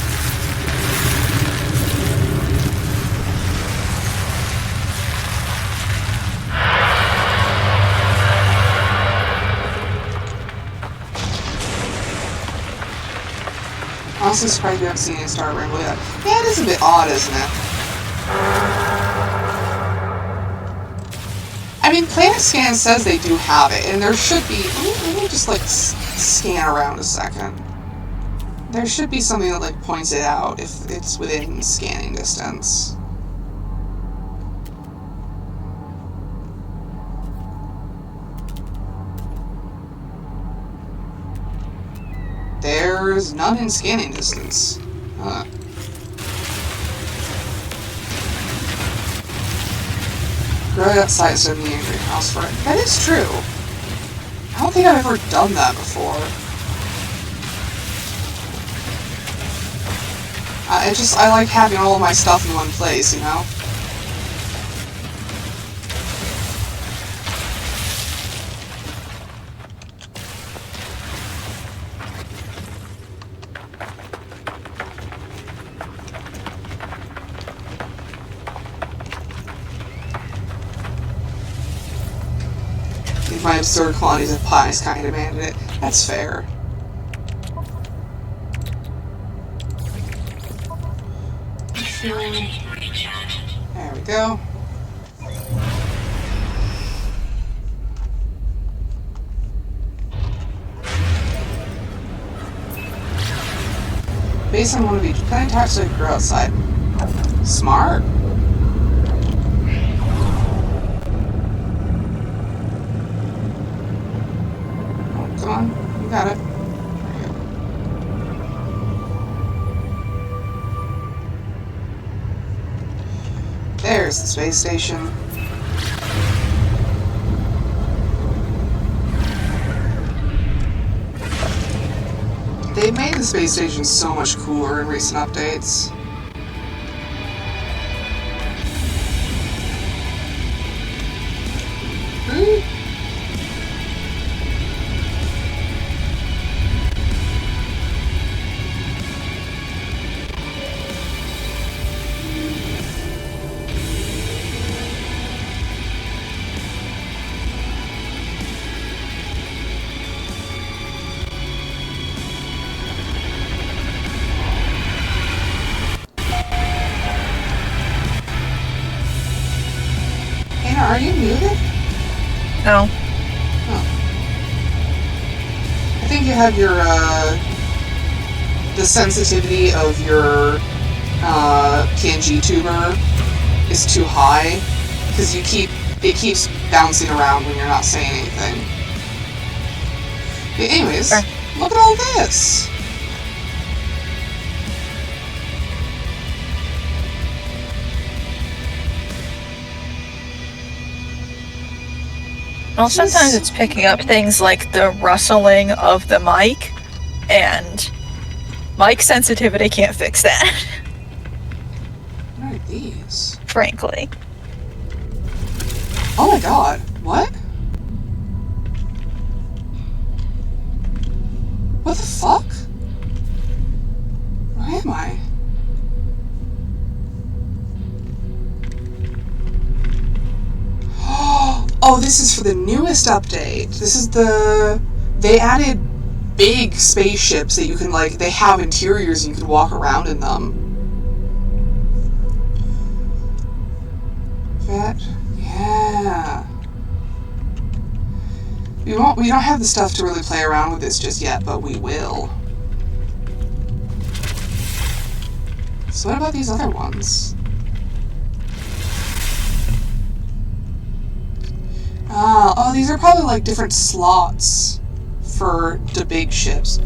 Honestly surprised we haven't seen any star bramble yet. Yeah, it is a bit odd, isn't it? I mean, Planet Scan says they do have it, and there should be... Let me just, scan around a second. There should be something that, points it out if it's within scanning distance. There's none in scanning distance. Huh. Right outside instead of the greenhouse for it. That is true. I don't think I've ever done that before. I like having all of my stuff in one place, you know? My absurd quantities of pies kind of demanded it. That's fair. There we go. Based on one of each plant types so I can grow outside. Smart. Oh, come on. You got it. There's the space station. They've made the space station so much cooler in recent updates. Anna, are you muted? No. Oh. I think you have your, the sensitivity of your, PNG tuber is too high, because it keeps bouncing around when you're not saying anything. But anyways, look at all this! Well, sometimes it's picking up things like the rustling of the mic, and mic sensitivity can't fix that. What are these? Frankly. Oh my god, what? What the fuck? Where am I? Oh, this is for the newest update. This is they added big spaceships that you can, like, they have interiors and you can walk around in them. Yeah. We don't have the stuff to really play around with this just yet, but we will. So what about these other ones? Oh, these are probably like different slots for the big ships.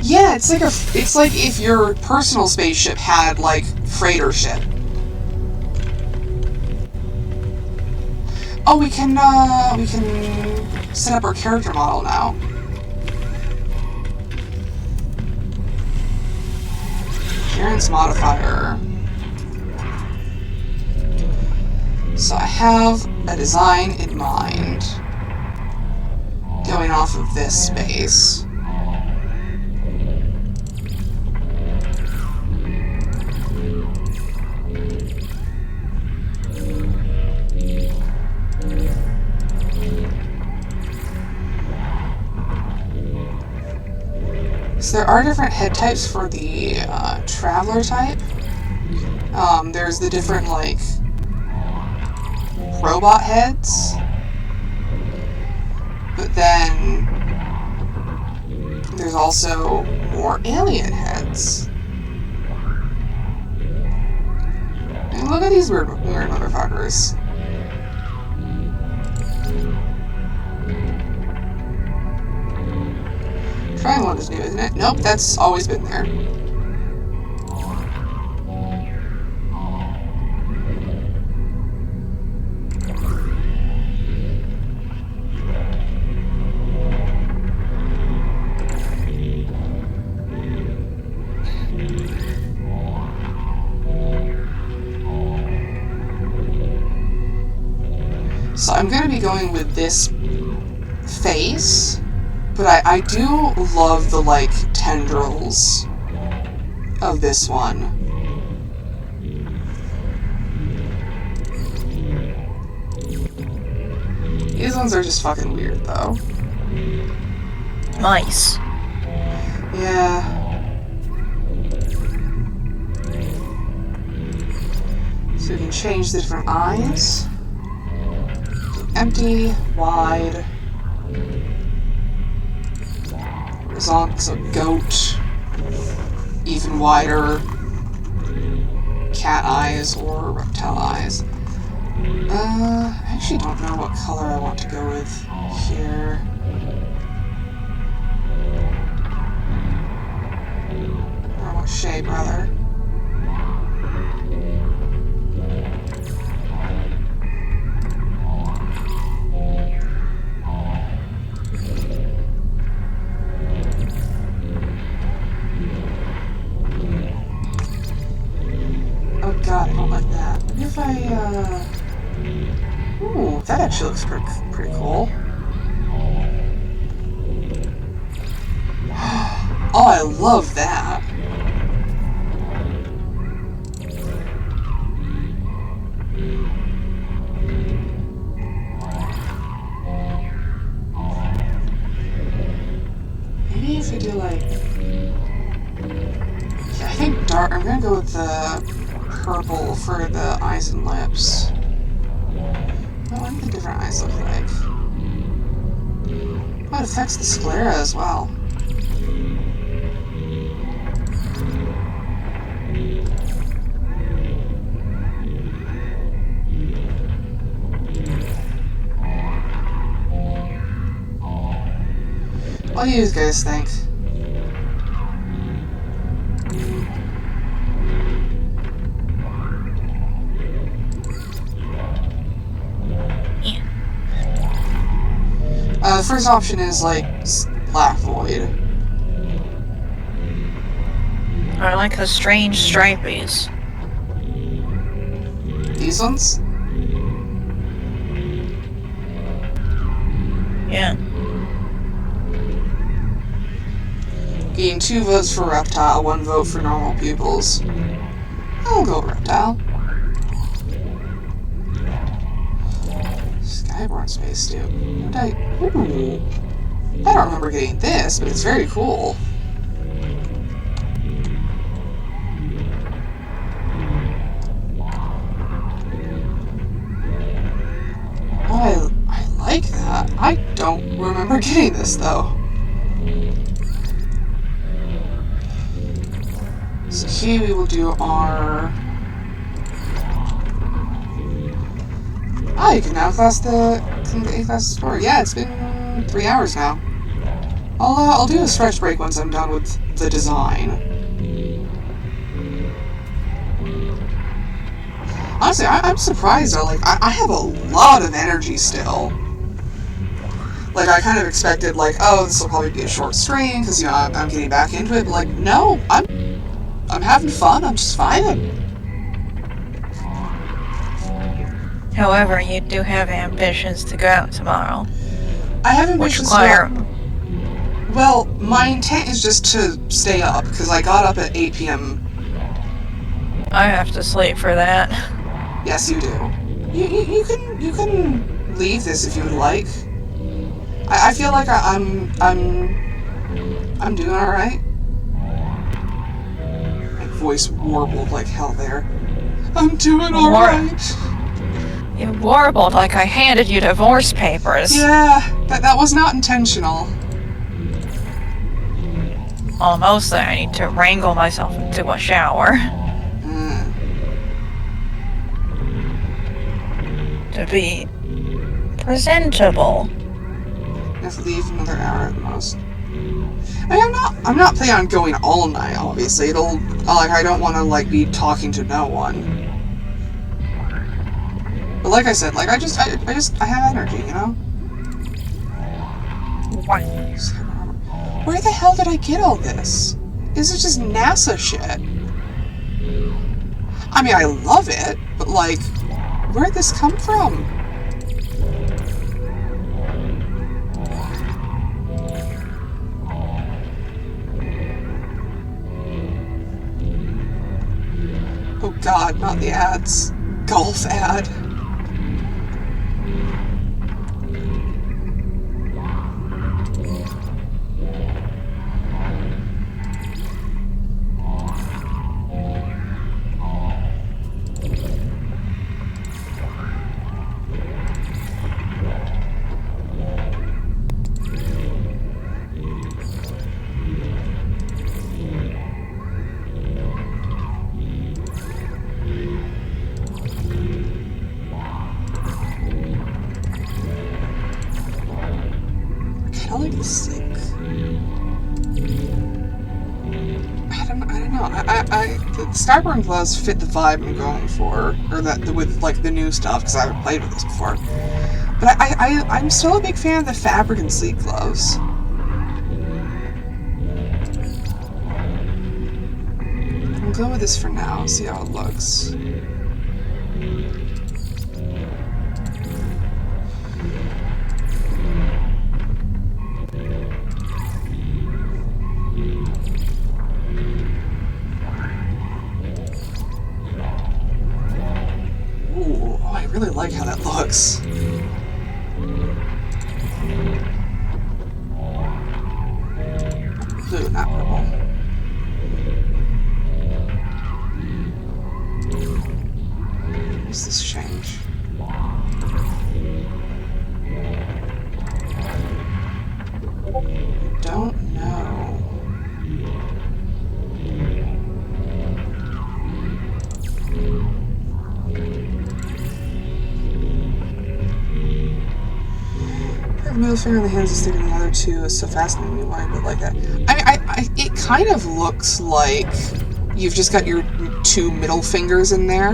Yeah, it's like if your personal spaceship had like freighter ship. Oh, we can set up our character model now. Appearance modifier. So I have a design in mind, going off of this space. So there are different head types for the traveler type. There's the different, like, robot heads, but then there's also more alien heads. And look at these weird motherfuckers. Triangle is new, isn't it? Nope, that's always been there. So I'm going to be going with this face, but I do love the, like, tendrils of this one. These ones are just fucking weird, though. Nice. Yeah. So we can change the different eyes. Empty, wide, horizontal, so goat. even wider cat eyes or reptile eyes. I actually don't know what color I want to go with here. Or what shape, rather. Oh god, I don't like that. Maybe if I, Ooh, that actually looks pretty cool. Oh, I love that. Maybe if we do like... Yeah, I think dark... I'm gonna go with the purple for the eyes and lips. Oh, what do the different eyes look like? Oh, it affects the sclera as well. What do you guys think? The first option is like black void. I like the strange stripies. These ones? Yeah. Getting 2 votes for reptile, 1 vote for normal pupils. I'll go reptile. Skyborn spacesuit. Ooh. I don't remember getting this, but it's very cool. Oh, I like that. I don't remember getting this, though. So here we will do our... Ah, you can now class the A-class store. Yeah, it's been 3 hours now. I'll do a stretch break once I'm done with the design. Honestly, I'm surprised though. Like, I have a lot of energy still. Like, I kind of expected, like, oh, this will probably be a short stream because you know I'm getting back into it. But like, no, I'm having fun. I'm just vibing. However, you do have ambitions to go out tomorrow. I have Which ambitions require... Well, my intent is just to stay up, because I got up at 8 p.m. I have to sleep for that. Yes, you do. You can leave this if you would like. I feel like I'm doing alright. My voice warbled like hell there. I'm doing alright. You warbled like I handed you divorce papers. Yeah, that was not intentional. Well, mostly I need to wrangle myself into a shower. To be presentable. Just leave another hour at the most. I mean, I'm not planning on going all night, obviously. It'll, like, I don't want to, like, be talking to no one. But like I said, like, I have energy, you know? What? Where the hell did I get all this? Is it just NASA shit? I mean, I love it, but, like, where'd this come from? Oh god, not the ads. Golf ad. Sleek. I don't know. The Skyborn gloves fit the vibe I'm going for, or that with like the new stuff because I haven't played with this before. But I'm still a big fan of the fabric and sleek gloves. I'll go with this for now. See how it looks. Ooh, oh, I really like how that looks. Blue, not purple. What's this change? I don't know. The middle finger in the hands is sticking in the other two is so fascinating me. Why but like that? It kind of looks like you've just got your two middle fingers in there.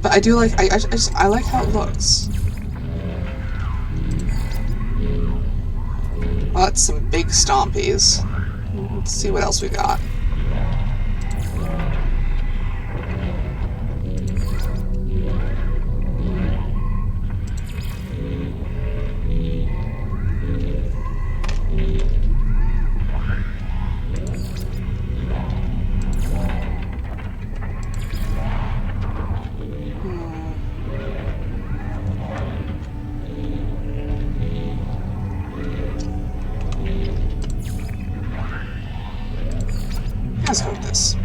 But I do like, I like how it looks. Well, that's some big stompies. Let's see what else we got. Let's go with this.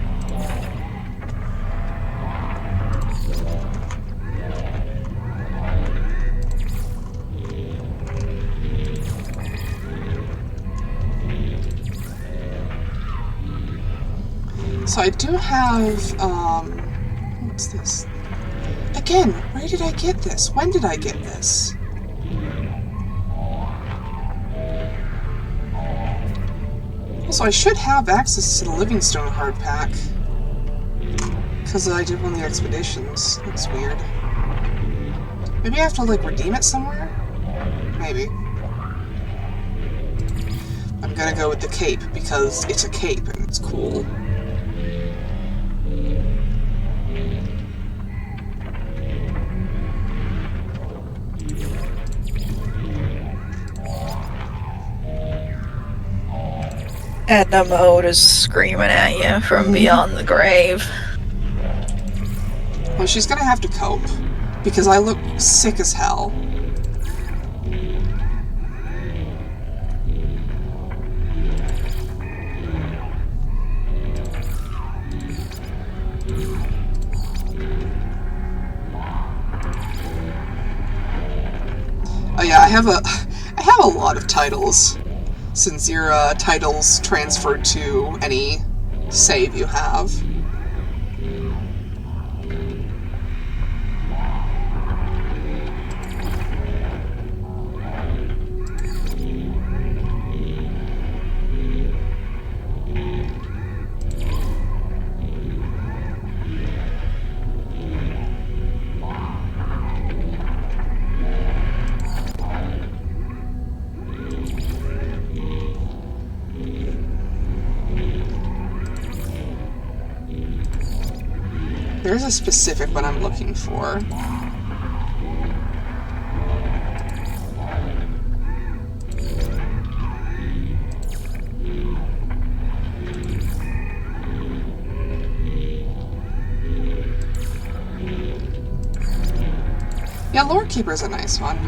So I do have, what's this? Again, where did I get this? When did I get this? Also, I should have access to the Livingstone hard pack. Because I did one of the expeditions. That's weird. Maybe I have to, like, redeem it somewhere? Maybe. I'm gonna go with the cape, because it's a cape and it's cool. Edna Mode is screaming at you from beyond the grave. Well, she's gonna have to cope, because I look sick as hell. Oh yeah, I have a lot of titles. Since your titles transferred to any save you have. There's a specific one I'm looking for. Yeah, Lore Keeper's a nice one.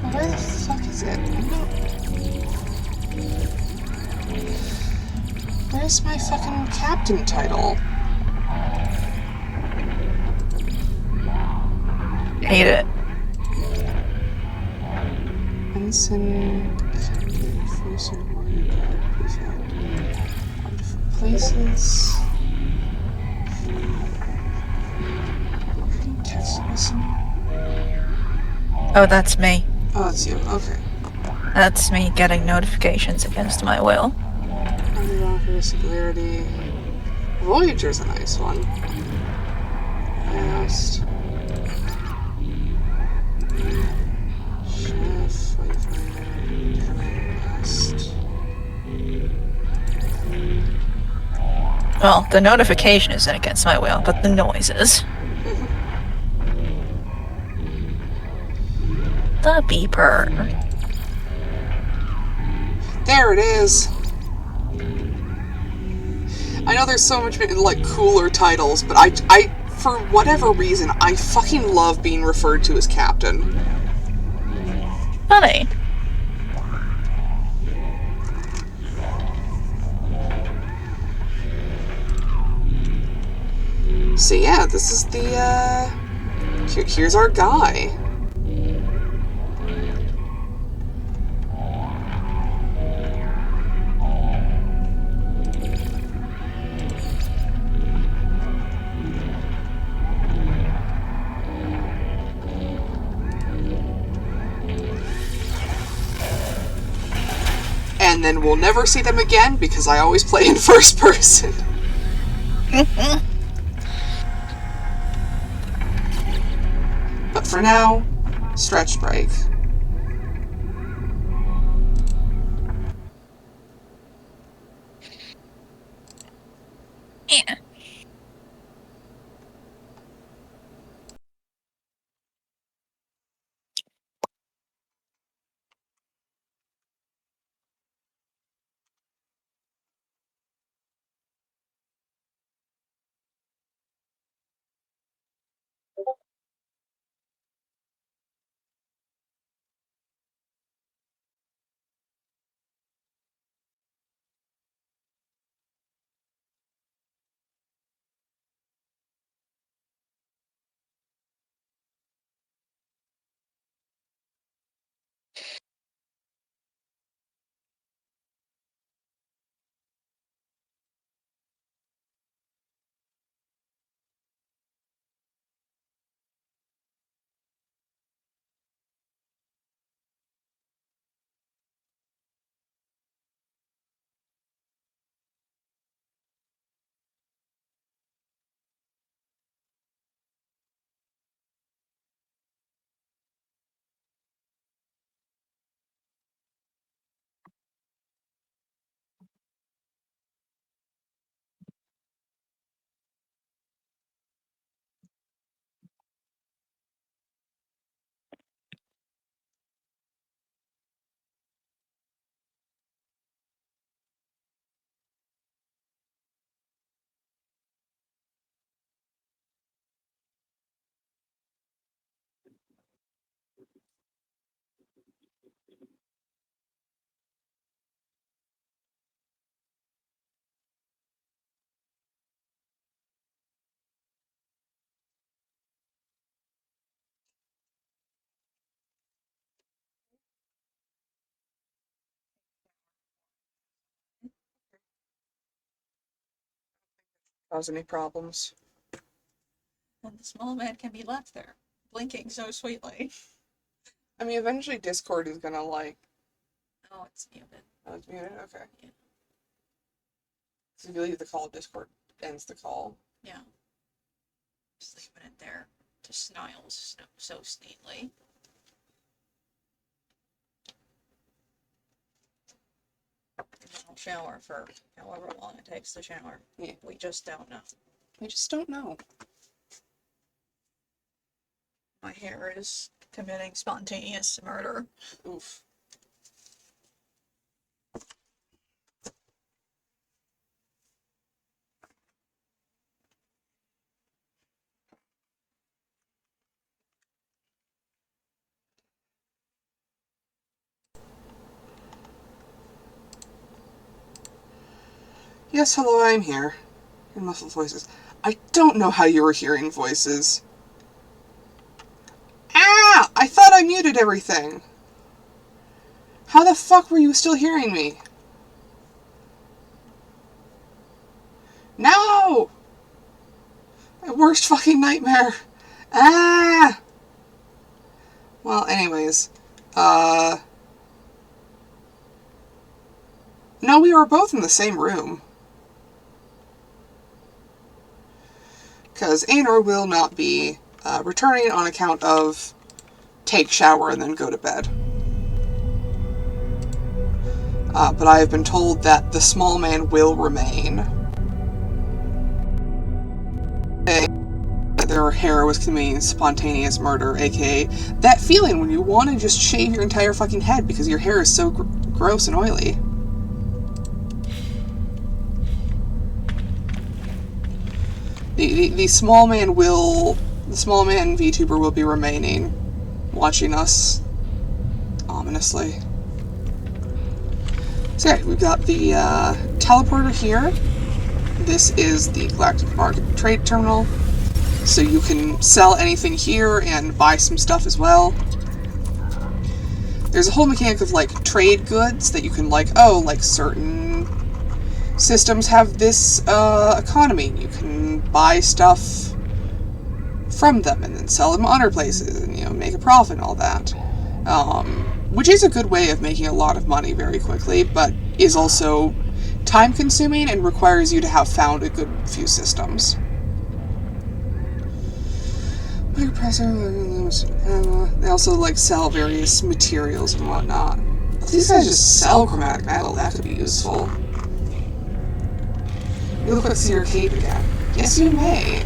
Well, where the fuck is it? Where's my fucking captain title? Hate it. Ensign... places. Are you texting with someone? Oh, that's me. Oh, it's you. Okay. That's me getting notifications against my will. Underwater singularity. Voyager's a nice one. Fast. Chef, Wayfinder, West. Well, the notification isn't against my will, but the noises. The beeper. There it is. I know there's so much like cooler titles, but I for whatever reason I fucking love being referred to as Captain. Funny. So yeah, this is the here's our guy. And then we'll never see them again because I always play in first person. But for now, stretch break. Yeah. Cause any problems? And the small man can be left there, blinking so sweetly. I mean, eventually Discord is gonna like. Oh, it's muted. Oh, it's muted? Okay. Yeah. So if you leave the call, Discord ends the call. Yeah. Just leaving it there to snile so neatly. I'll shower for however long it takes to shower. Yeah. We just don't know. We just don't know. My hair is committing spontaneous murder. Oof. Yes, hello, I'm here. In muffled voices. I don't know how you were hearing voices. Ah! I thought I muted everything. How the fuck were you still hearing me? worst fucking nightmare. Ah! Well, anyways. No, we were both in the same room. Because Aenor will not be returning on account of take shower and then go to bed. But I have been told that the small man will remain. Their hair was committing spontaneous murder, aka that feeling when you want to just shave your entire fucking head because your hair is so gross and oily. The small man VTuber will be remaining, watching us ominously. So yeah, we've got the teleporter here. This is the Galactic Market Trade Terminal. So you can sell anything here and buy some stuff as well. There's a whole mechanic of like trade goods that you can like, oh, like certain systems have this economy. You can buy stuff from them and then sell them other places and, you know, make a profit and all that. Which is a good way of making a lot of money very quickly, but is also time consuming and requires you to have found a good few systems. They also like sell various materials and whatnot. If these guys just sell chromatic metal, that could be useful. You look like see your cape again. Yes, you may.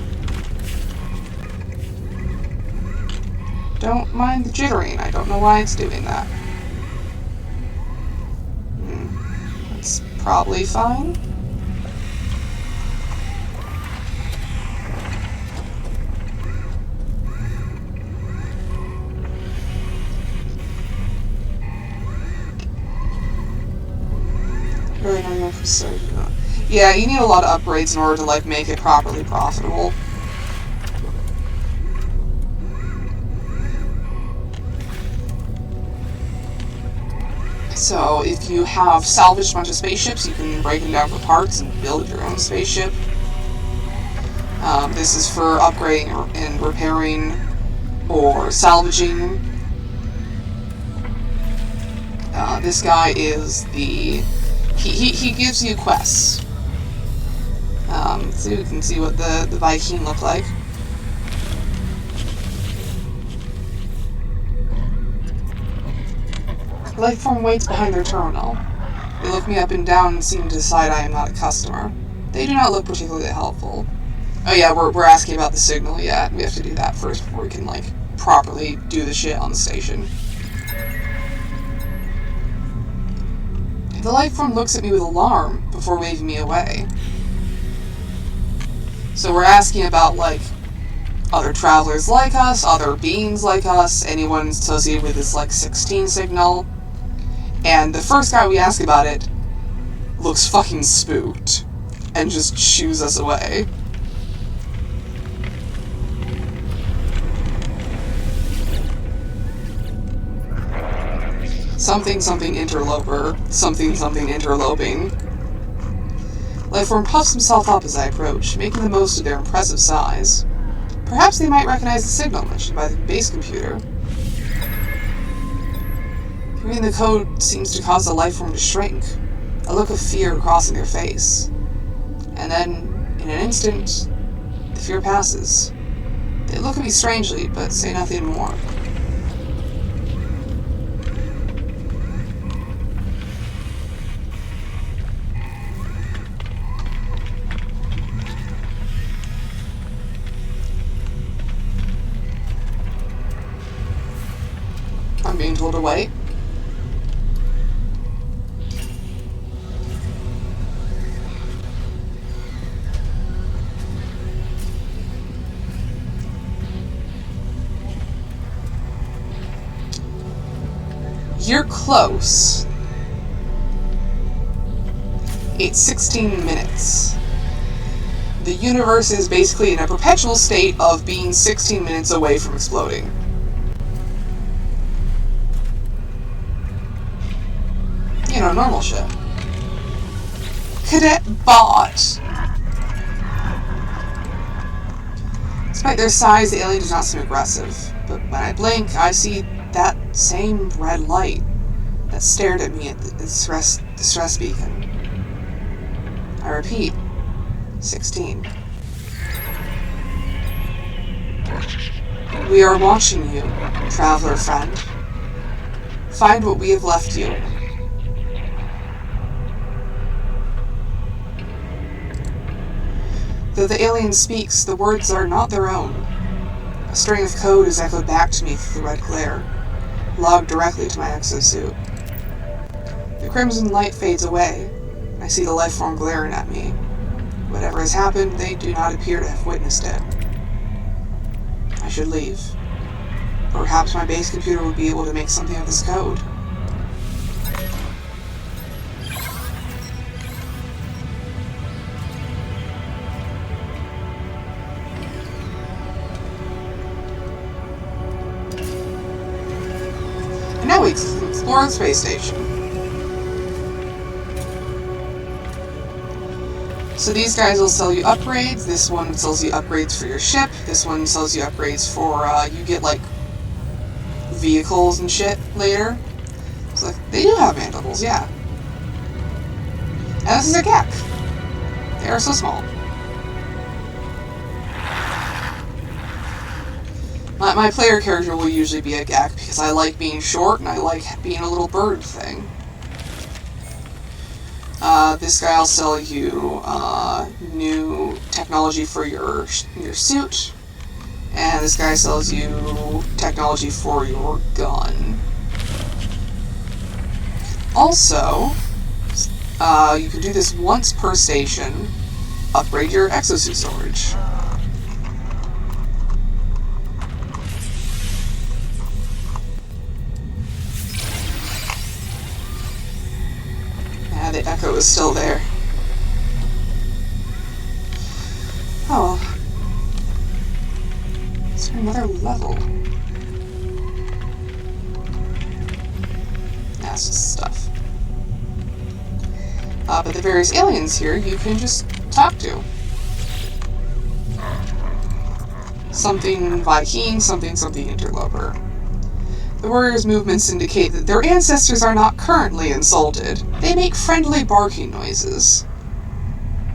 Don't mind the jittering. I don't know why it's doing that. That's probably fine. Yeah, you need a lot of upgrades in order to like make it properly profitable. So if you have salvaged a bunch of spaceships, you can break them down for parts and build your own spaceship. This is for upgrading and repairing or salvaging. This guy is the... He gives you quests. So you can see what the Viking look like. Lifeform waits behind their terminal. They look me up and down and seem to decide I am not a customer. They do not look particularly helpful. Oh yeah, we're asking about the signal. Yeah, we have to do that first before we can, like, properly do the shit on the station. The lifeform looks at me with alarm before waving me away. So we're asking about, like, other travelers like us, other beings like us, anyone associated with this, like, 16 signal. And the first guy we ask about it looks fucking spooked and just shoos us away. Something something interloper, something something interloping. Lifeform puffs himself up as I approach, making the most of their impressive size. Perhaps they might recognize the signal mentioned by the base computer. Hearing the code seems to cause the lifeform to shrink, a look of fear crossing their face. And then, in an instant, the fear passes. They look at me strangely, but say nothing more. I'm being told to wait. You're close. It's 16 minutes. The universe is basically in a perpetual state of being 16 minutes away from exploding. You know, normal shit. Cadet bot. Despite their size, the alien does not seem aggressive, but when I blink, I see that same red light that stared at me at the distress beacon. I repeat, 16. We are watching you, traveler friend. Find what we have left you. Though the alien speaks, the words are not their own. A string of code is echoed back to me through the red glare, logged directly to my exosuit. The crimson light fades away. I see the life form glaring at me. Whatever has happened, they do not appear to have witnessed it. I should leave. Perhaps my base computer would be able to make something of this code. And now we explore the space station. So these guys will sell you upgrades. This one sells you upgrades for your ship. This one sells you upgrades for, you get, like, vehicles and shit later. So, like, they do have mandibles, yeah. And this is a gek. They are so small. My player character will usually be a gek because I like being short and I like being a little bird thing. This guy will sell you new technology for your suit, and this guy sells you technology for your gun. Also, you can do this once per station. Upgrade your exosuit storage. The echo is still there. Oh. Is there another level? That's just stuff. But the various aliens here you can just talk to. Something Viking, something interloper. The warriors' movements indicate that their ancestors are not currently insulted. They make friendly barking noises.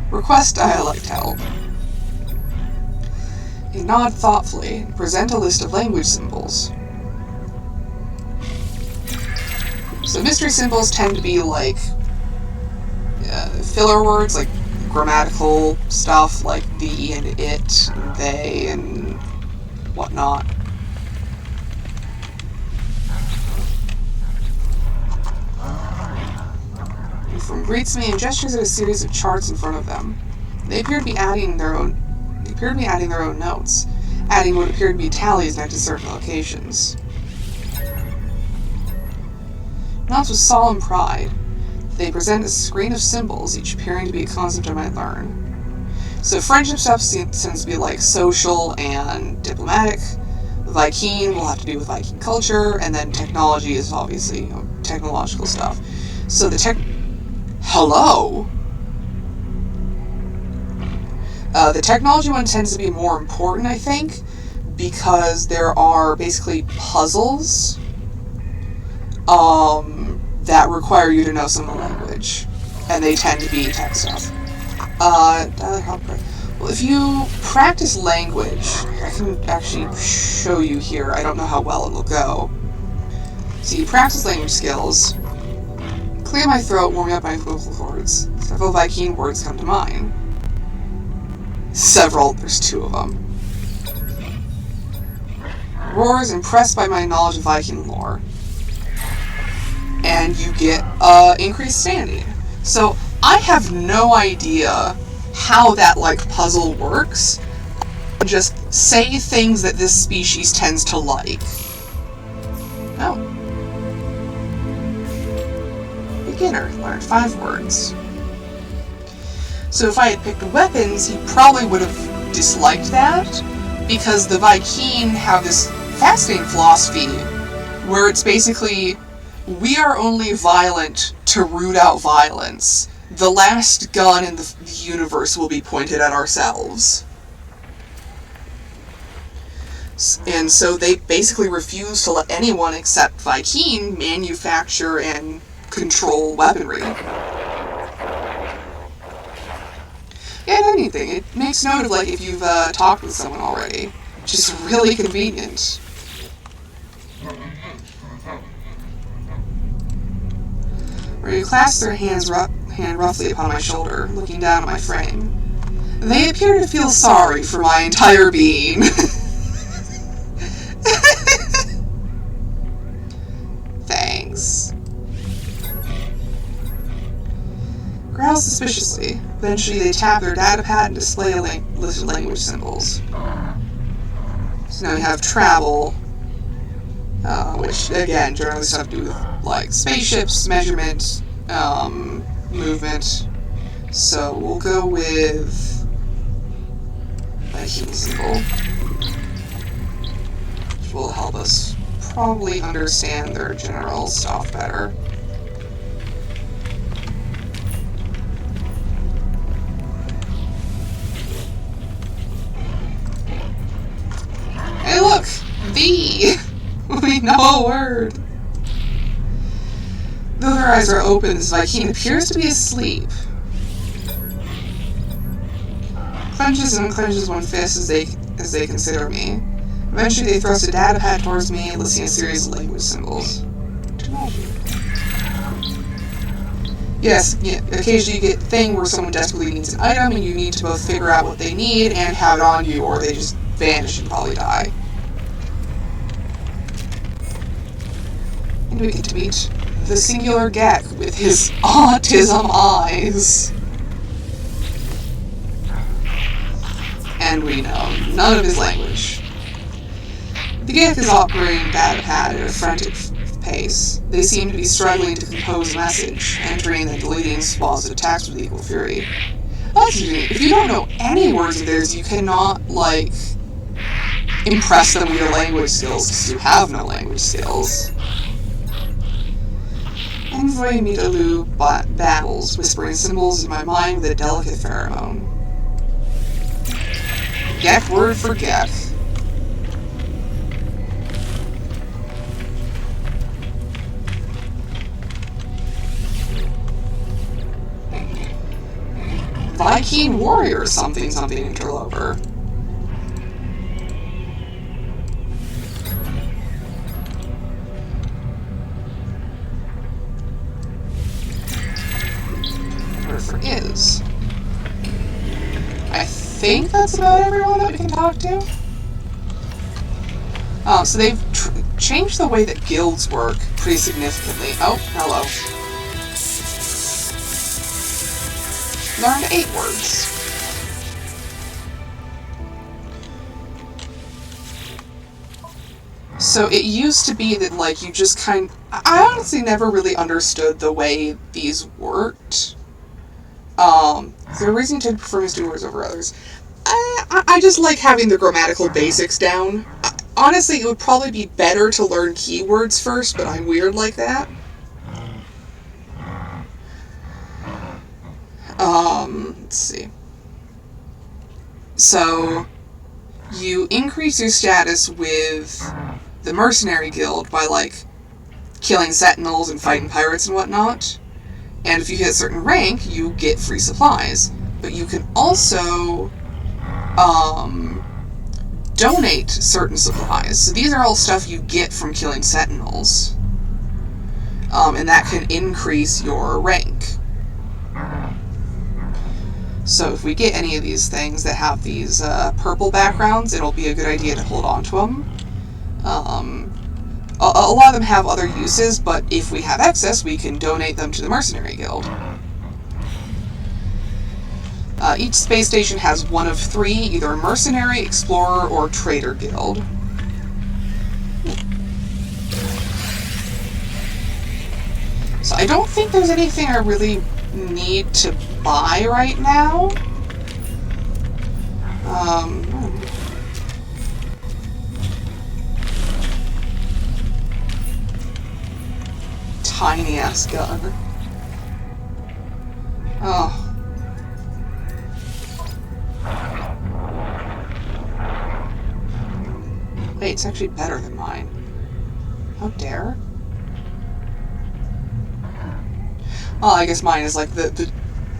Request dialect help. They nod thoughtfully and present a list of language symbols. So mystery symbols tend to be like filler words, like grammatical stuff like the and it and they and whatnot. From greets me and gestures at a series of charts in front of them. They appear to be adding their own notes, adding what appear to be tallies next to certain locations. Nods with solemn pride. They present a screen of symbols, each appearing to be a concept I might learn. So friendship stuff tends to be like social and diplomatic. Viking will have to do with Viking culture, and then technology is obviously, technological stuff. So Hello? The technology one tends to be more important, I think, because there are basically puzzles that require you to know some language, and they tend to be tech stuff. Well, if you practice language, I can actually show you here. I don't know how well it will go. So you practice language skills. Clear my throat, warming up my vocal cords. Several Viking words come to mind. There's 2 of them. Roars, impressed by my knowledge of Viking lore. And you get increased standing. So I have no idea how that puzzle works. Just say things that this species tends to like. Oh. Beginner, learn 5 words. So if I had picked weapons, he probably would have disliked that, because the Viking have this fascinating philosophy where it's basically, we are only violent to root out violence. The last gun in the universe will be pointed at ourselves. And so they basically refuse to let anyone except Vy'keen manufacture and control weaponry. And anything. It makes note of, like, if you've talked with someone already. Which is really convenient. Ryu clasped their hand roughly upon my shoulder, looking down at my frame. They appear to feel sorry for my entire being. Thanks. Growl suspiciously. Eventually they tap their datapad and display a list of language symbols. So now we have travel, which, again, generally stuff to do with, like, spaceships, measurement, movement. So we'll go with a human symbol, which will help us probably understand their general stuff better. Hey look! V! We know a word! Though their eyes are open, this Vy'keen appears to be asleep. Clenches and unclenches one fist as they consider me. Eventually they thrust a datapad towards me, listing a series of language symbols. Yes, yeah, occasionally you get a thing where someone desperately needs an item and you need to both figure out what they need and have it on you, or they just vanish and probably die. And we get to meet the singular Gek with his autism eyes. And we know none of his language. The Gek is operating datapad at a frantic pace. They seem to be struggling to compose a message, entering and deleting swaths of text with equal fury. That's interesting. If you don't know any words of theirs, you cannot, like, impress them with your language skills, because you have no language skills. Envoy Midaloo babbles, whispering symbols in my mind with a delicate pheromone. Gek word for Gek. Vy'keen warrior something interloper. Word for is. I think that's about everyone that we can talk to. So they've changed the way that guilds work pretty significantly. Oh, hello. Learned 8 words. So it used to be that, like, you just I honestly never really understood the way these worked. The reason to prefer mystery words over others. I just like having the grammatical basics down. Honestly, it would probably be better to learn keywords first, but I'm weird like that. Let's see. So, you increase your status with the Mercenary Guild by, like, killing sentinels and fighting pirates and whatnot. And if you hit a certain rank, you get free supplies. But you can also, donate certain supplies. So these are all stuff you get from killing sentinels. And that can increase your rank. So if we get any of these things that have these purple backgrounds, it'll be a good idea to hold on to them. A lot of them have other uses, but if we have excess, we can donate them to the Mercenary Guild. Each space station has one of 3, either a Mercenary, Explorer, or Trader Guild. So I don't think there's anything I really need to buy right now. Tiny ass gun. Oh. Wait, it's actually better than mine. How dare? Well, I guess mine is like the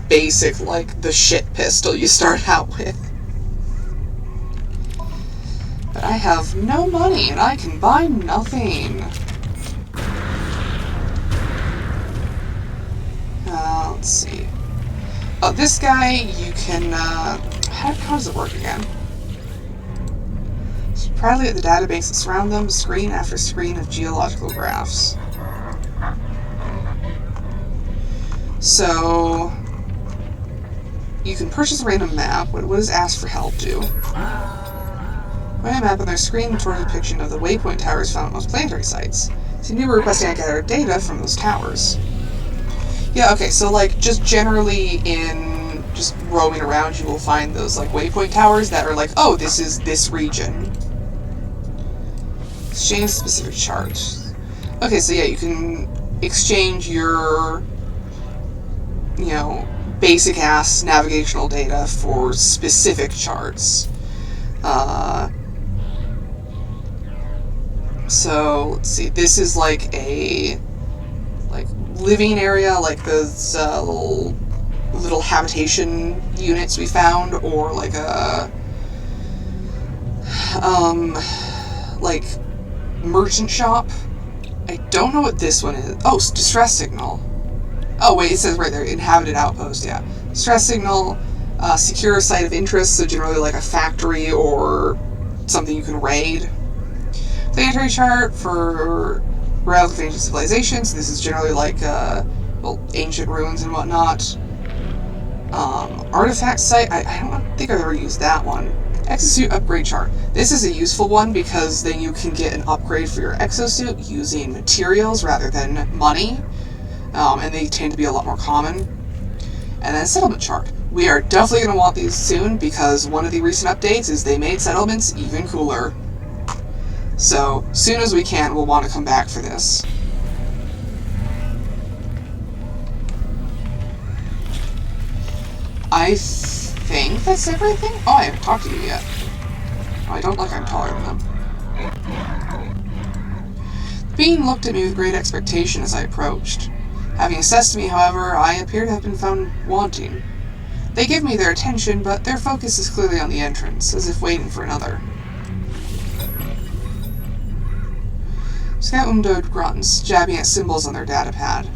basic, like, the shit pistol you start out with. But I have no money and I can buy nothing. Let's see. Oh, this guy, you can, how does it work again? So proudly at the database that surround them, screen after screen of geological graphs. So, you can purchase a random map. What does ask for help do? When a map on their screen towards a depiction of the waypoint towers found at most planetary sites. Seem to be requesting I gather data from those towers. Yeah, okay, so like just generally in just roaming around you will find those like waypoint towers that are like, oh, this is this region. Exchange specific charts. Okay, so yeah, you can exchange your, you know, basic ass navigational data for specific charts. So let's see, this is like a living area, like those little habitation units we found, or like a like merchant shop. I don't know what this one is. Oh, distress signal. Oh wait, it says right there, inhabited outpost. Yeah, distress signal, secure site of interest. So generally like a factory or something you can raid. Planetary chart for relics of ancient civilizations. This is generally like well, ancient ruins and whatnot. Artifact site. I don't think I've ever used that one. Exosuit upgrade chart. This is a useful one because then you can get an upgrade for your exosuit using materials rather than money, and they tend to be a lot more common. And then settlement chart. We are definitely going to want these soon because one of the recent updates is they made settlements even cooler. So, soon as we can, we'll want to come back for this. I think that's everything? Oh, I haven't talked to you yet. Oh, I don't look I'm taller than them. The being looked at me with great expectation as I approached. Having assessed me, however, I appear to have been found wanting. They give me their attention, but their focus is clearly on the entrance, as if waiting for another. Scout Umdod grunts, jabbing at symbols on their datapad.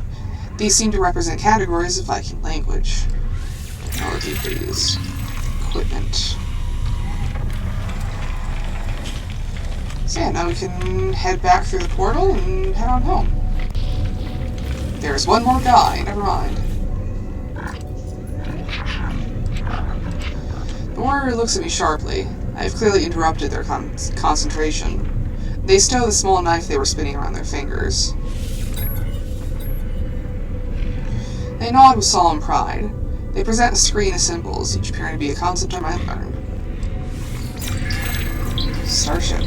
These seem to represent categories of Viking language. Technology, please. Equipment. So yeah, now we can head back through the portal and head on home. There's one more guy, never mind. The warrior looks at me sharply. I have clearly interrupted their concentration. They stow the small knife they were spinning around their fingers. They nod with solemn pride. They present a screen of symbols, each appearing to be a concept I might learn. Starship.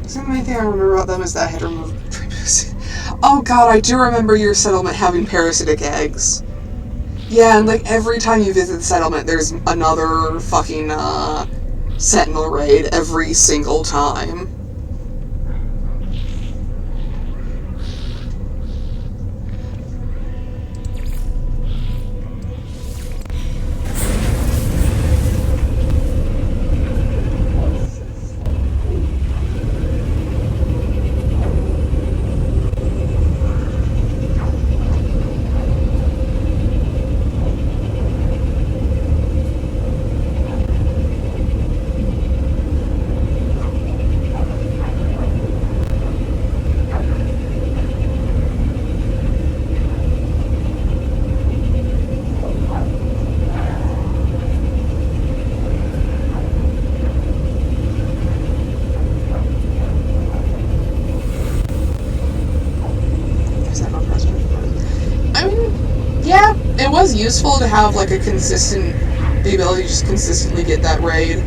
The only thing I remember about them is that I had removed... Oh god, I do remember your settlement having parasitic eggs. Yeah, and like every time you visit the settlement, there's another fucking sentinel raid every single time. Yeah, it was useful to have like the ability to just consistently get that raid.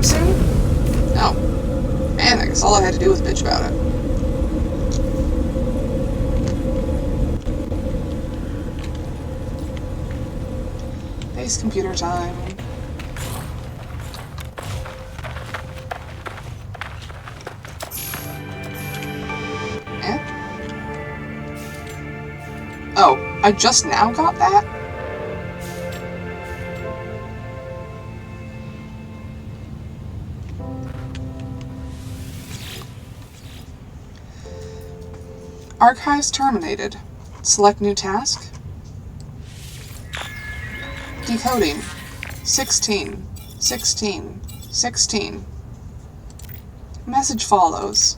soon? No. Man, I guess all I had to do was bitch about it. Base computer time. Eh? Oh, I just now got that? Archives terminated. Select new task. Decoding. 16. 16. 16. Message follows.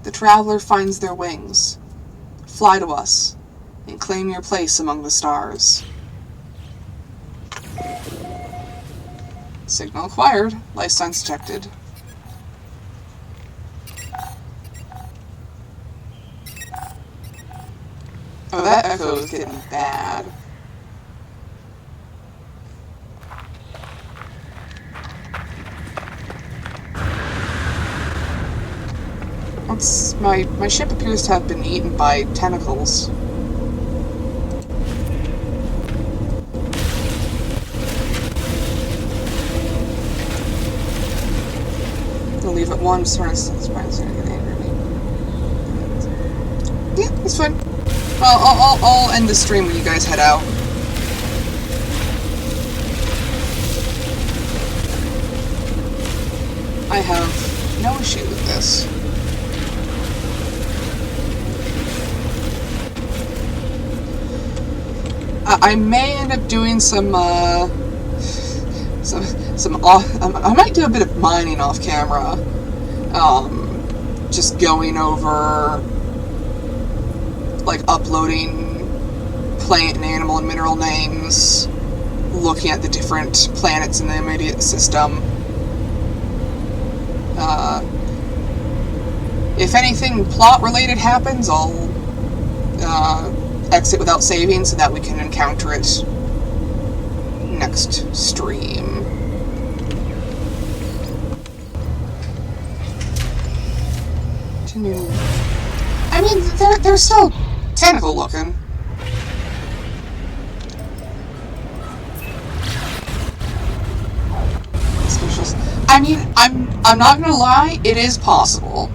The traveler finds their wings. Fly to us, and claim your place among the stars. Signal acquired. Life signs detected. Oh, that echo is getting bad. My ship appears to have been eaten by tentacles. I'll leave it one, so it's probably gonna get angry at me. Yeah, that's fine. Well, I'll end the stream when you guys head out. I have no issue with this. I may end up doing I might do a bit of mining off camera. Just going over, like, uploading plant and animal and mineral names, looking at the different planets in the immediate system. If anything plot-related happens, I'll exit without saving so that we can encounter it next stream. Continue. I mean, they're still tentacle looking. I mean, I'm not gonna lie, it is possible.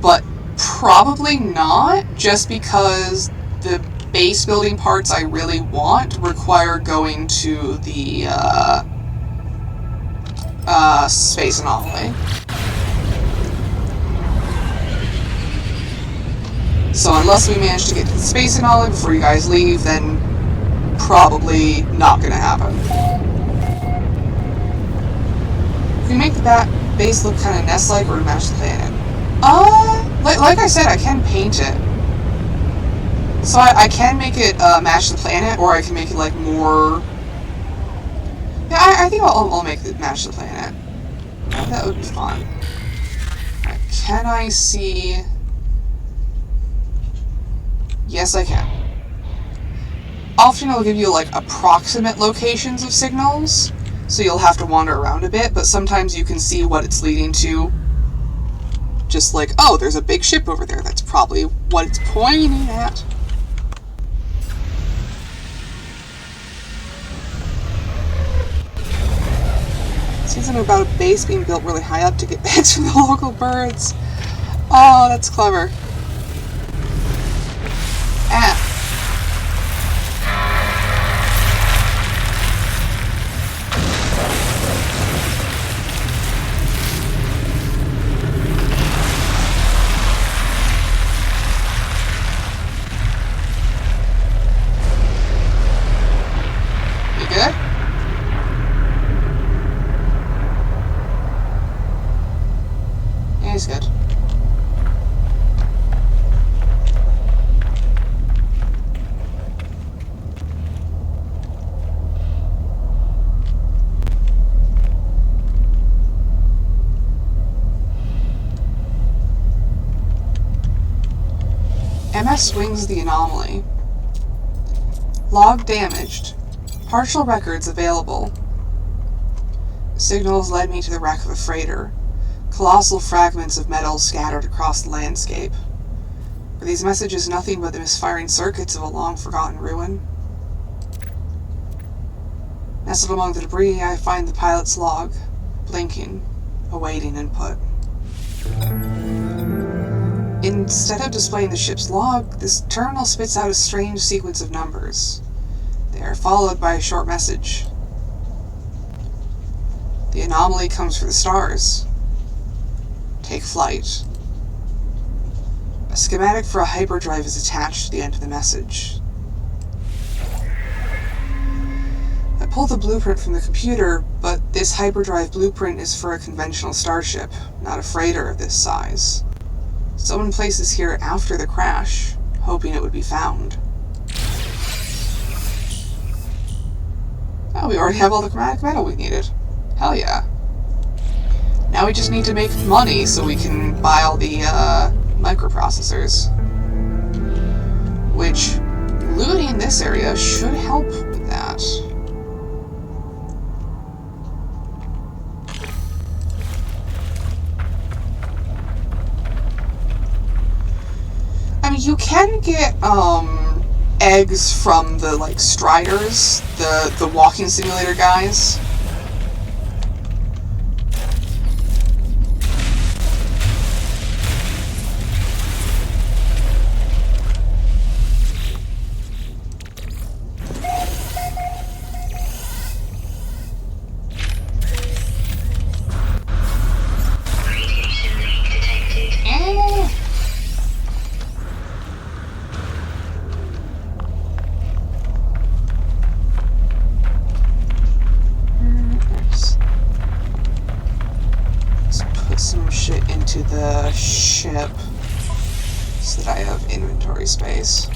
But probably not, just because the base building parts I really want require going to the space anomaly. So unless we manage to get to the space anomaly before you guys leave, then probably not gonna happen. Can you make the base look kind of nest-like or match the planet? Like I said, I can paint it. So I can make it match the planet, or I can make it like more... Yeah, I think I'll make it match the planet. That would be fun. Right, can I see... Yes, I can. Often it'll give you like approximate locations of signals, so you'll have to wander around a bit, but sometimes you can see what it's leading to. Just like, oh, there's a big ship over there. That's probably what it's pointing at. See something about a base being built really high up to get eggs from the local birds. Oh, that's clever. Ah. You good? Yeah, he's good. MS swings the anomaly. Log damaged. Partial records available. Signals led me to the wreck of a freighter, colossal fragments of metal scattered across the landscape. Were these messages nothing but the misfiring circuits of a long-forgotten ruin? Nestled among the debris, I find the pilot's log, blinking, awaiting input. Instead of displaying the ship's log, this terminal spits out a strange sequence of numbers. They are followed by a short message. The anomaly comes for the stars. Take flight. A schematic for a hyperdrive is attached to the end of the message. I pull the blueprint from the computer, but this hyperdrive blueprint is for a conventional starship, not a freighter of this size. Someone placed this here after the crash, hoping it would be found. Oh, we already have all the chromatic metal we needed. Hell yeah. Now we just need to make money so we can buy all the microprocessors. Which, looting this area should help with that. I mean, you can get, eggs from the, like, Striders, the walking simulator guys. Radiation leak detected. Let's put some shit into the ship so that I have inventory space.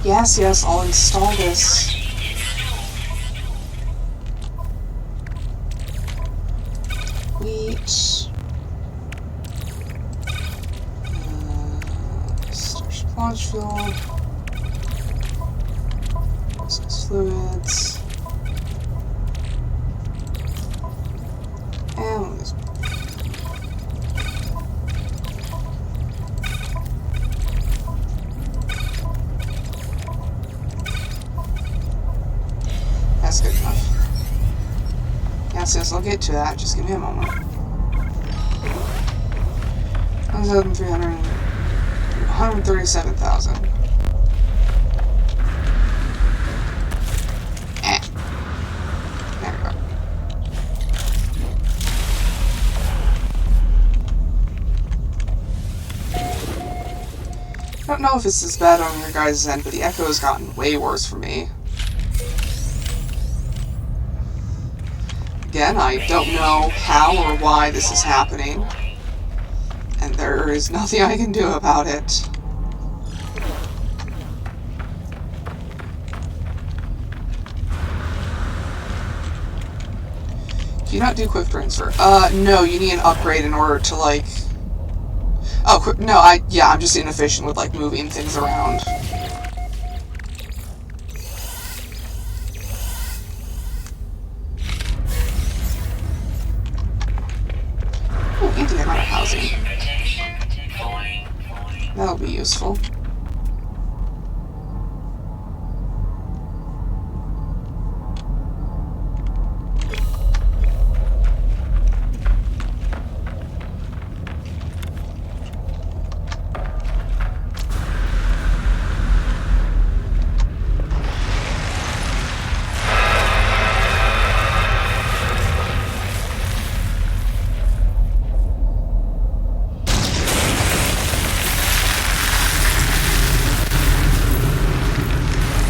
Yes, I'll install this. Wheat. Starship launch fuel. Process fluids. And this. That's good enough. Yes, I'll get to that. Just give me a moment. 137,000. There we go. I don't know if it's as bad on your guys' end, but the echo has gotten way worse for me. Again, I don't know how or why this is happening, and there is nothing I can do about it. Can you not do quick transfer? No, you need an upgrade in order to, like... Oh, no, I'm just inefficient with, like, moving things around. Oh, anti-amount of housing. That'll be useful.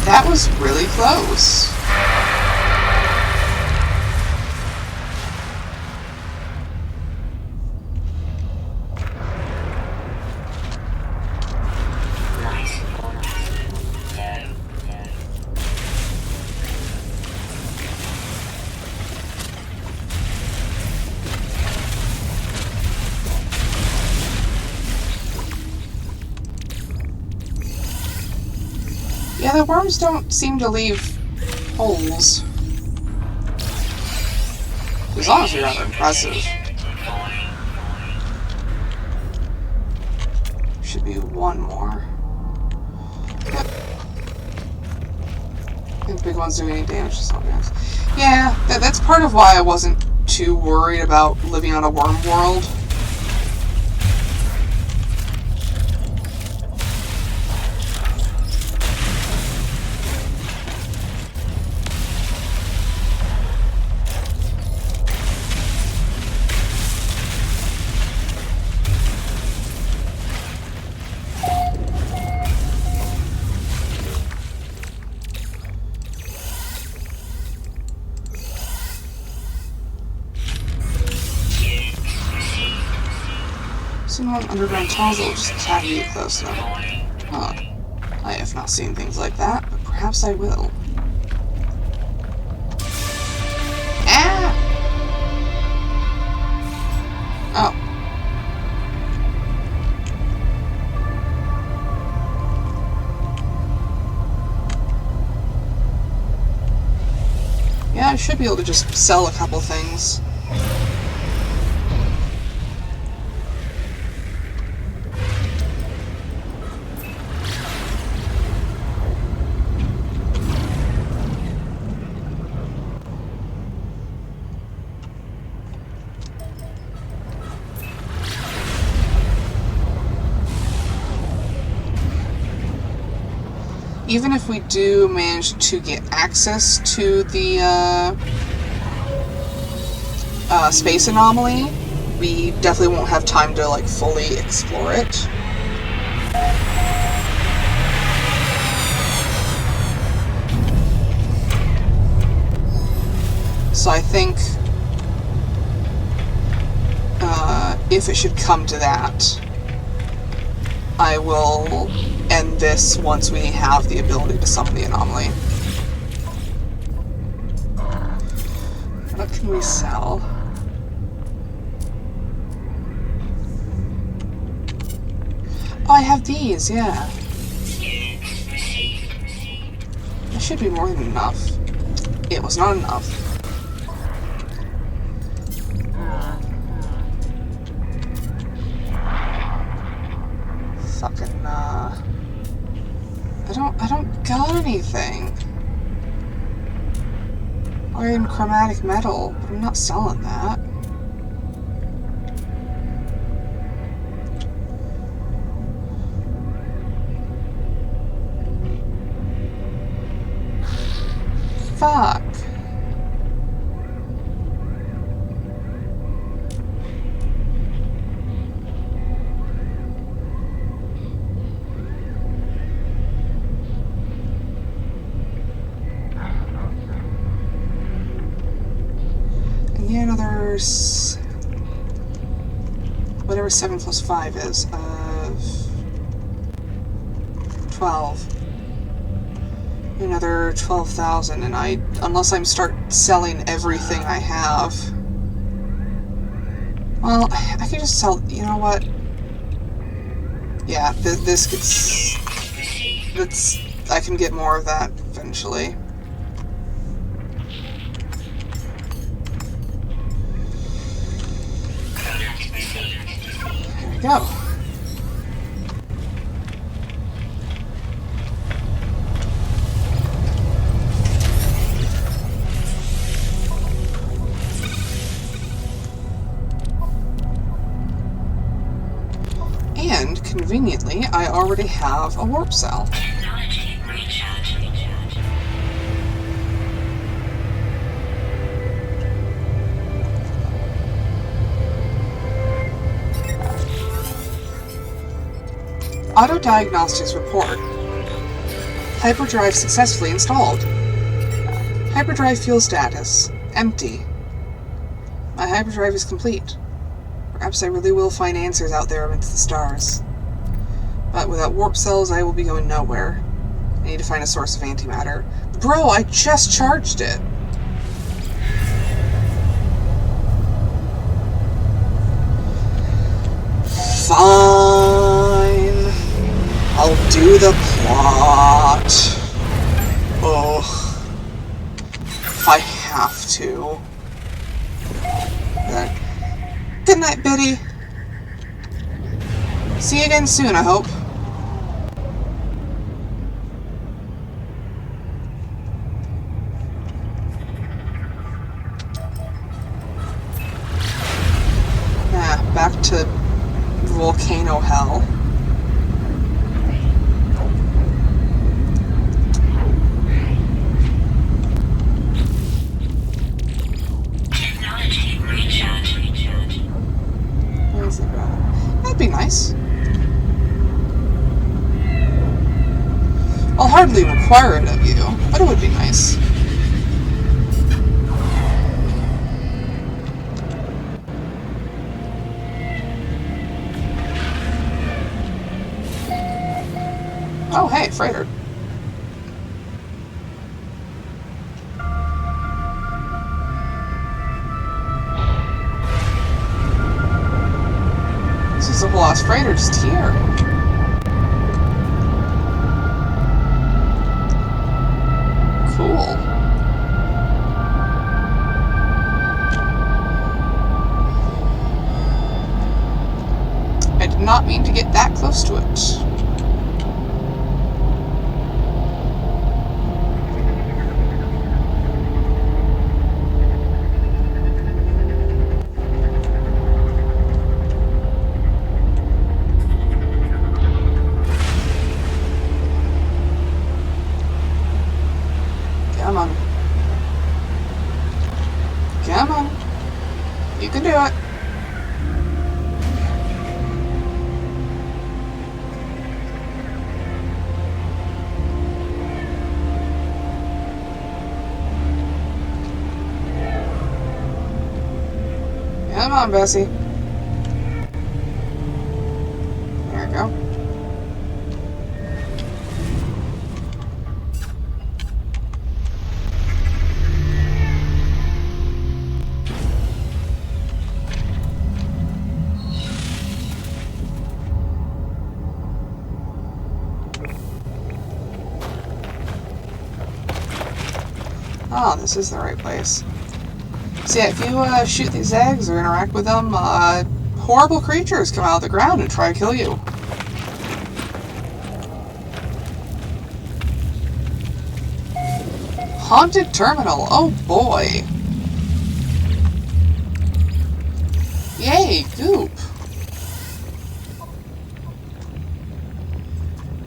That was really close. Yeah, the worms don't seem to leave holes. As long as you're rather impressive. Should be one more. Yep. And the big one's doing any damage to something. Yeah, that's part of why I wasn't too worried about living on a worm world. Some underground tunnels that will just attack you close enough. Huh. I have not seen things like that, but perhaps I will. Ah! Oh. Yeah, I should be able to just sell a couple things. Even if we do manage to get access to the space anomaly, we definitely won't have time to like fully explore it. So I think if it should come to that, I will end this once we have the ability to summon the anomaly. What can we sell? Oh, I have these, yeah. That should be more than enough. It was not enough. Fucking, I don't got anything. Iron chromatic metal, but I'm not selling that. Fuck. Yeah, another whatever 7 plus 5 is, 12. Another 12,000, and unless I'm start selling everything I have. Well, I could just sell, you know what? Yeah, this gets, I can get more of that eventually. There we go. And, conveniently, I already have a warp cell. Technology recharge. Auto diagnostics report. Hyperdrive successfully installed. Hyperdrive fuel status. Empty. My hyperdrive is complete. Perhaps I really will find answers out there amidst the stars. But without warp cells, I will be going nowhere. I need to find a source of antimatter. Bro, I just charged it! Fine. I'll do the plot. Ugh. If I have to. Biddy. See you again soon, I hope. Back to volcano hell. Technology recharge. Where's it going? That'd be nice. I'll hardly require it of you, but it would be nice. Oh, hey, freighter. This is a whole ass freighter just here. Cool. I did not mean to get that close to it. Come on. Come on. You can do it. Come on, Bessie. There we go. Oh, this is the right place. So yeah, if you shoot these eggs or interact with them, horrible creatures come out of the ground and try to kill you. Haunted terminal. Oh boy. Yay, goop.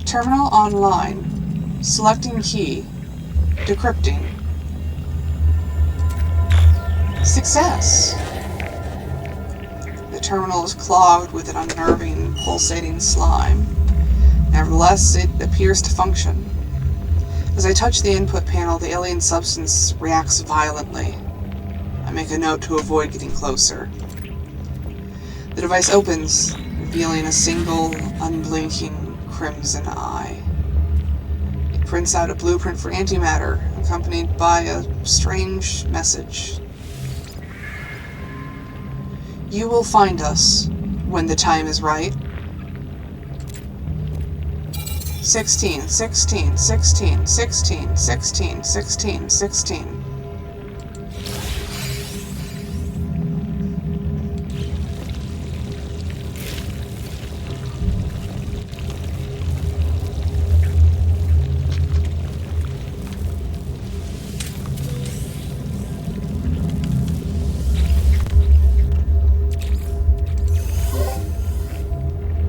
Terminal online. Selecting key. Decrypting. Success! The terminal is clogged with an unnerving, pulsating slime. Nevertheless, it appears to function. As I touch the input panel, the alien substance reacts violently. I make a note to avoid getting closer. The device opens, revealing a single, unblinking, crimson eye. It prints out a blueprint for antimatter, accompanied by a strange message. You will find us when the time is right. 16, 16, 16, 16, 16, 16, 16.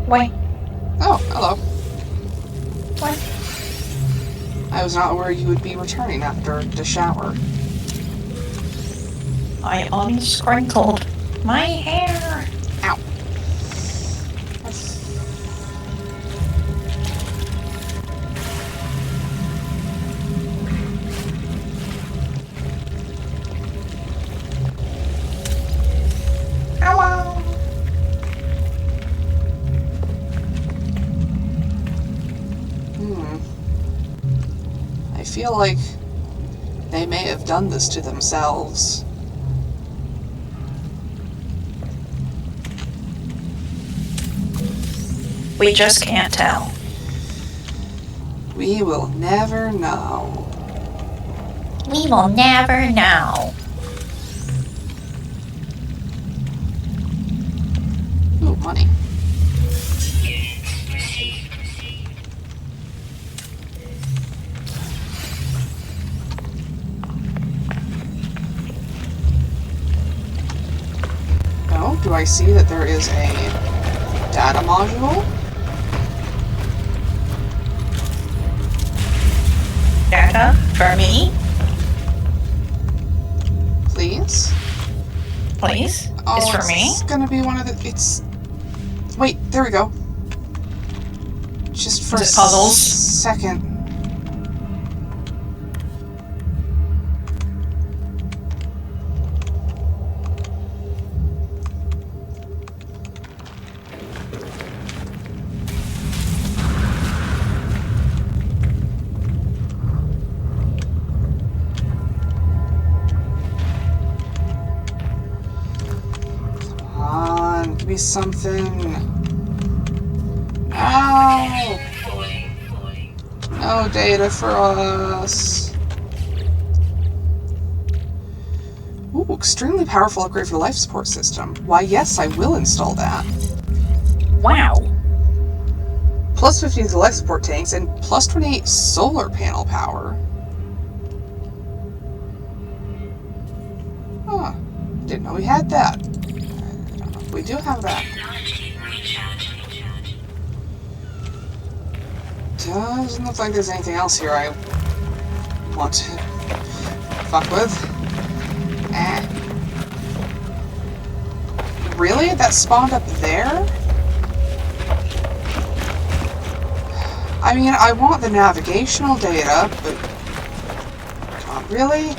Wait, Oh, hello. what? I was not aware you would be returning after the shower. I unsprinkled my hair. Ow. Hello. I feel like they may have done this to themselves. We just can't tell. We will never know. We will never know. money. Oh, do I see that there is a data module? Data for me, Please? please. Oh, Is for me. it's gonna be one of the... It's... Wait, there we go. Just for Is it puzzles? second. Come on, give me something. No! No data for us. Ooh, extremely powerful upgrade for the life support system. Why, yes, I will install that. Wow. Plus 15 to life support tanks and plus 28 solar panel power. Huh. Didn't know we had that. I don't know if we do have that. Technology recharging. Doesn't look like there's anything else here I want to fuck with. Really? That spawned up there? I mean, I want the navigational data, but... God, really?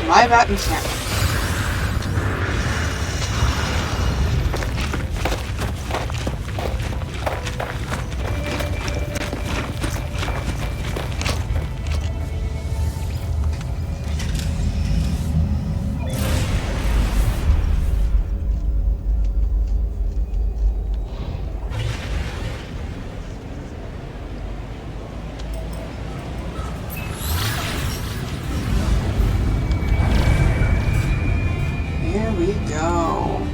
My bad, and camera. Here we go.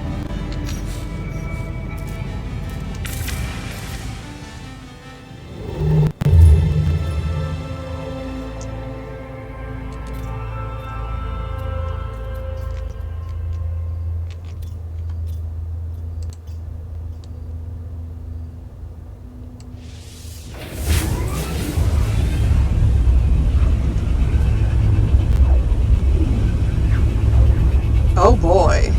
Oh boy.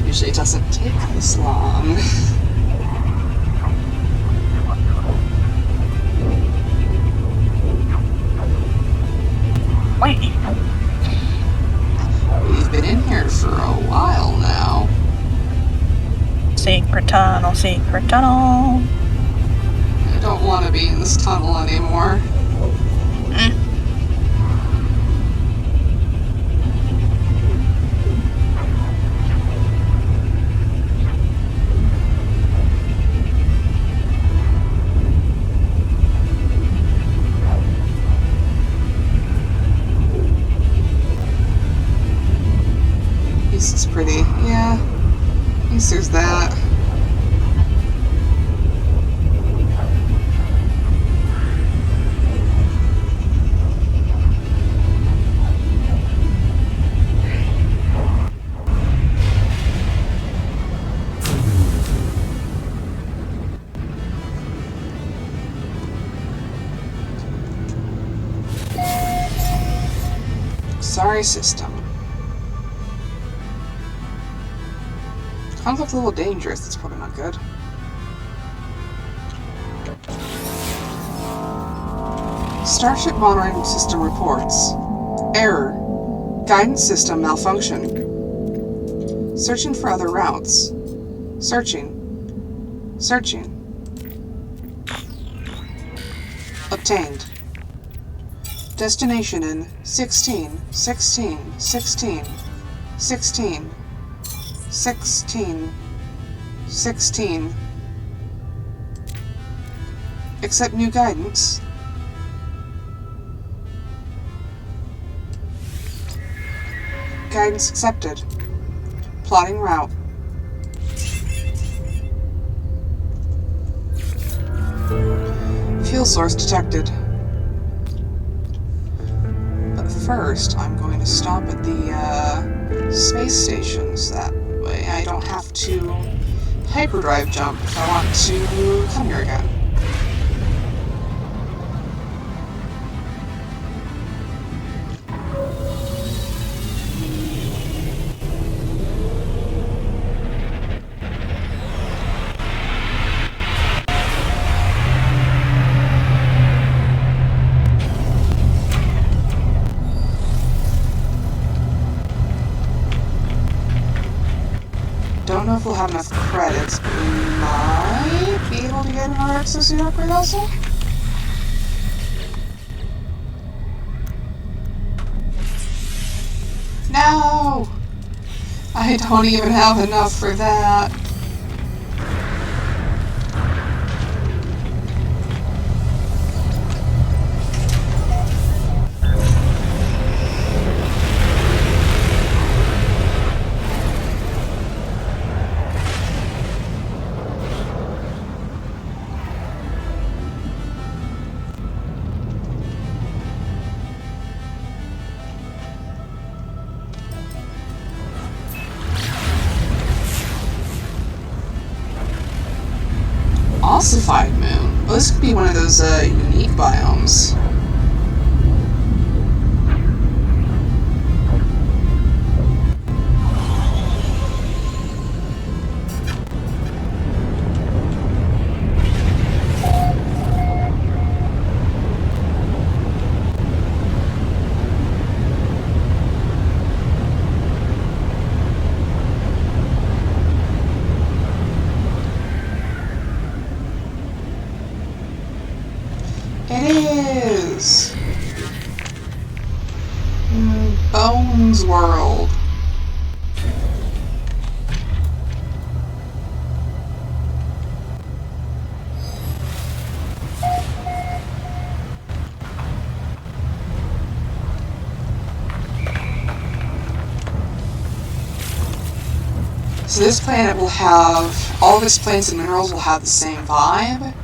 Usually it doesn't take this long. Wait. We've been in here for a while now. Secret tunnel, secret tunnel. I don't want to be in this tunnel anymore. Sorry, system. Kind of looks a little dangerous. That's probably not good. Starship monitoring system reports. Error. Guidance system malfunction. Searching for other routes. Searching. Searching. Obtained. Destination in 16, 16, 16, 16, 16, 16. Accept new guidance. Guidance accepted. Plotting route. Fuel source detected. But first, I'm going to stop at the space stations. That way I don't have to hyperdrive jump if I want to come here again. Don't know if we'll have enough credits, but we might be able to get another exosuit upgrade also? No! I don't even have enough for that. Ossified moon. Well, this could be one of those unique biomes. It is! Bones World. So this planet will have, all of its plants and minerals will have the same vibe.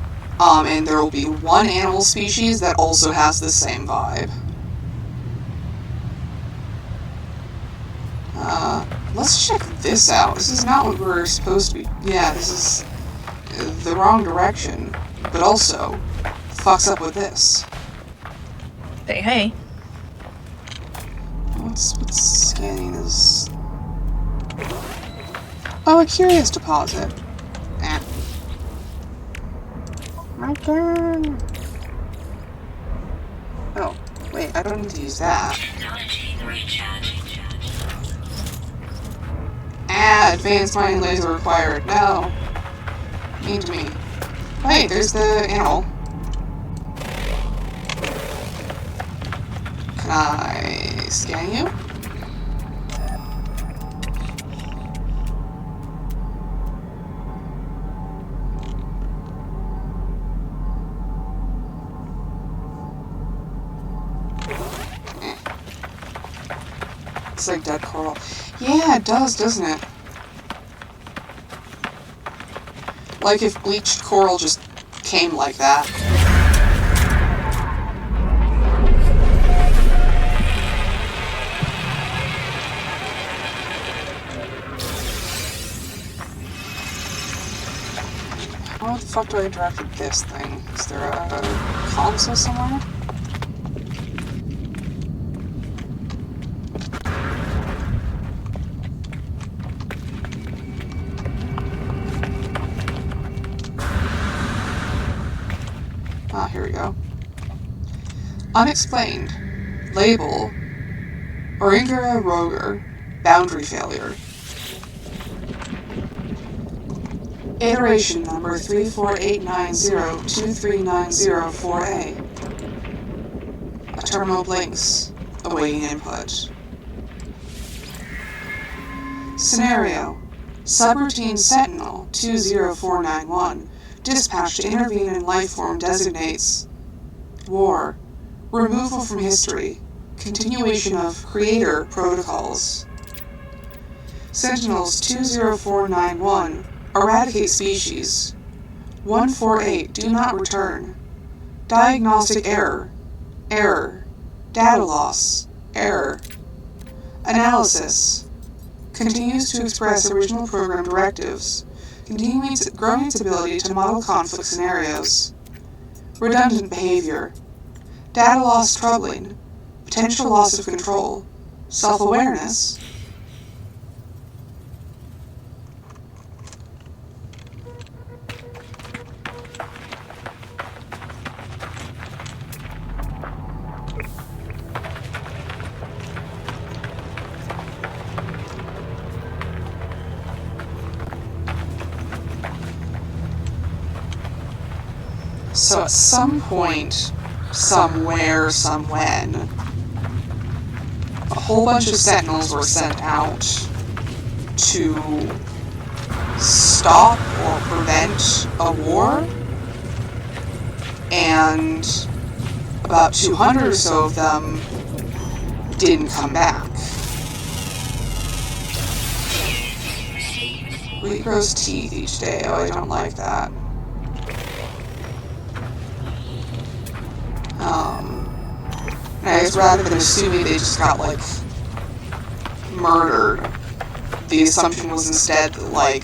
And there will be one animal species that also has the same vibe. Let's check this out. This is not what we're supposed to be. Yeah, this is the wrong direction. But also, fucks up with this. Hey, hey. What's scanning is... Oh, a curious deposit. My turn! Oh, wait, I don't need to use that. Technology recharging. Advanced mining laser required. No. Mean to me. Wait, there's the animal. Can I scan you? Looks like dead coral. Yeah, it does, doesn't it? Like if bleached coral just came like that. How the fuck do I interact with this thing? Is there a console somewhere? Here we go. Unexplained. Label. Oringera roger. Boundary failure. Iteration number 34890-23904A. A terminal blinks, awaiting input. Scenario. Subroutine Sentinel 20491, dispatched to intervene in lifeform designates war, removal from history, continuation of creator protocols. Sentinels 20491, eradicate species. 148, do not return. Diagnostic error. Error. Data loss. Error. Analysis. Continues to express original program directives, growing its ability to model conflict scenarios. Redundant behavior. Data loss troubling. Potential loss of control. Self-awareness. So at some point, somewhere, somewhen, a whole bunch of Sentinels were sent out to stop or prevent a war, and about 200 or so of them didn't come back. Wheat grows teeth each day. Oh, I don't like that. And I guess rather than assuming they just got, like, murdered, the assumption was instead that, like,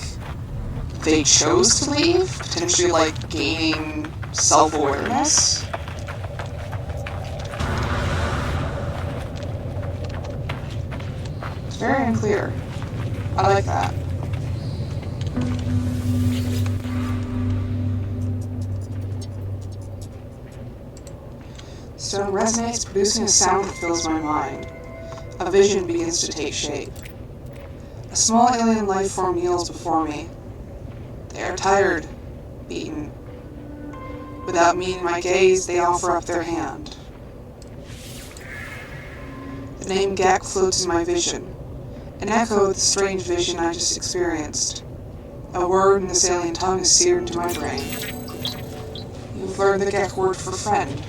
they chose to leave, potentially, like, gaining self-awareness. It's very unclear. I like that. Stone resonates, producing a sound that fills my mind. A vision begins to take shape. A small alien life form kneels before me. They are tired, beaten. Without meeting my gaze, they offer up their hand. The name Gak floats in my vision, an echo of the strange vision I just experienced. A word in this alien tongue is seared into my brain. You've learned the Gek word for friend.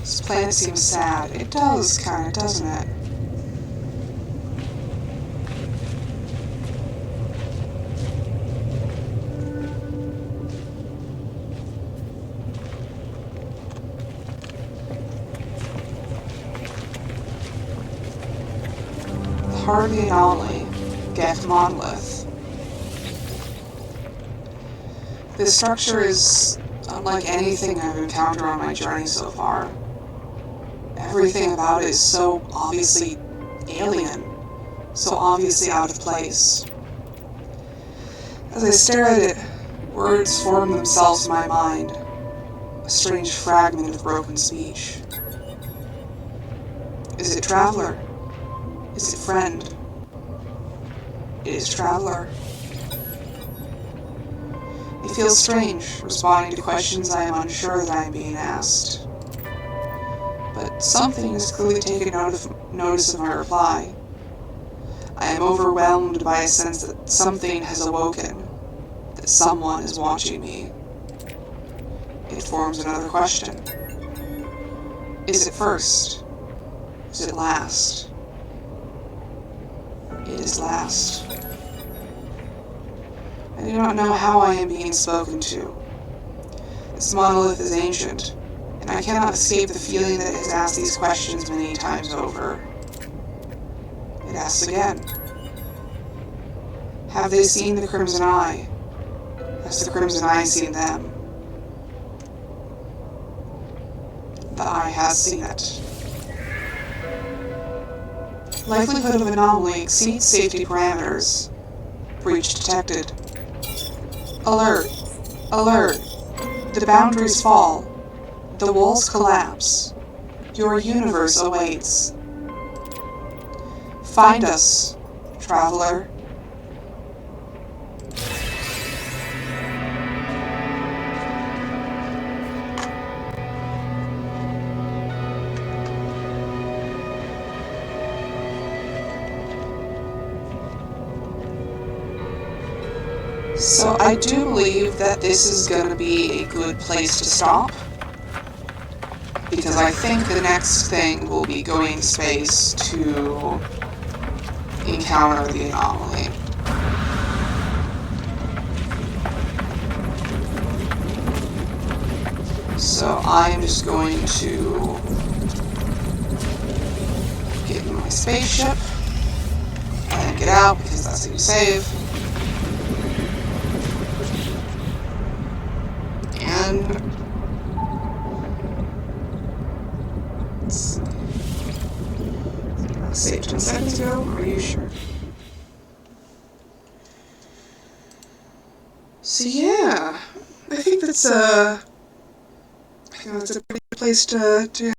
This planet seems sad. It does, kinda, doesn't it? The heart of the anomaly, Gek monolith. This structure is unlike anything I've encountered on my journey so far. Everything about it is so obviously alien, so obviously out of place. As I stare at it, words form themselves in my mind, a strange fragment of broken speech. Is it traveler? Is it friend? It is traveler. It feels strange, responding to questions I am unsure that I am being asked. But something has clearly taken notice of my reply. I am overwhelmed by a sense that something has awoken, that someone is watching me. It forms another question. Is it first? Is it last? It is last. I do not know how I am being spoken to. This monolith is ancient, and I cannot escape the feeling that it has asked these questions many times over. It asks again. Have they seen the Crimson Eye? Has the Crimson Eye seen them? The Eye has seen it. Likelihood of anomaly exceeds safety parameters. Breach detected. Alert. Alert. The boundaries fall. The walls collapse. Your universe awaits. Find us, traveler. So I do believe that this is going to be a good place to stop, because I think the next thing will be going to space to encounter the anomaly. So I'm just going to get in my spaceship and get out, because that's how you save. And let's see. I saved 10 seconds ago. Are you sure? So yeah, I think that's a pretty good place to